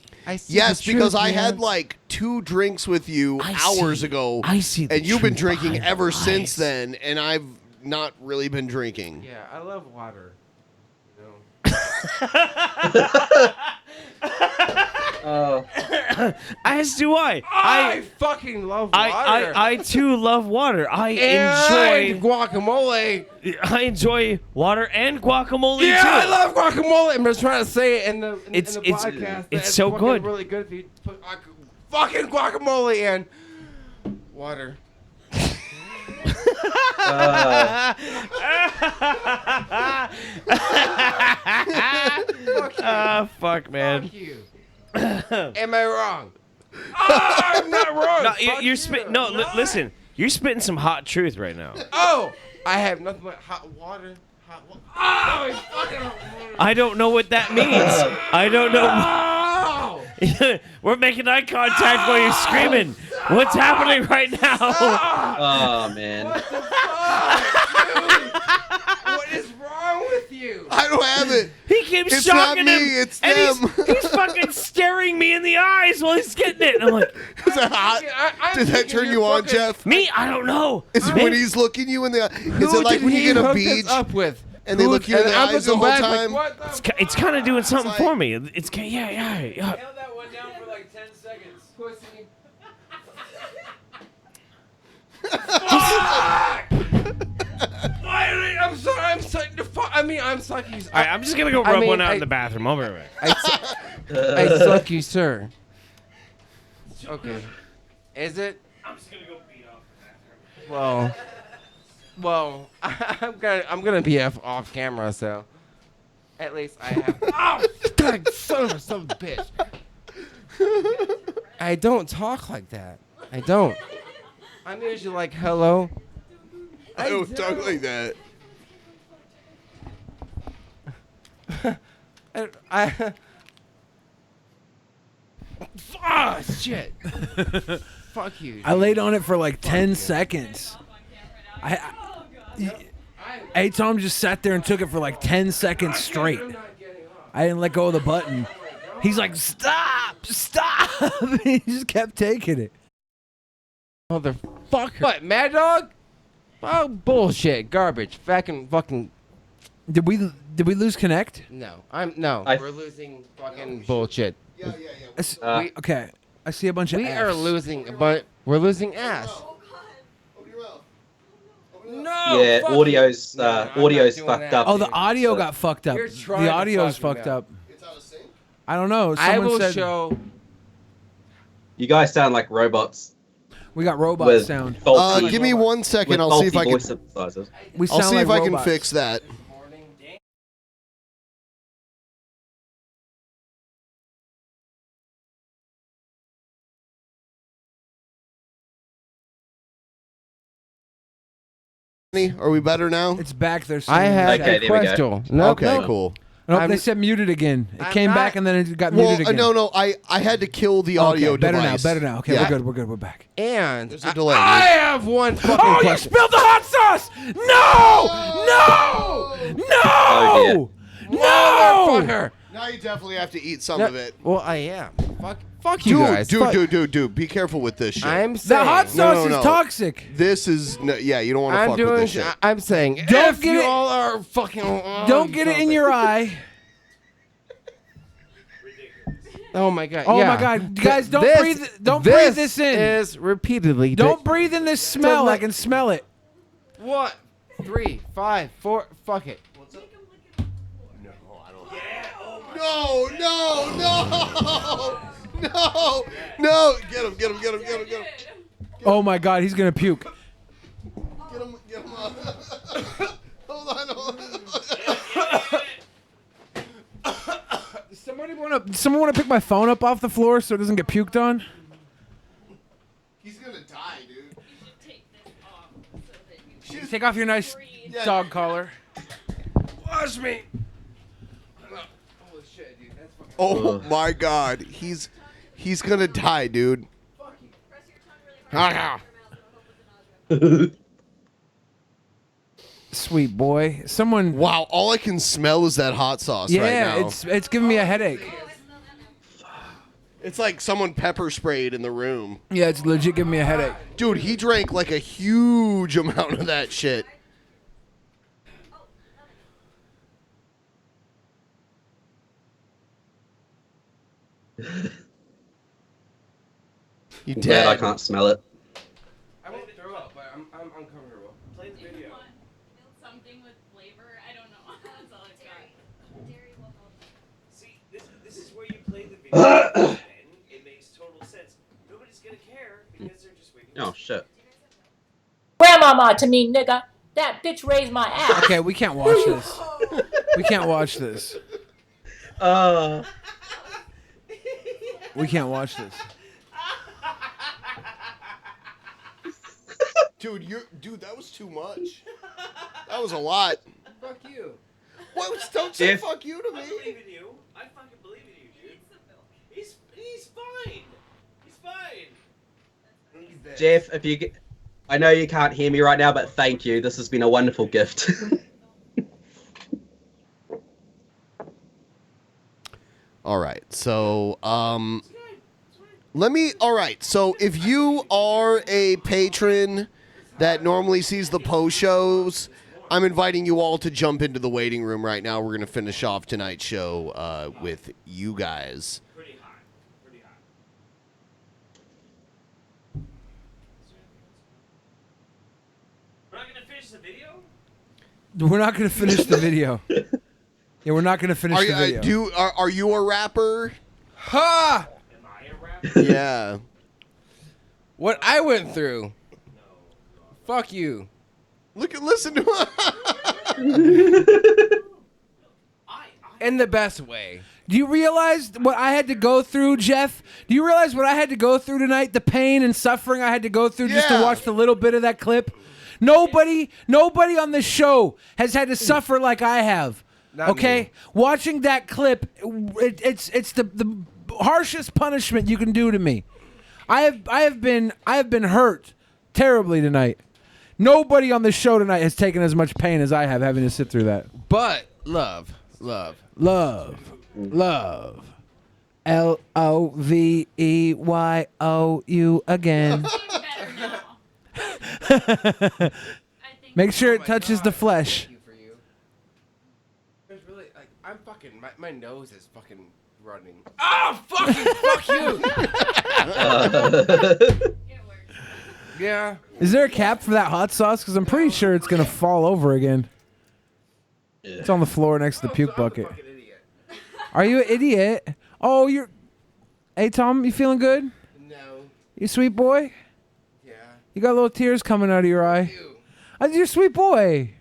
Yes, the because truth, I man. had like 2 drinks with you hours ago. I see the and you've been truth drinking behind ever your since eyes. then, and I've not really been drinking. Yeah, I love water. As do I. I fucking love water. I too love water. I and enjoy guacamole. I enjoy water and guacamole Yeah, too. I love guacamole. I'm just trying to say it in the It's podcast. that so fucking good. Really good if you put fucking guacamole and water. Fuck, man. Fuck you. Am I wrong? I'm not wrong. No, you're spitting. No, listen. You're spitting some hot truth right now. Oh, I have nothing but hot water. Oh, it's fucking. I don't know what that means. I don't know. Oh! We're making eye contact while you're screaming. What's happening right now? Oh man. What the fuck, dude? What is wrong with you? I don't have it. He keeps It's shocking not him. me, it's and them. He's fucking staring me in the eyes while he's getting it. And I'm like, Is that hot? Did that turn you on, Jeff? me? I don't know. Is it when he's looking you in the eye? Is it like when you get a beach up with? and they look you in the eyes the whole time? It's kind of doing something for me. It's yeah. Held that one down for like 10 seconds. Pussy. I'm sorry. I'm sorry. I'm sorry. All right, I'm just gonna go rub one out in the bathroom. I'll be right back. I suck you, sir. Okay. Is it? I'm just gonna go beat off the bathroom. Well, I'm gonna be off camera, so at least I have. Oh, God, son of a bitch! I don't talk like that. I don't. I'm usually like, hello. I don't talk like that. Shit. Fuck you. I laid on it for like 10 seconds. Hey, Tom just sat there and took it for like 10 seconds straight. I didn't let go of the button. He's like, stop. He just kept taking it. Motherfucker. What, Mad Dog? Oh, bullshit. Garbage. Fucking. Did we lose Connect? No. We're losing fucking bullshit. Yeah. Okay. I see a bunch of We Fs. are losing, but we're losing ass. No. Yeah, fuck audio's you. No, I'm not audio's doing fucked that. up. Oh, the audio got fucked up. You're trying The to audio's fuck me fucked up. up. I don't know. I Someone will said show. You guys sound like robots. we got robot with sound. faulty- Give me 1 second. with I'll see if I faulty can. voice synthesizers. We I'll sound see like if I can robots. fix that. Are we better now? It's back there. I had Okay, a there we go. question. Nope, Okay, nope. cool. Nope, they said muted again. It I'm came not- back and then it got Well, muted again. no, I had to kill the audio okay, better device. now, better now. Okay, Yeah. we're good, we're back. And There's a delay. I have one fucking Oh, you question. spilled the hot sauce! No! Motherfucker. Now you definitely have to eat some of it. Well, I am. Fuck you guys. Fuck- Dude, be careful with this shit. I'm The saying. hot sauce no. is toxic. This is yeah. You don't want to I'm fuck with doing. this shit. I'm saying. Don't if get you it- all are fucking. Don't get it in your eye. Oh my god. Oh yeah. my God. Guys, don't This- breathe. Don't breathe this in. Is repeatedly. Don't breathe in this smell. let- I can smell it. What? 3, 5, 4. Fuck it. No! Get him! Oh my God, he's gonna puke. Get him! Hold on. Someone wanna pick my phone up off the floor so it doesn't get puked on? He's gonna die, dude. Take off your nice dog collar. Wash me. Holy shit, dude. That's fucking. Oh my God, he's gonna die, dude. Sweet boy. Someone. Wow, all I can smell is that hot sauce right now. Yeah, it's giving me a headache. It's like someone pepper sprayed in the room. Yeah, it's legit giving me a headache. Dude, he drank like a huge amount of that shit. You Glad dead. I can't smell it. I won't throw up, but I'm uncomfortable. Play the video. Something with flavor. I don't know. That's all it's got. See, this is where you play the video. And it makes total sense. Oh shit. Grandmama to me, nigga. That bitch raised my ass. Okay, we can't watch this. We can't watch this. We can't watch this. Dude, that was too much. That was a lot. Fuck you. What? Don't say Jeff. fuck you to me. I believe in you. I fucking believe in you, dude. He's fine. He's fine. Jeff, if you get, I know you can't hear me right now, but thank you. This has been a wonderful gift. All right. So, all right. So, if you are a patron that normally sees the post shows, I'm inviting you all to jump into the waiting room right now. We're going to finish off tonight's show with you guys. Pretty hot. We're not gonna finish the video. We're not going to finish the video. Yeah, we're not going to finish the video. Are you a rapper? Ha! Am I a rapper? Yeah. What I went through. Fuck you. Listen to In the best way. Do you realize what I had to go through, Jeff? Do you realize what I had to go through tonight? The pain and suffering I had to go through just to watch the little bit of that clip? Nobody on the show has had to suffer like I have. Not okay? me. Watching that clip, it's the harshest punishment you can do to me. I have been hurt terribly tonight. Nobody on the show tonight has taken as much pain as I have having to sit through that. But love. LOVEYOU again. Make sure it touches the flesh. It's really like I'm fucking my nose is fucking running. Oh fuck you! Yeah. Is there a cap for that hot sauce? Because I'm pretty sure it's gonna fall over again. It's on the floor next to the puke bucket. Are you an idiot? Oh, you're. Hey Tom, you feeling good? No. You sweet boy? Yeah. You got little tears coming out of your eye. You're a sweet boy.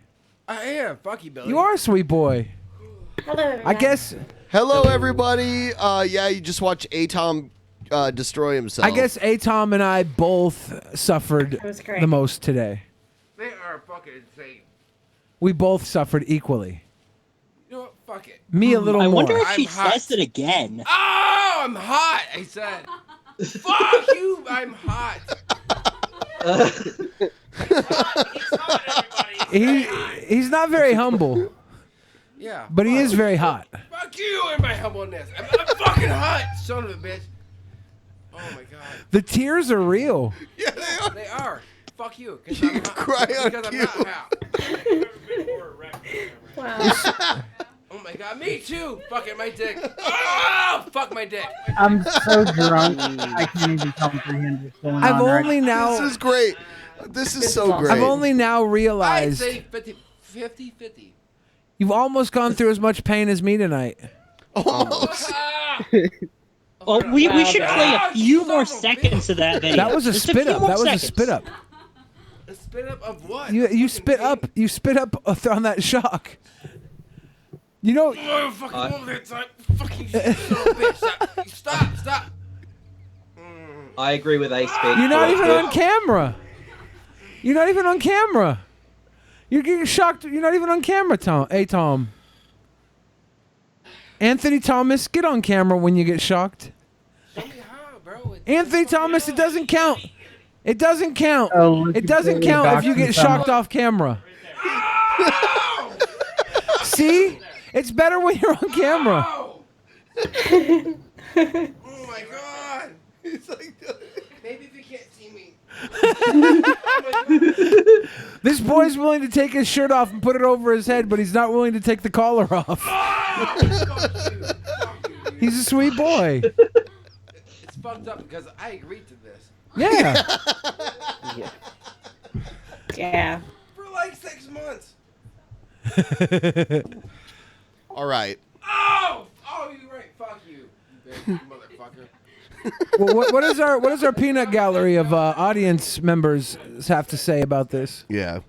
I am. Fuck you, Billy. You are a sweet boy. Hello. I guess. Hello, everybody. Yeah, you just watched Atom destroy himself. I guess Atom and I both suffered the most today. They are fucking insane. We both suffered equally. You know what? Fuck it. Me a little more. I wonder if she I'm hot. says it again. Oh, I'm hot. I said. Fuck you. I'm hot. He's not very humble. Yeah. But he is very hot. Fuck you and my humbleness. I'm fucking hot, son of a bitch. Oh my god. The tears are real. Yeah, they are. Fuck you. You I'm cry on because cue. I'm not hot. Wow. Oh my god, me too. Fucking my dick. Oh, fuck my dick. I'm so drunk, I can't even comprehend what's going I've on. only now. This is great. This is so great. I've only now I realized say 50-50. you've almost gone through as much pain as me tonight. Almost. Oh, we should play a few more seconds of that video. That was a Just spit few up. more That was a seconds. spit up. A spit up of what? You spit up. You spit up on that shock. You know. Oh, fucking moment. Fucking son of a bitch. Stop. I agree with Ace Big. You're not even on camera. You're not even on camera. You're getting shocked. You're not even on camera, Tom. Hey, Tom. Anthony Thomas, get on camera when you get shocked. Anthony Thomas, it doesn't count. It doesn't count. It doesn't count if you get shocked off camera. See? It's better when you're on camera. Oh my god. It's like, maybe if you can't see me. This boy's willing to take his shirt off and put it over his head, but he's not willing to take the collar off. He's a sweet boy. It's fucked up because I agreed to this. Yeah. Yeah. For like 6 months. All right. Oh, you're right. Fuck you, you motherfucker. Well, what does our peanut gallery of audience members have to say about this? Yeah.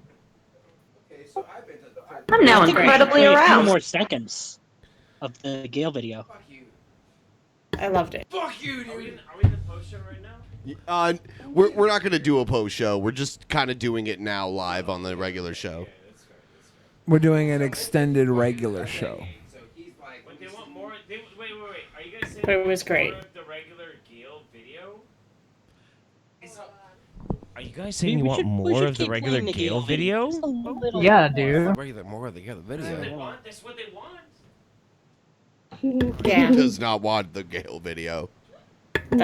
I'm now I think we should incredibly play a few aroused. more seconds of the Gale video. I loved it. Fuck you, dude. Are we in the post show right now? We're not gonna do a post show. We're just kind of doing it now live on the regular show. We're doing an extended regular show. But they want more. Wait. Are you guys saying But it was great. more of the regular Gale video? Are you guys saying you want we more should of the keep regular playing the Gale Gale video? Just a little Yeah, more. dude. More of the other That's what they video. want. That's what they want. Yeah. He does not want the Gale video.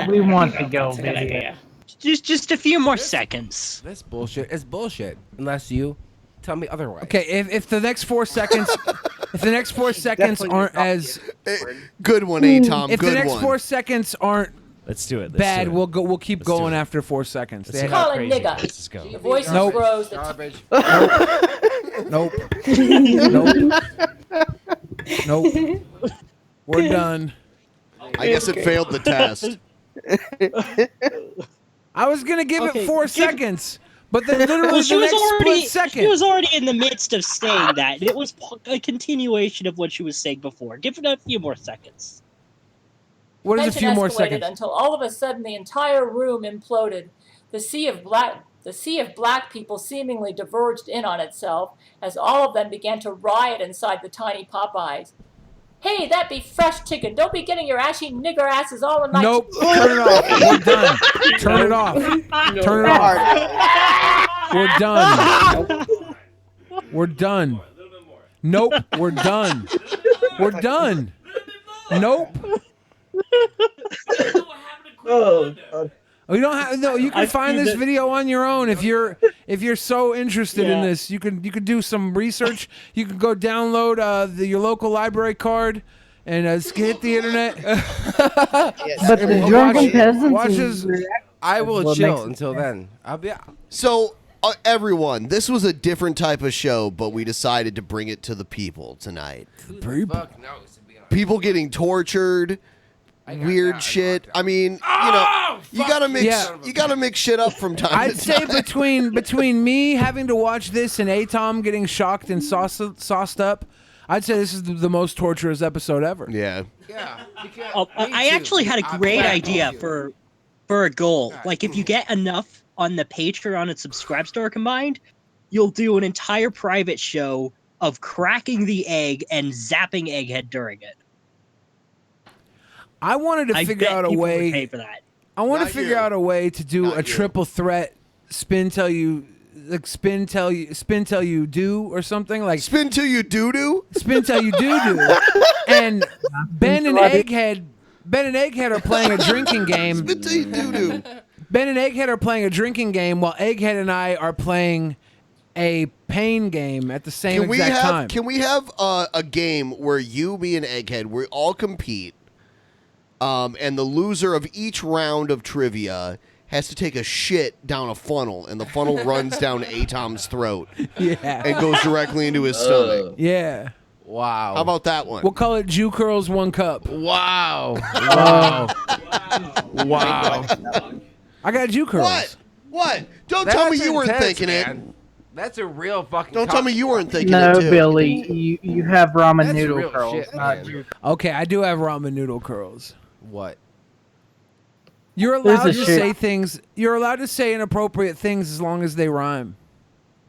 We want to go That's a good video. idea. Just a few more seconds. That's bullshit. It's bullshit. Unless you tell me otherwise. Okay, if the next 4 seconds, if the next 4 seconds aren't as Good one, Tom. if Good the next one. 4 seconds aren't Let's do it. bad, we'll keep going after 4 seconds. Let's They do have- Call it nigga. Let's go. The voices Nope. rose. Garbage. Nope. Nope. We're done. I guess it failed the test. I was gonna give Okay, it 4 give- seconds, but then literally Well, she the was next already split second. she was already in the midst of saying that. And it was a continuation of what she was saying before. Give it a few more seconds. What is a Tension few more escalated seconds? until all of a sudden the entire room imploded. The sea of black people seemingly diverged in on itself as all of them began to riot inside the tiny Popeyes. Hey, that be fresh chicken. Don't be getting your ashy nigger asses all in my Nope. Turn it off. We're done. Turn it off. Turn it off. We're done. We're done. Nope. We're done. We're done. Nope. We don't have no. You can find this video on your own if you're so interested in this. You can do some research. You can go download your local library card and hit the internet. But the Drunken Peasants watch is this. I will What chill makes it until then. I'll be out. So, everyone, this was a different type of show, but we decided to bring it to the people tonight. Fuck no. People getting tortured, weird shit. I mean, you gotta mix shit up from time I'd to say time. between me having to watch this and Atom getting shocked and sauced up, I'd say this is the most torturous episode ever. Yeah. Yeah. I actually had a great idea for a goal. Like if you get enough on the Patreon and Subscribe Store combined, you'll do an entire private show of cracking the egg and zapping Egghead during it. I wanted to figure bet out a people would way. pay for that. I want to Not figure you. out a way to do a triple threat spin tell you do or something like spin till you do spin tell you do and Ben and Egghead are playing a drinking game. Spin till you do. Ben and Egghead are playing a drinking game while Egghead and I are playing a pain game at the same exact time. Can we have a game where you, me, and Egghead, we all compete, and the loser of each round of trivia has to take a shit down a funnel, and the funnel runs down Atom's throat and goes directly into his stomach. Yeah. Wow. How about that one? We'll call it Jew Curls 1 Cup. Wow. Wow. Wow. I got Jew Curls. What? Don't tell me you weren't thinking it. That's a real fucking. Don't tell me you weren't thinking No, it too. Billy, you have ramen That's noodle real curls, shit, not man. Jew. Okay, I do have ramen noodle curls. What? You're There's allowed a to shit- say things. You're allowed to say inappropriate things as long as they rhyme.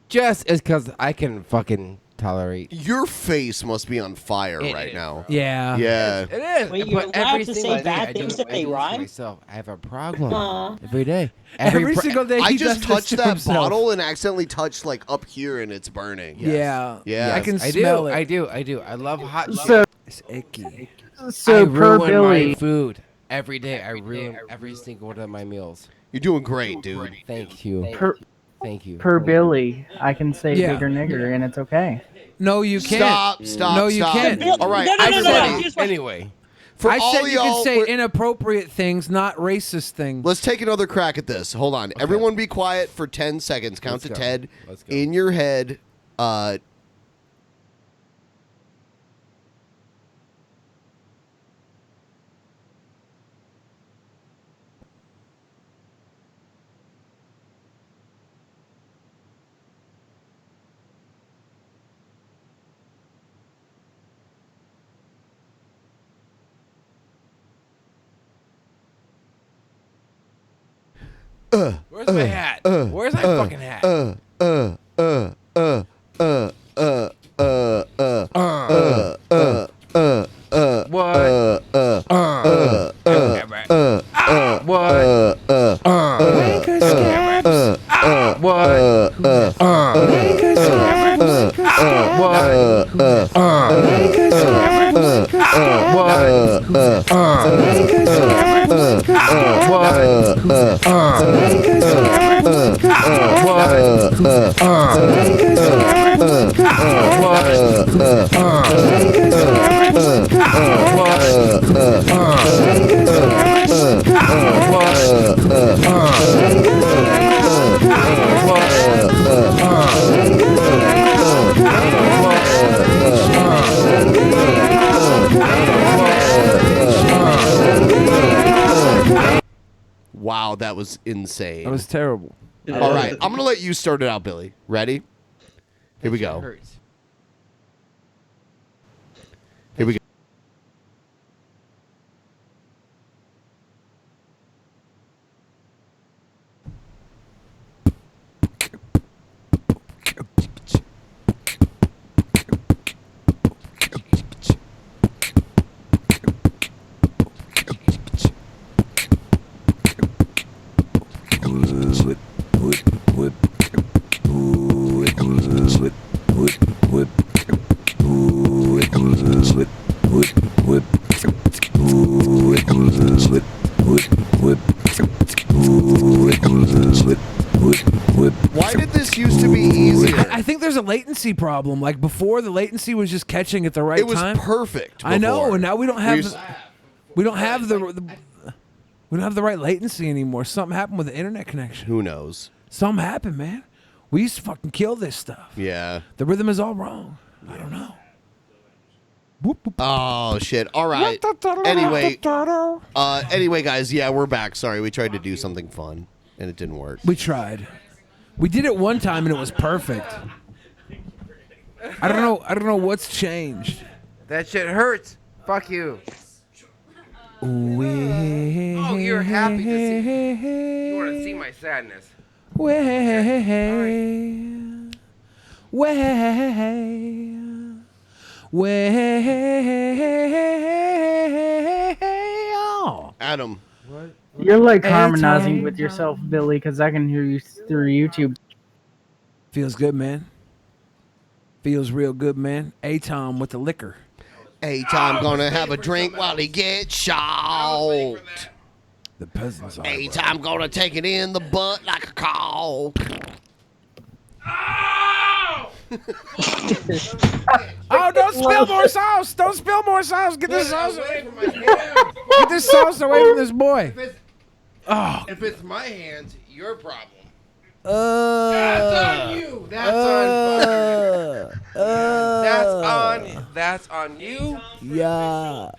Just is because I can fucking tolerate. Your face must be on fire right now. Yeah. Yeah. It is. Wait, But you're allowed every to single say day bad I do things it- that I they do it to rhyme? myself. I have a problem Aw. every day. Every single day I he just does this touched to that himself. bottle and accidentally touched like up here and it's burning. Yeah. Yeah. I can I smell do. it. I do. I do. I love hot. So- It's icky. So I per ruin Billy, my food every day. I ruin every single one of my meals. You're doing great, dude. Thank you. per, Thank you. per Billy, I can say Yeah. bigger nigger and it's okay. No, you can't. Stop. No, you can't. All right, No, no, no, no, everybody. here's what- Anyway, For I all said you y'all, can say we're- inappropriate things, not racist things. let's take another crack at this. Hold on. Everyone be quiet for 10 seconds. Count Let's to go. 10 Let's go. in your head. Where's my hat? Where's my fucking hat? Wow, that was insane. That was terrible. All right, I'm gonna let you start it out, Billy. Ready? Here we go. Here we go. Why did this used to be easier? I think there's a latency problem. Like before, the latency was just catching at the right It was time. perfect I know, before. and now we don't have. We We don't have the we don't have the right latency anymore. Something happened with the internet connection. Who knows? Something happened, man. We used to fucking kill this stuff. Yeah. The rhythm is all wrong. I don't know. Oh shit! All right. Anyway, guys. Yeah, we're back. Sorry, we tried to do something fun and it didn't work. We tried. We did it one time and it was perfect. I don't know what's changed. That shit hurts. Fuck you. Oh, you're happy to see. You want to see my sadness. Adam. You're like harmonizing with yourself, Billy, because I can hear you through YouTube. Feels good, man. Feels real good, man. A-Tom with the liquor. A-Tom gonna have a drink while he gets shot. The peasants are. A-Tom gonna take it in the butt like a cow. Oh, don't spill more sauce! Don't spill more sauce! Get this sauce away from my hand! Get this sauce away from this boy! Oh. If it's my hands, your problem. That's on you. That's on you. Yeah.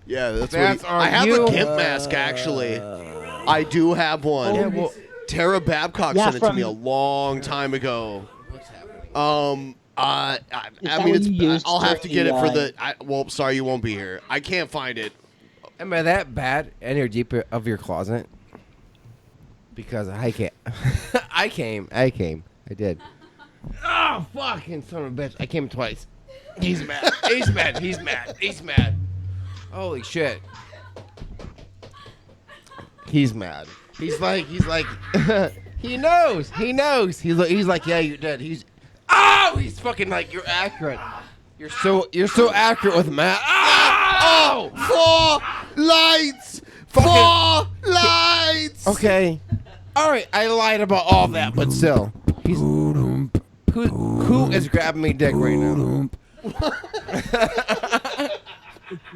Yeah, that's That's what on I have you. a gimp mask, actually. I do have one. Yeah, well- Tara Babcock Yeah, sent it to from- me a long time ago. I that mean, what you used I'll have for to get it for the, the. Well, sorry, you won't be here. I can't find it. Am I that bad in your deep of your closet? Because I can't. I came. I did. Oh, fucking son of a bitch. I came twice. He's mad. He's mad. He's mad. He's mad. Holy shit. He's mad. He's like, he knows. He's like, yeah, you did. He's fucking like, you're accurate. You're so accurate with math. Four lights. Four lights. Okay. All right, I lied about all that, but still, who is grabbing me dick right now?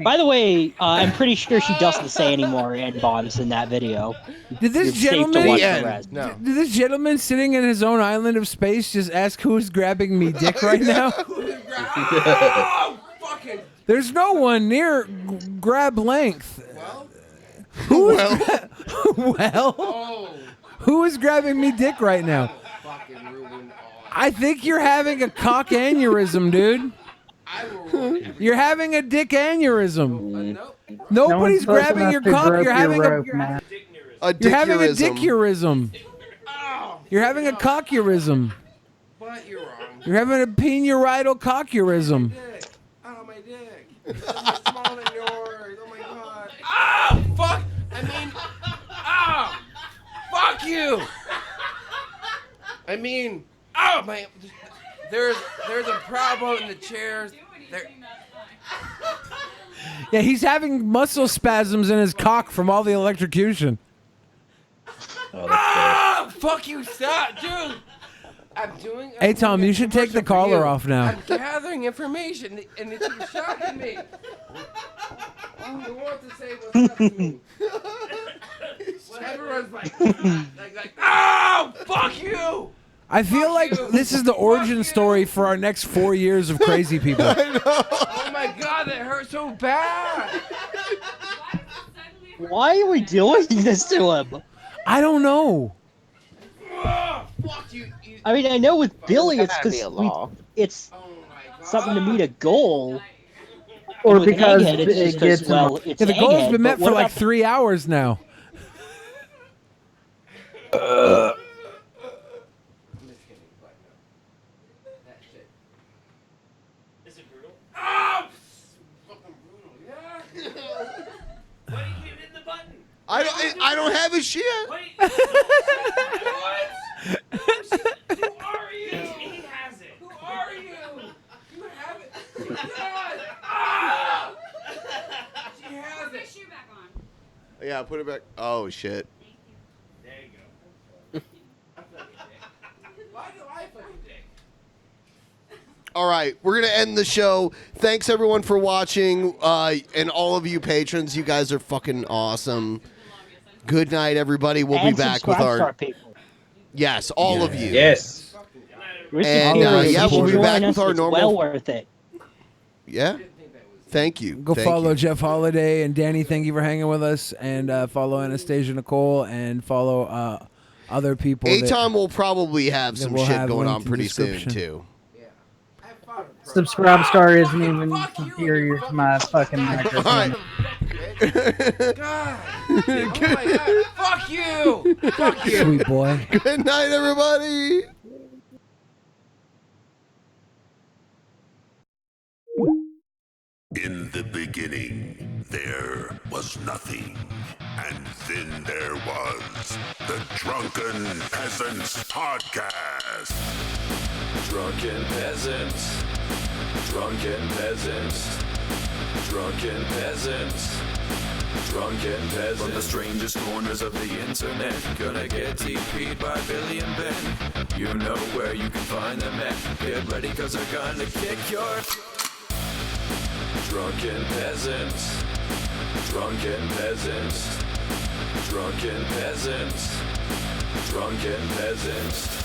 By the way, I'm pretty sure she doesn't say any more N-bombs in that video. Did this It's safe to gentleman? watch the rest. Did this gentleman sitting in his own island of space just ask who's grabbing me dick right now? There's no one near grab length. Who is grabbing me dick right now? I think you're having a cock aneurysm, dude. You're having a dick aneurysm. Nobody's grabbing your cock. You're having a. You're having a dickurism. dickurism. You're having a cockurism. But you're wrong. You're having a penurital cockurism. Oh, my dick. It's smaller than yours. Oh, my God. Oh, fuck. I mean, oh, fuck you. I mean, oh, my. There's a problem in the chairs. Yeah, he's having muscle spasms in his cock from all the electrocution. Oh, fuck you, stop, dude. I'm doing. Hey, Tom, you should take the collar off now. I'm gathering information, and it's shocking me. You want to say what's up to me? Everyone's like, oh, fuck you. I feel like this is the origin story for our next 4 years of crazy people. Oh my God, that hurt so bad. Why are we doing this to him? I don't know. Oh, fuck you. I mean, I know with Billy, it's because it's something to meet a goal. Or And with because Egghead, it's it just 'cause, gets well, it's Yeah, the goal's Egghead, been met but for what like about 3 hours now. Is it brutal? Oh, fucking brutal. Yeah. Why are you hitting the button? I don't have a shit. Wait. What? Who are you? He has it. Who are you? You have it. God. Ah! She has Put my it. shoe back on. Yeah, put it back. Oh shit. There you go. Why do I fucking dick? All right, we're gonna end the show. Thanks everyone for watching, and all of you patrons. You guys are fucking awesome. Good night, everybody. We'll be back with our. Yes, all of you. Yes. And yeah, we'll be back with our normal. Well worth it. Yeah. Thank you. Go Thank follow you. Jeff Holiday and Danny. Thank you for hanging with us, and follow Anastasia Nicole and follow other people. Atom will probably have some we'll shit have going linked on in pretty soon description. too. Subscribe star isn't even superior to my fucking microphone. God. Oh my God. Fuck you. Fuck you. Sweet boy. Good night, everybody. In the beginning, there was nothing. And then there was the Drunken Peasants Podcast. Drunken Peasants. Drunken Peasants. Drunken Peasants. Drunken Peasants. From the strangest corners of the internet, gonna get TP'd by Billy and Ben. You know where you can find them at. Get ready, cause they're gonna kick your... Drunken Peasants. Drunken Peasants. Drunken Peasants. Drunken Peasants.